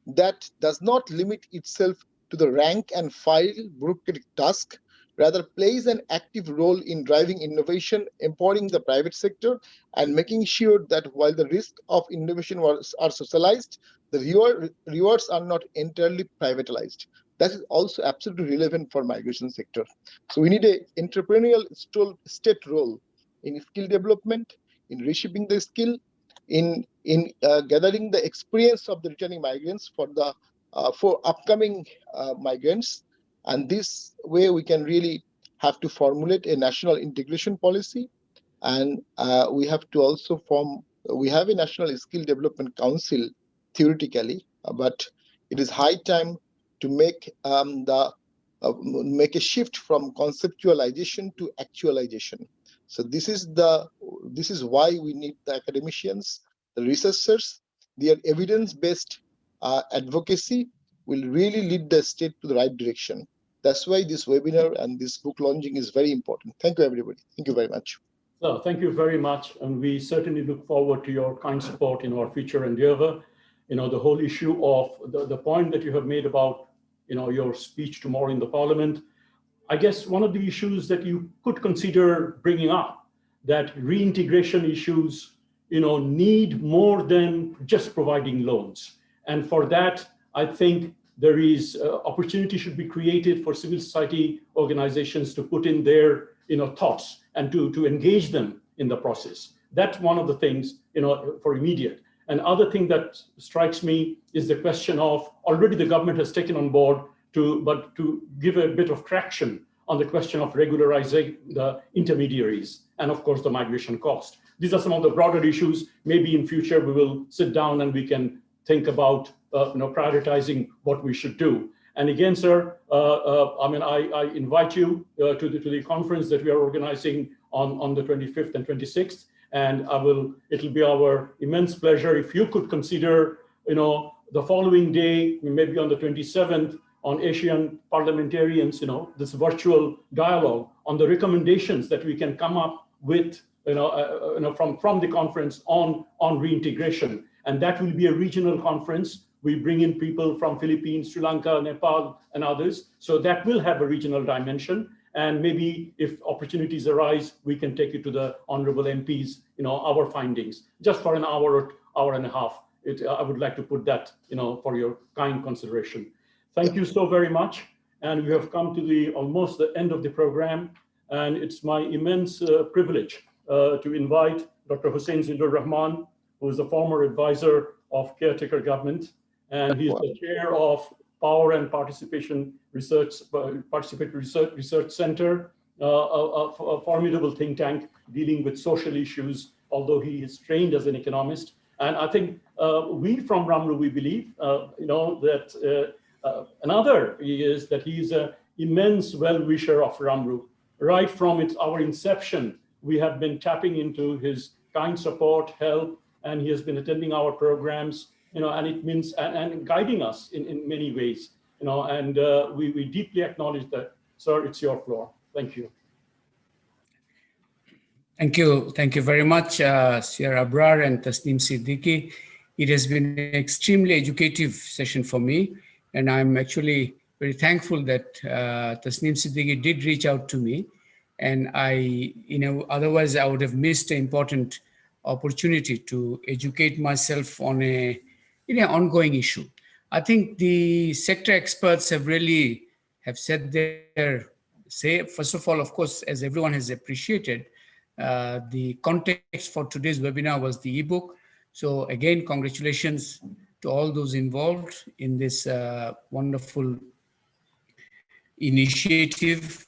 that does not limit itself to the rank and file bureaucratic task, rather plays an active role in driving innovation, empowering the private sector, and making sure that while the risks of innovation are socialized, the rewards are not entirely privatized. That is also absolutely relevant for migration sector. So we need an entrepreneurial state role in skill development, in reshaping the skill, in gathering the experience of the returning migrants for upcoming migrants. And this way we can really have to formulate a national integration policy. And we have to also we have a National Skill Development Council theoretically, but it is high time to make make a shift from conceptualization to actualization. So this is why we need the academicians, the researchers. Their evidence-based advocacy will really lead the state to the right direction. That's why this webinar and this book launching is very important. Thank you, everybody. Thank you very much. So thank you very much, and we certainly look forward to your kind support in our future endeavor. The whole issue of the point that you have made about your speech tomorrow in the Parliament. I guess one of the issues that you could consider bringing up, that reintegration issues need more than just providing loans. And for that, I think there is opportunity should be created for civil society organizations to put in their thoughts and to engage them in the process. That's one of the things for immediate. And other thing that strikes me is the question of already the government has taken on board to give a bit of traction on the question of regularizing the intermediaries and of course the migration cost. These are some of the broader issues. Maybe in future we will sit down and we can think about prioritizing what we should do. And again, sir, I invite you to the conference that we are organizing on the 25th and 26th. And it'll be our immense pleasure if you could consider, the following day, maybe on the 27th, on Asian parliamentarians, this virtual dialogue on the recommendations that we can come up with, from the conference on reintegration. And that will be a regional conference. We bring in people from Philippines, Sri Lanka, Nepal, and others. So that will have a regional dimension. And maybe if opportunities arise, we can take it to the honorable MPs, our findings, just for an hour or hour and a half. I would like to put that, for your kind consideration. Thank you so very much. And we have come to almost the end of the program. And it's my immense privilege to invite Dr. Hussein Zinder Rahman, who is the former advisor of caretaker government. And he is the chair of Power and Participatory Research Center, a formidable think tank dealing with social issues, although he is trained as an economist. And I think we from RMMRU, we believe, that another is that he is an immense well-wisher of RMMRU. Right from our inception, we have been tapping into his kind support, help, and he has been attending our programs, and it means, and guiding us in many ways, and we deeply acknowledge that. Sir, it's your floor. Thank you. Thank you very much, Sierra Abrar and Tasneem Siddiqui. It has been an extremely educative session for me, and I'm actually very thankful that Tasneem Siddiqui did reach out to me, and otherwise I would have missed an important opportunity to educate myself on an ongoing issue. I think the sector experts have said their say. First of all, of course, as everyone has appreciated, the context for today's webinar was the ebook. So again, congratulations to all those involved in this wonderful initiative,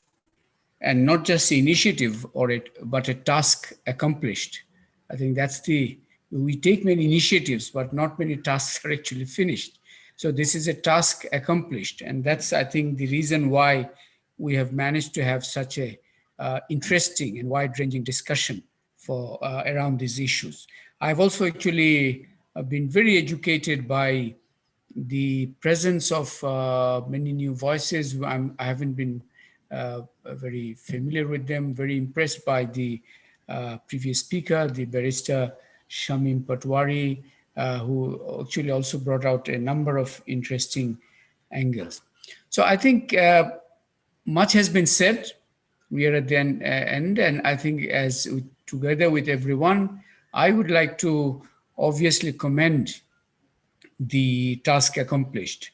and not just the initiative but a task accomplished. I think we take many initiatives, but not many tasks are actually finished. So this is a task accomplished, and that's, I think, the reason why we have managed to have such a interesting and wide-ranging discussion around these issues. I've also actually been very educated by the presence of many new voices. I haven't been very familiar with them, very impressed by the previous speaker, the barrister Shamim Patwari, who actually also brought out a number of interesting angles. So I think much has been said. We are at the end, and I think together with everyone, I would like to obviously commend the task accomplished.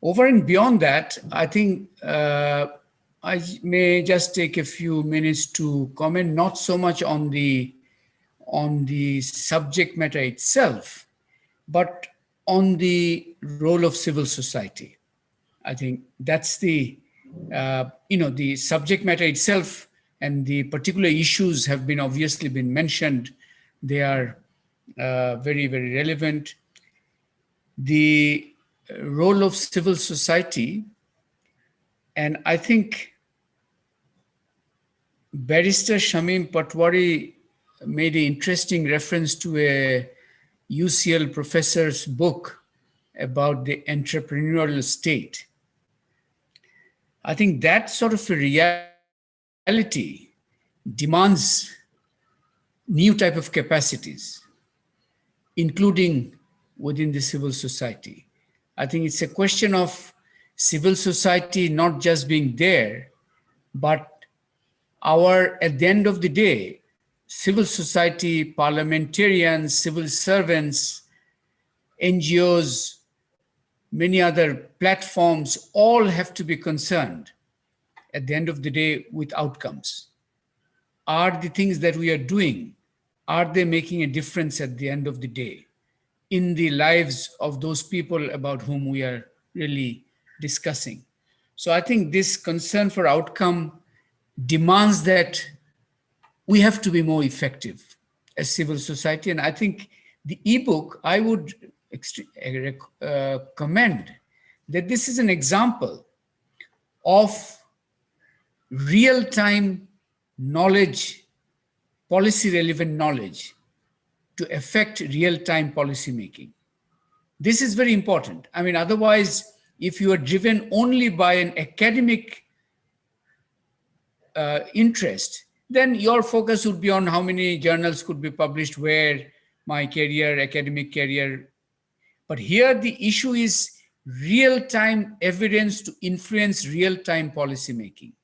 Over and beyond that, I think I may just take a few minutes to comment not so much on the subject matter itself, but on the role of civil society. I think that's the subject matter itself, and the particular issues have been obviously been mentioned. They are very, very relevant. The role of civil society, and I think Barrister Shamim Patwari made an interesting reference to a UCL professor's book about the entrepreneurial state. I think that sort of a reality demands new type of capacities, including within the civil society. I think it's a question of civil society not just being there, but at the end of the day, civil society, parliamentarians, civil servants, NGOs, many other platforms, all have to be concerned at the end of the day with outcomes. Are the things that we are doing, are they making a difference at the end of the day in the lives of those people about whom we are really discussing? So I think this concern for outcome demands that we have to be more effective as civil society. And I think the ebook, I would commend that this is an example of real-time knowledge, policy-relevant knowledge to affect real-time policy making. This is very important. I mean, otherwise, if you are driven only by an academic interest, then your focus would be on how many journals could be published, where my career, academic career. But here the issue is real-time evidence to influence real-time policy making.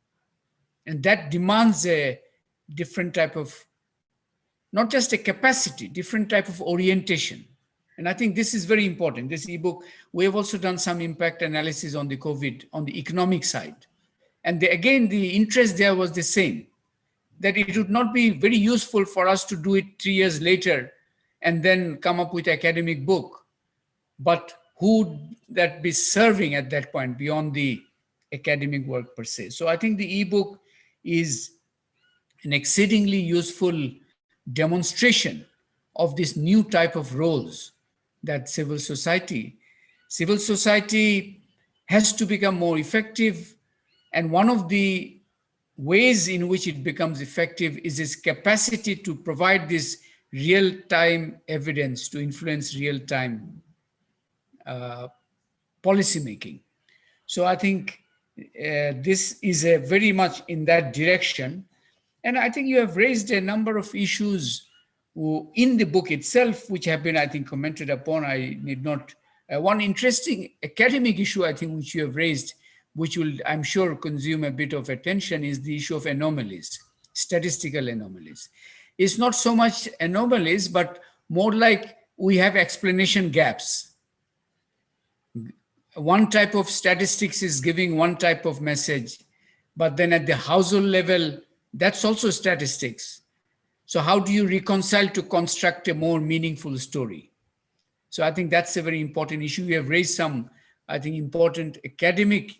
And that demands a different type of, not just a capacity, different type of orientation. And I think this is very important. This ebook, we have also done some impact analysis on the COVID, on the economic side. And again, the interest there was the same, that it would not be very useful for us to do it 3 years later and then come up with an academic book. But who would that be serving at that point beyond the academic work per se? So I think the ebook is an exceedingly useful demonstration of this new type of roles that civil society has to become more effective. And one of the ways in which it becomes effective is its capacity to provide this real-time evidence to influence real-time policy making. So I think this is very much in that direction. And I think you have raised a number of issues in the book itself, which have been, I think, commented upon. I need not. One interesting academic issue, I think, which you have raised, which will, I'm sure, consume a bit of attention, is the issue of anomalies, statistical anomalies. It's not so much anomalies, but more like we have explanation gaps. One type of statistics is giving one type of message, but then at the household level, that's also statistics. So how do you reconcile to construct a more meaningful story? So I think that's a very important issue. You have raised some, I think, important academic,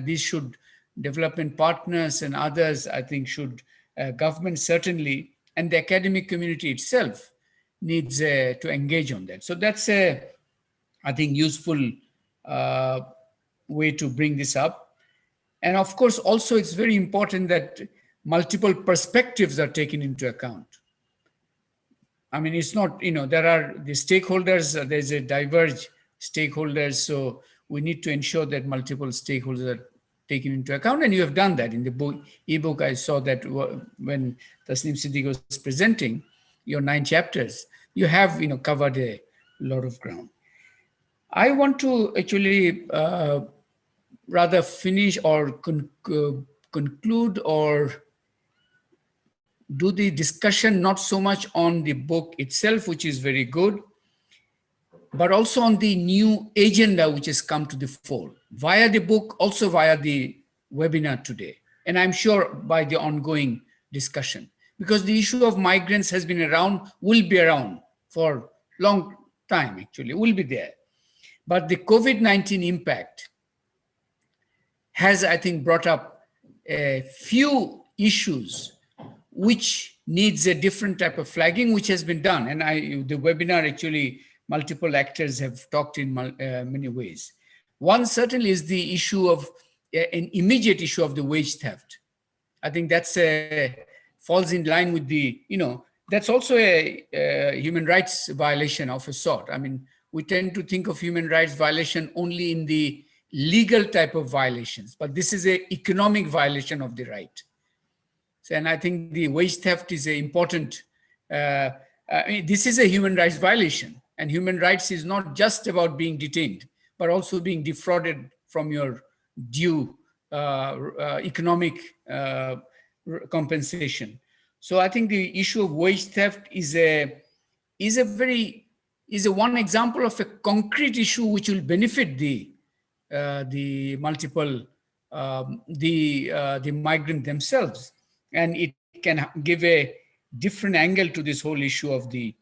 these should development partners and others, I think, should, government certainly, and the academic community itself needs to engage on that. So that's a, I think, useful way to bring this up. And of course, also it's very important that multiple perspectives are taken into account. I mean, it's not, there are the stakeholders, there's a diverge stakeholders. So we need to ensure that multiple stakeholders are taken into account. And you have done that in the book, ebook. I saw that when Tasneem Siddiqui was presenting your 9 chapters, you have, covered a lot of ground. I want to actually rather finish or conclude or do the discussion not so much on the book itself, which is very good, but also on the new agenda which has come to the fore via the book, also via the webinar today. And I'm sure by the ongoing discussion, because the issue of migrants has been around, will be around for a long time, actually, will be there. But the COVID-19 impact has, I think, brought up a few issues which needs a different type of flagging, which has been done. And the webinar, actually, multiple actors have talked in many ways. One certainly is the issue of, an immediate issue of the wage theft. I think that's falls in line with the, that's also a human rights violation of a sort. I mean, we tend to think of human rights violation only in the legal type of violations, but this is an economic violation of the right. So, and I think the wage theft is an important, I mean, this is a human rights violation, and human rights is not just about being detained, but also being defrauded from your due economic compensation. So I think the issue of wage theft is one example of a concrete issue which will benefit the multiple, the migrant themselves. And it can give a different angle to this whole issue of the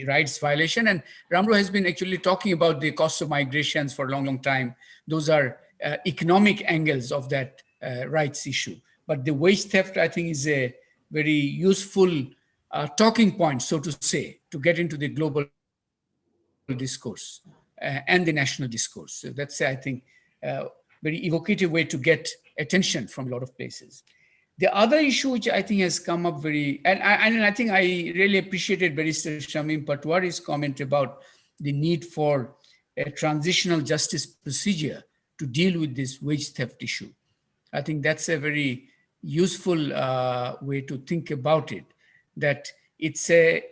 rights violation. And Ramro has been actually talking about the cost of migrations for a long, long time. Those are economic angles of that rights issue. But the wage theft, I think, is a very useful talking point, so to say, to get into the global discourse and the national discourse. So that's, I think, very evocative way to get attention from a lot of places. The other issue which I think has come up and I think I really appreciated Barrister Shamim Patwari's comment about the need for a transitional justice procedure to deal with this wage theft issue. I think that's a very useful way to think about it, that it's a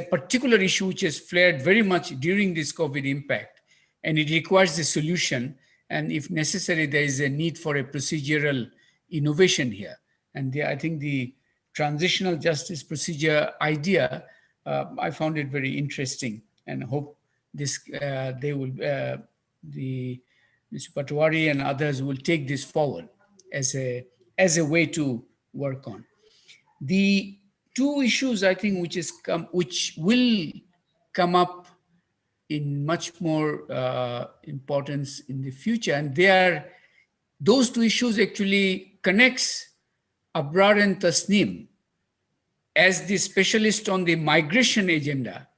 particular issue which has flared very much during this COVID impact, and it requires a solution. And if necessary, there is a need for a procedural innovation here. And I think the transitional justice procedure idea, I found it very interesting, and hope this they will, Mr. Patwari and others will take this forward as a way to work on. The two issues, I think, which will come up in much more importance in the future, and those two issues actually connects Abrar and Tasneem as the specialist on the migration agenda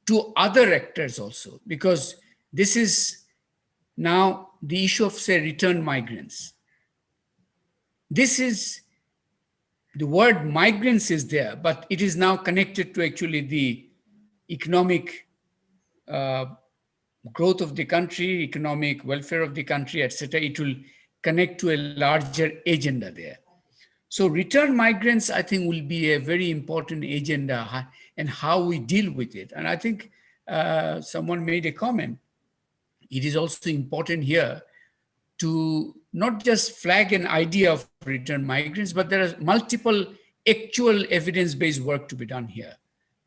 to other actors also, because this is now the issue of, say, returned migrants. This is, the word migrants is there, but it is now connected to actually the economic growth of the country, economic welfare of the country, etc. It will connect to a larger agenda there. So return migrants, I think, will be a very important agenda and how we deal with it. And I think someone made a comment. It is also important here to not just flag an idea of return migrants, but there are multiple actual evidence-based work to be done here.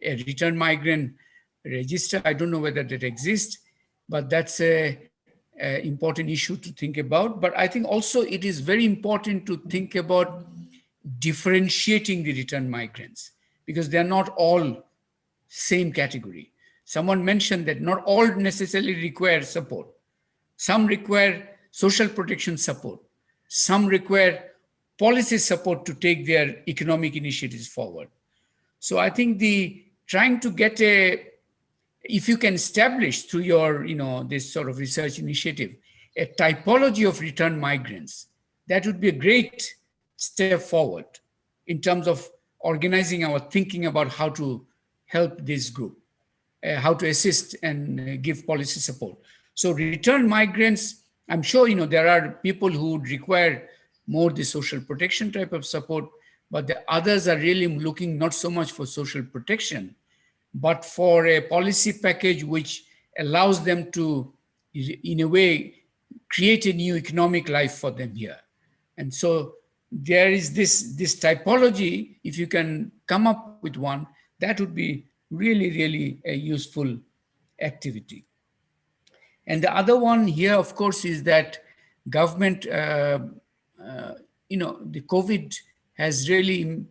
A return migrant register, I don't know whether that exists, but that's a important issue to think about. But I think also it is very important to think about differentiating the return migrants, because they're not all same category. Someone mentioned that not all necessarily require support. Some require social protection support. Some require policy support to take their economic initiatives forward. So I think trying to get if you can establish through your, this sort of research initiative, a typology of return migrants, that would be a great step forward in terms of organizing our thinking about how to help this group, how to assist and give policy support. So return migrants, I'm sure, there are people who would require more the social protection type of support, but the others are really looking not so much for social protection, but for a policy package which allows them to, in a way, create a new economic life for them here. And so there is this typology. If you can come up with one, that would be really, really a useful activity. And the other one here, of course, is that government, the COVID has really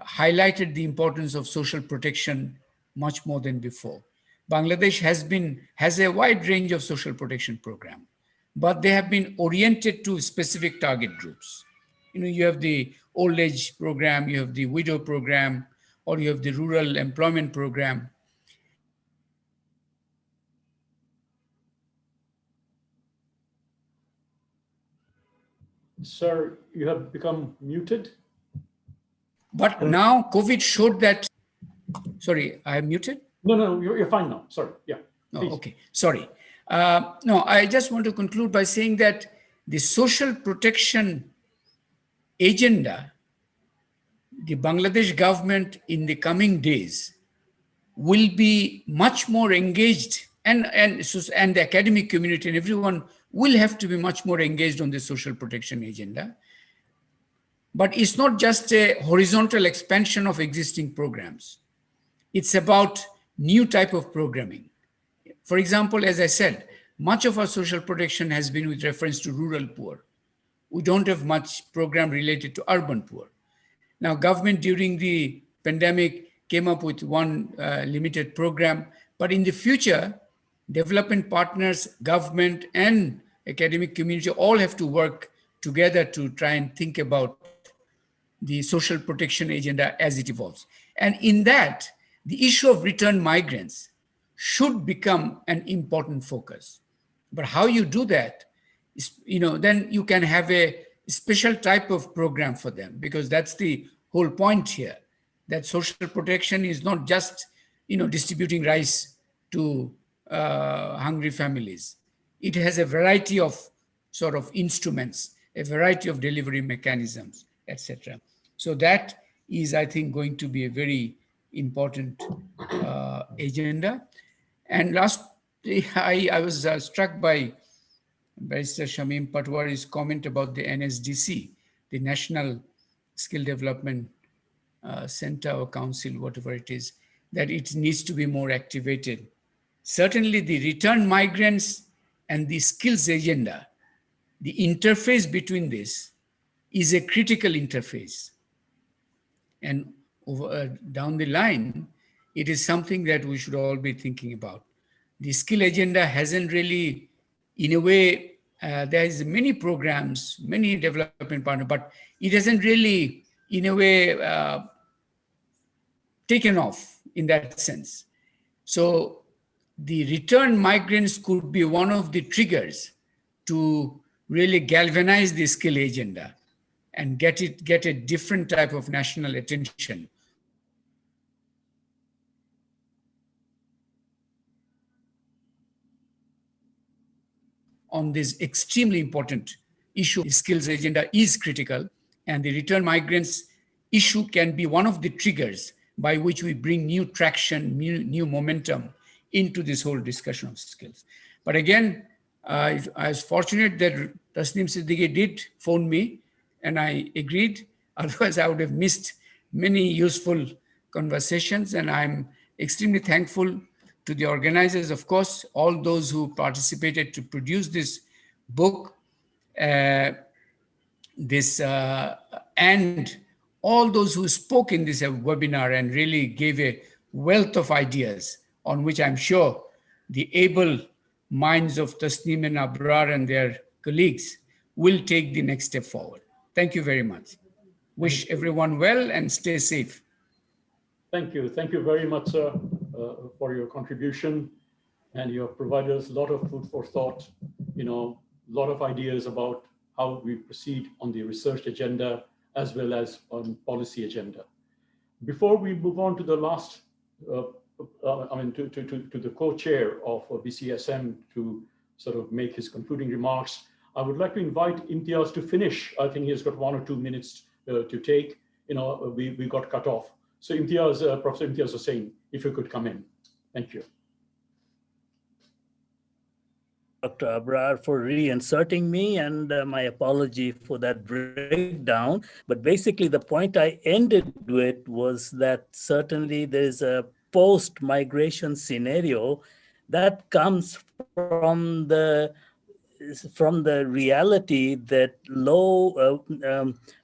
highlighted the importance of social protection much more than before. Bangladesh has a wide range of social protection program, but they have been oriented to specific target groups. You have the old age program, you have the widow program, or you have the rural employment program. Sir, you have become muted. But now COVID showed that, sorry, I am muted? No, you're fine now. Sorry, yeah. Oh, okay, sorry. No, I just want to conclude by saying that the social protection agenda, the Bangladesh government in the coming days will be much more engaged, and the academic community and everyone will have to be much more engaged on the social protection agenda. But it's not just a horizontal expansion of existing programs. It's about new type of programming. For example, as I said, much of our social protection has been with reference to rural poor. We don't have much program related to urban poor. Now, government during the pandemic came up with one limited program, but in the future, development partners, government, and academic community all have to work together to try and think about the social protection agenda as it evolves. And in that, the issue of return migrants should become an important focus. But how you do that is, then you can have a special type of program for them, because that's the whole point here, that social protection is not just, distributing rice to hungry families. It has a variety of sort of instruments, a variety of delivery mechanisms, etc. So that is, I think, going to be a very important agenda. And lastly, I was struck by Barrister Shamim Patwari's comment about the NSDC, the National Skill Development Center or Council, whatever it is, that it needs to be more activated. Certainly the return migrants and the skills agenda, the interface between this is a critical interface. And down the line, it is something that we should all be thinking about. The skill agenda hasn't really, in a way, there is many programs, many development partners, but it hasn't really, in a way, taken off in that sense. So the return migrants could be one of the triggers to really galvanize the skill agenda and get a different type of national attention on this extremely important issue skills agenda is critical, and the return migrants issue can be one of the triggers by which we bring new traction, new momentum into this whole discussion of skills. But again, I was fortunate that Tasneem Siddiqui did phone me, and I agreed. Otherwise, I would have missed many useful conversations, and I'm extremely thankful to the organizers, of course, all those who participated to produce this book, and all those who spoke in this webinar and really gave a wealth of ideas on which I'm sure the able minds of Tasneem and Abrar and their colleagues will take the next step forward. Thank you very much. Wish everyone well and stay safe. Thank you. Thank you very much, sir, for your contribution. And you have provided us a lot of food for thought, a lot of ideas about how we proceed on the research agenda as well as on policy agenda. Before we move on to the last, to the co-chair of BCSM to sort of make his concluding remarks, I would like to invite Imtiaz to finish. I think he's got 1 or 2 minutes to take. We got cut off. So Imtiaz, Professor Imtiaz Hussain, if you could come in. Thank you. Dr. Abrar, for reinserting me, and my apology for that breakdown. But basically, the point I ended with was that certainly there's a post-migration scenario that comes from the reality that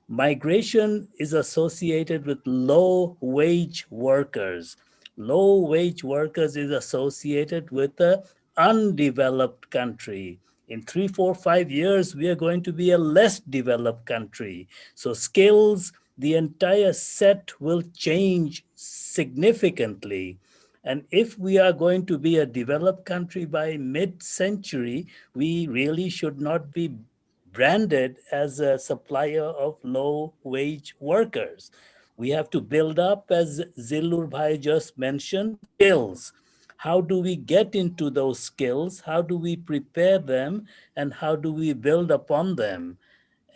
migration is associated with low-wage workers. Low-wage workers is associated with the undeveloped country. In 3, 4, 5 years, we are going to be a less developed country. So skills, the entire set will change significantly. And if we are going to be a developed country by mid-century, we really should not be branded as a supplier of low-wage workers. We have to build up, as Zillur Bhai just mentioned, skills. How do we get into those skills? How do we prepare them? And how do we build upon them?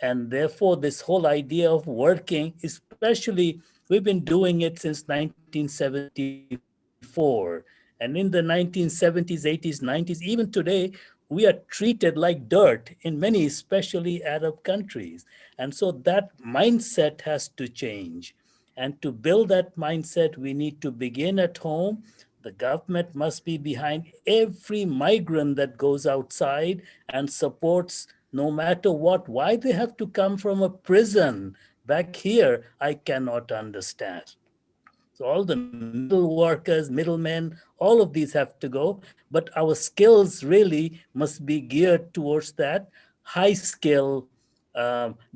And therefore, this whole idea of working, especially, we've been doing it since 1974. And in the 1970s, 80s, 90s, even today, we are treated like dirt in many, especially Arab countries. And so that mindset has to change. And to build that mindset, we need to begin at home. The government must be behind every migrant that goes outside and supports no matter what. Why they have to come from a prison back here, I cannot understand. So all the middle workers, middlemen, all of these have to go. But our skills really must be geared towards that high skill,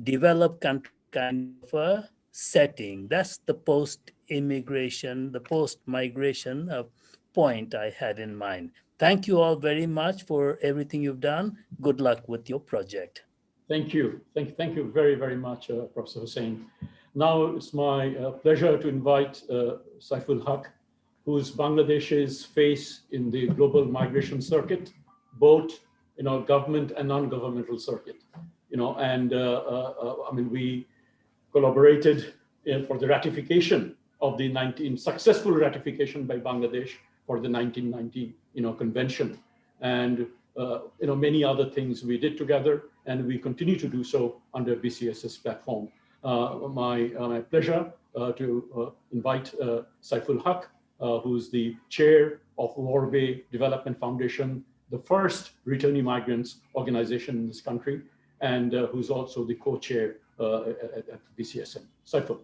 developed country kind of a setting. That's the post-immigration, the post-migration point I had in mind. Thank you all very much for everything you've done. Good luck with your project. Thank you. Thank you very, very much, Professor Hussain. Now it's my pleasure to invite Saiful Haq, who is Bangladesh's face in the global migration circuit, both government and non-governmental circuit. We collaborated for the ratification of the successful ratification by Bangladesh for the 1990 convention, and many other things we did together, and we continue to do so under BCSS platform. My pleasure to invite Saiful Haq, who's the chair of Outbreak Development Foundation, the first returnee migrants organization in this country, and who's also the co-chair at BCSM. Saiful.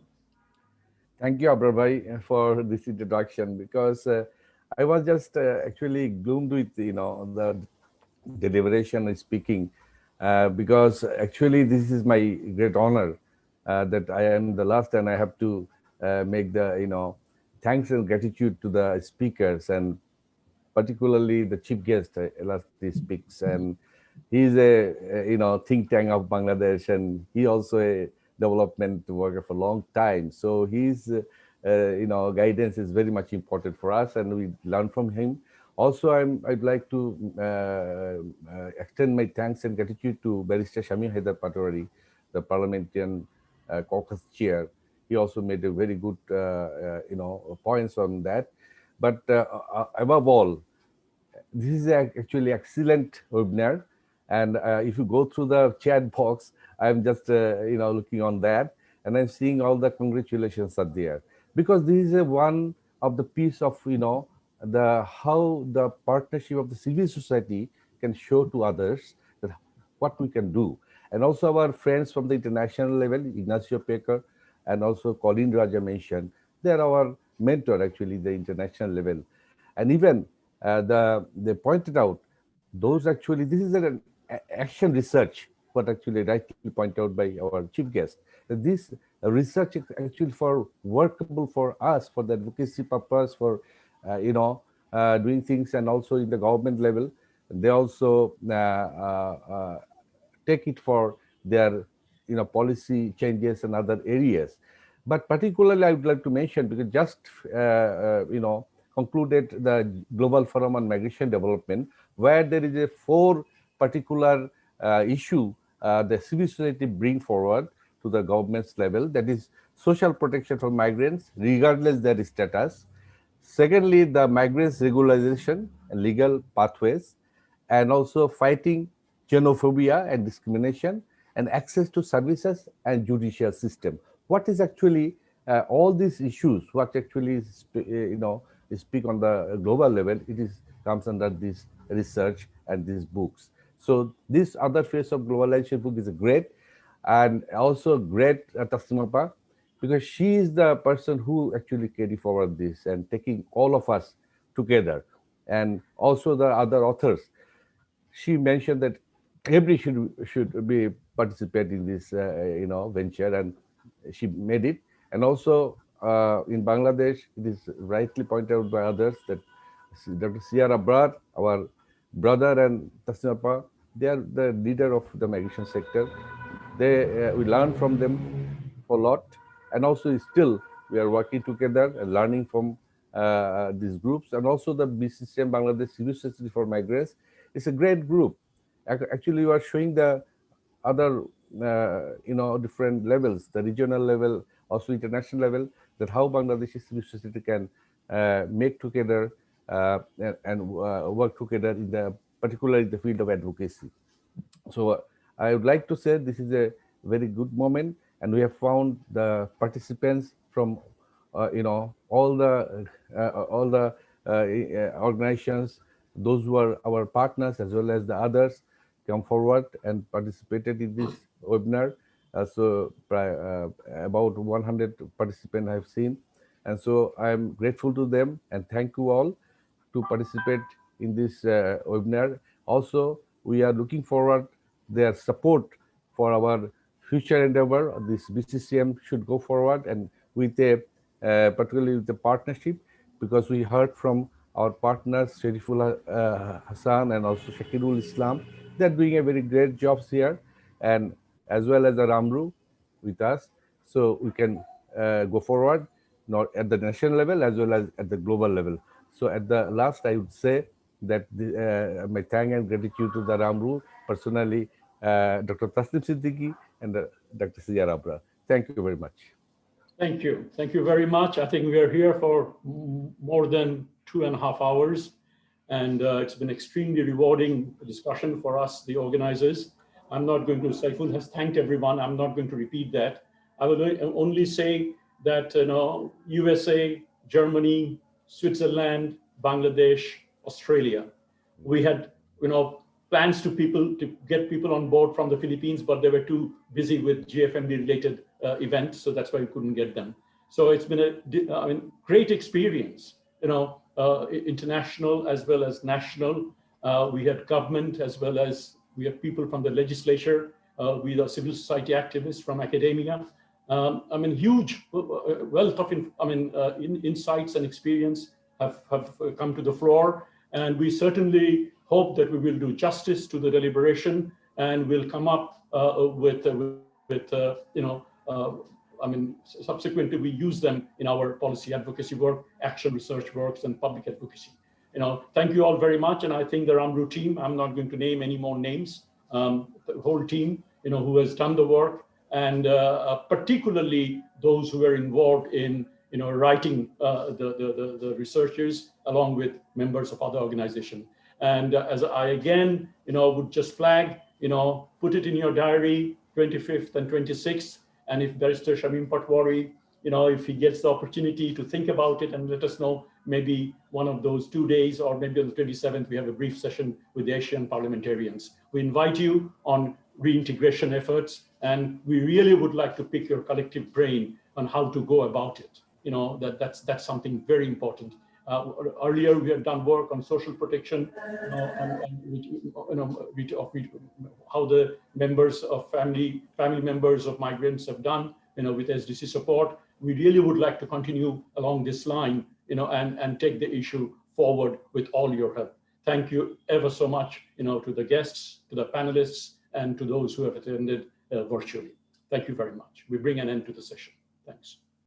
Thank you, Abrar Bhai, for this introduction, because I was just actually gloomed with the deliberation speaking, because actually this is my great honor that I am the last, and I have to make the thanks and gratitude to the speakers, and particularly the chief guest last speaks, and he's a think tank of Bangladesh, and he also a development worker for a long time. So his guidance is very much important for us, and we learn from him. Also, I'd like to extend my thanks and gratitude to Barrister Shamim Haidar Patwari, the parliamentarian caucus chair. He also made a very good, points on that. But above all, this is actually excellent webinar. And if you go through the chat box, I'm just, looking on that, and I'm seeing all the congratulations are there, because this is one of the piece of, how the partnership of the civil society can show to others that what we can do. And also our friends from the international level, Ignacio Pecker, and also Colin Raja mentioned, they're our mentor actually, the international level. And even they pointed out those actually, this is an action research, what actually rightly pointed out by our chief guest, that this research is actually for workable for us, for the advocacy purpose, for doing things, and also in the government level, they also take it for their policy changes and other areas. But particularly I would like to mention, because just concluded the Global Forum on Migration Development, where there is a 4 particular issue the civil society bring forward to the government's level, that is social protection for migrants regardless their status. Secondly, the migrants regularization and legal pathways, and also fighting xenophobia and discrimination, and access to services and judicial system. What is actually all these issues, what actually speak on the global level, it is comes under this research and these books. So this other phase of globalization book is great, and also great Taslimapa, because she is the person who actually carry forward this and taking all of us together. And also the other authors, she mentioned that every should be participate in this venture, and she made it. And also in Bangladesh, it is rightly pointed out by others that Dr. Sierra Brad, our brother, and Tasnapa, they are the leader of the migration sector. They we learn from them a lot, and also still we are working together and learning from these groups. And also the BCSM Bangladesh Civil Society for Migrants, it's a great group. Actually, you are showing the other different levels, the regional level, also international level, that how Bangladeshi civil society can make together and work together in the particularly the field of advocacy. So I would like to say this is a very good moment, and we have found the participants from all the organizations, those who are our partners as well as the others, come forward and participated in this webinar. So about 100 participants I have seen, and so I am grateful to them and thank you all to participate in this webinar. Also, we are looking forward their support for our future endeavor. This BCCM should go forward, and with a particularly with the partnership, because we heard from our partners Sharifullah Hassan and also Shakirul Islam. They're doing a very great jobs here, and as well as the Ramru with us, so we can go forward, not at the national level as well as at the global level. So at the last, I would say that my thanks and gratitude to the Ramru, personally, Dr. Tasnim Siddiqui and Dr. Sierra Abra. Thank you very much. Thank you. Thank you very much. I think we are here for more than 2.5 hours, and it's been extremely rewarding discussion for us, the organizers. I'm not going to, Saiful has thanked everyone. I'm not going to repeat that. I will only say that, USA, Germany, Switzerland, Bangladesh, Australia, we had, plans to get people on board from the Philippines, but they were too busy with GFMD related events, so that's why we couldn't get them. So it's been a great experience, international as well as national. We had government as well as we have people from the legislature, we the civil society activists from academia. Huge wealth of insights and experience have come to the floor, and we certainly hope that we will do justice to the deliberation and will come up subsequently we use them in our policy advocacy work, action research works, and public advocacy. thank you all very much. And I think the RMMRU team, I'm not going to name any more names, the whole team, who has done the work, and particularly those who were involved in, writing the researchers along with members of other organizations. And as I again, would just flag, put it in your diary, 25th and 26th. And if Barrister Shamim Patwari, if he gets the opportunity to think about it and let us know, maybe one of those 2 days, or maybe on the 27th, we have a brief session with the Asian parliamentarians. We invite you on reintegration efforts, and we really would like to pick your collective brain on how to go about it. That's something very important. Earlier, we have done work on social protection, how the members of family members of migrants have done, with SDC support. We really would like to continue along this line, and take the issue forward with all your help. Thank you ever so much, to the guests, to the panelists, and to those who have attended virtually. Thank you very much. We bring an end to the session. Thanks.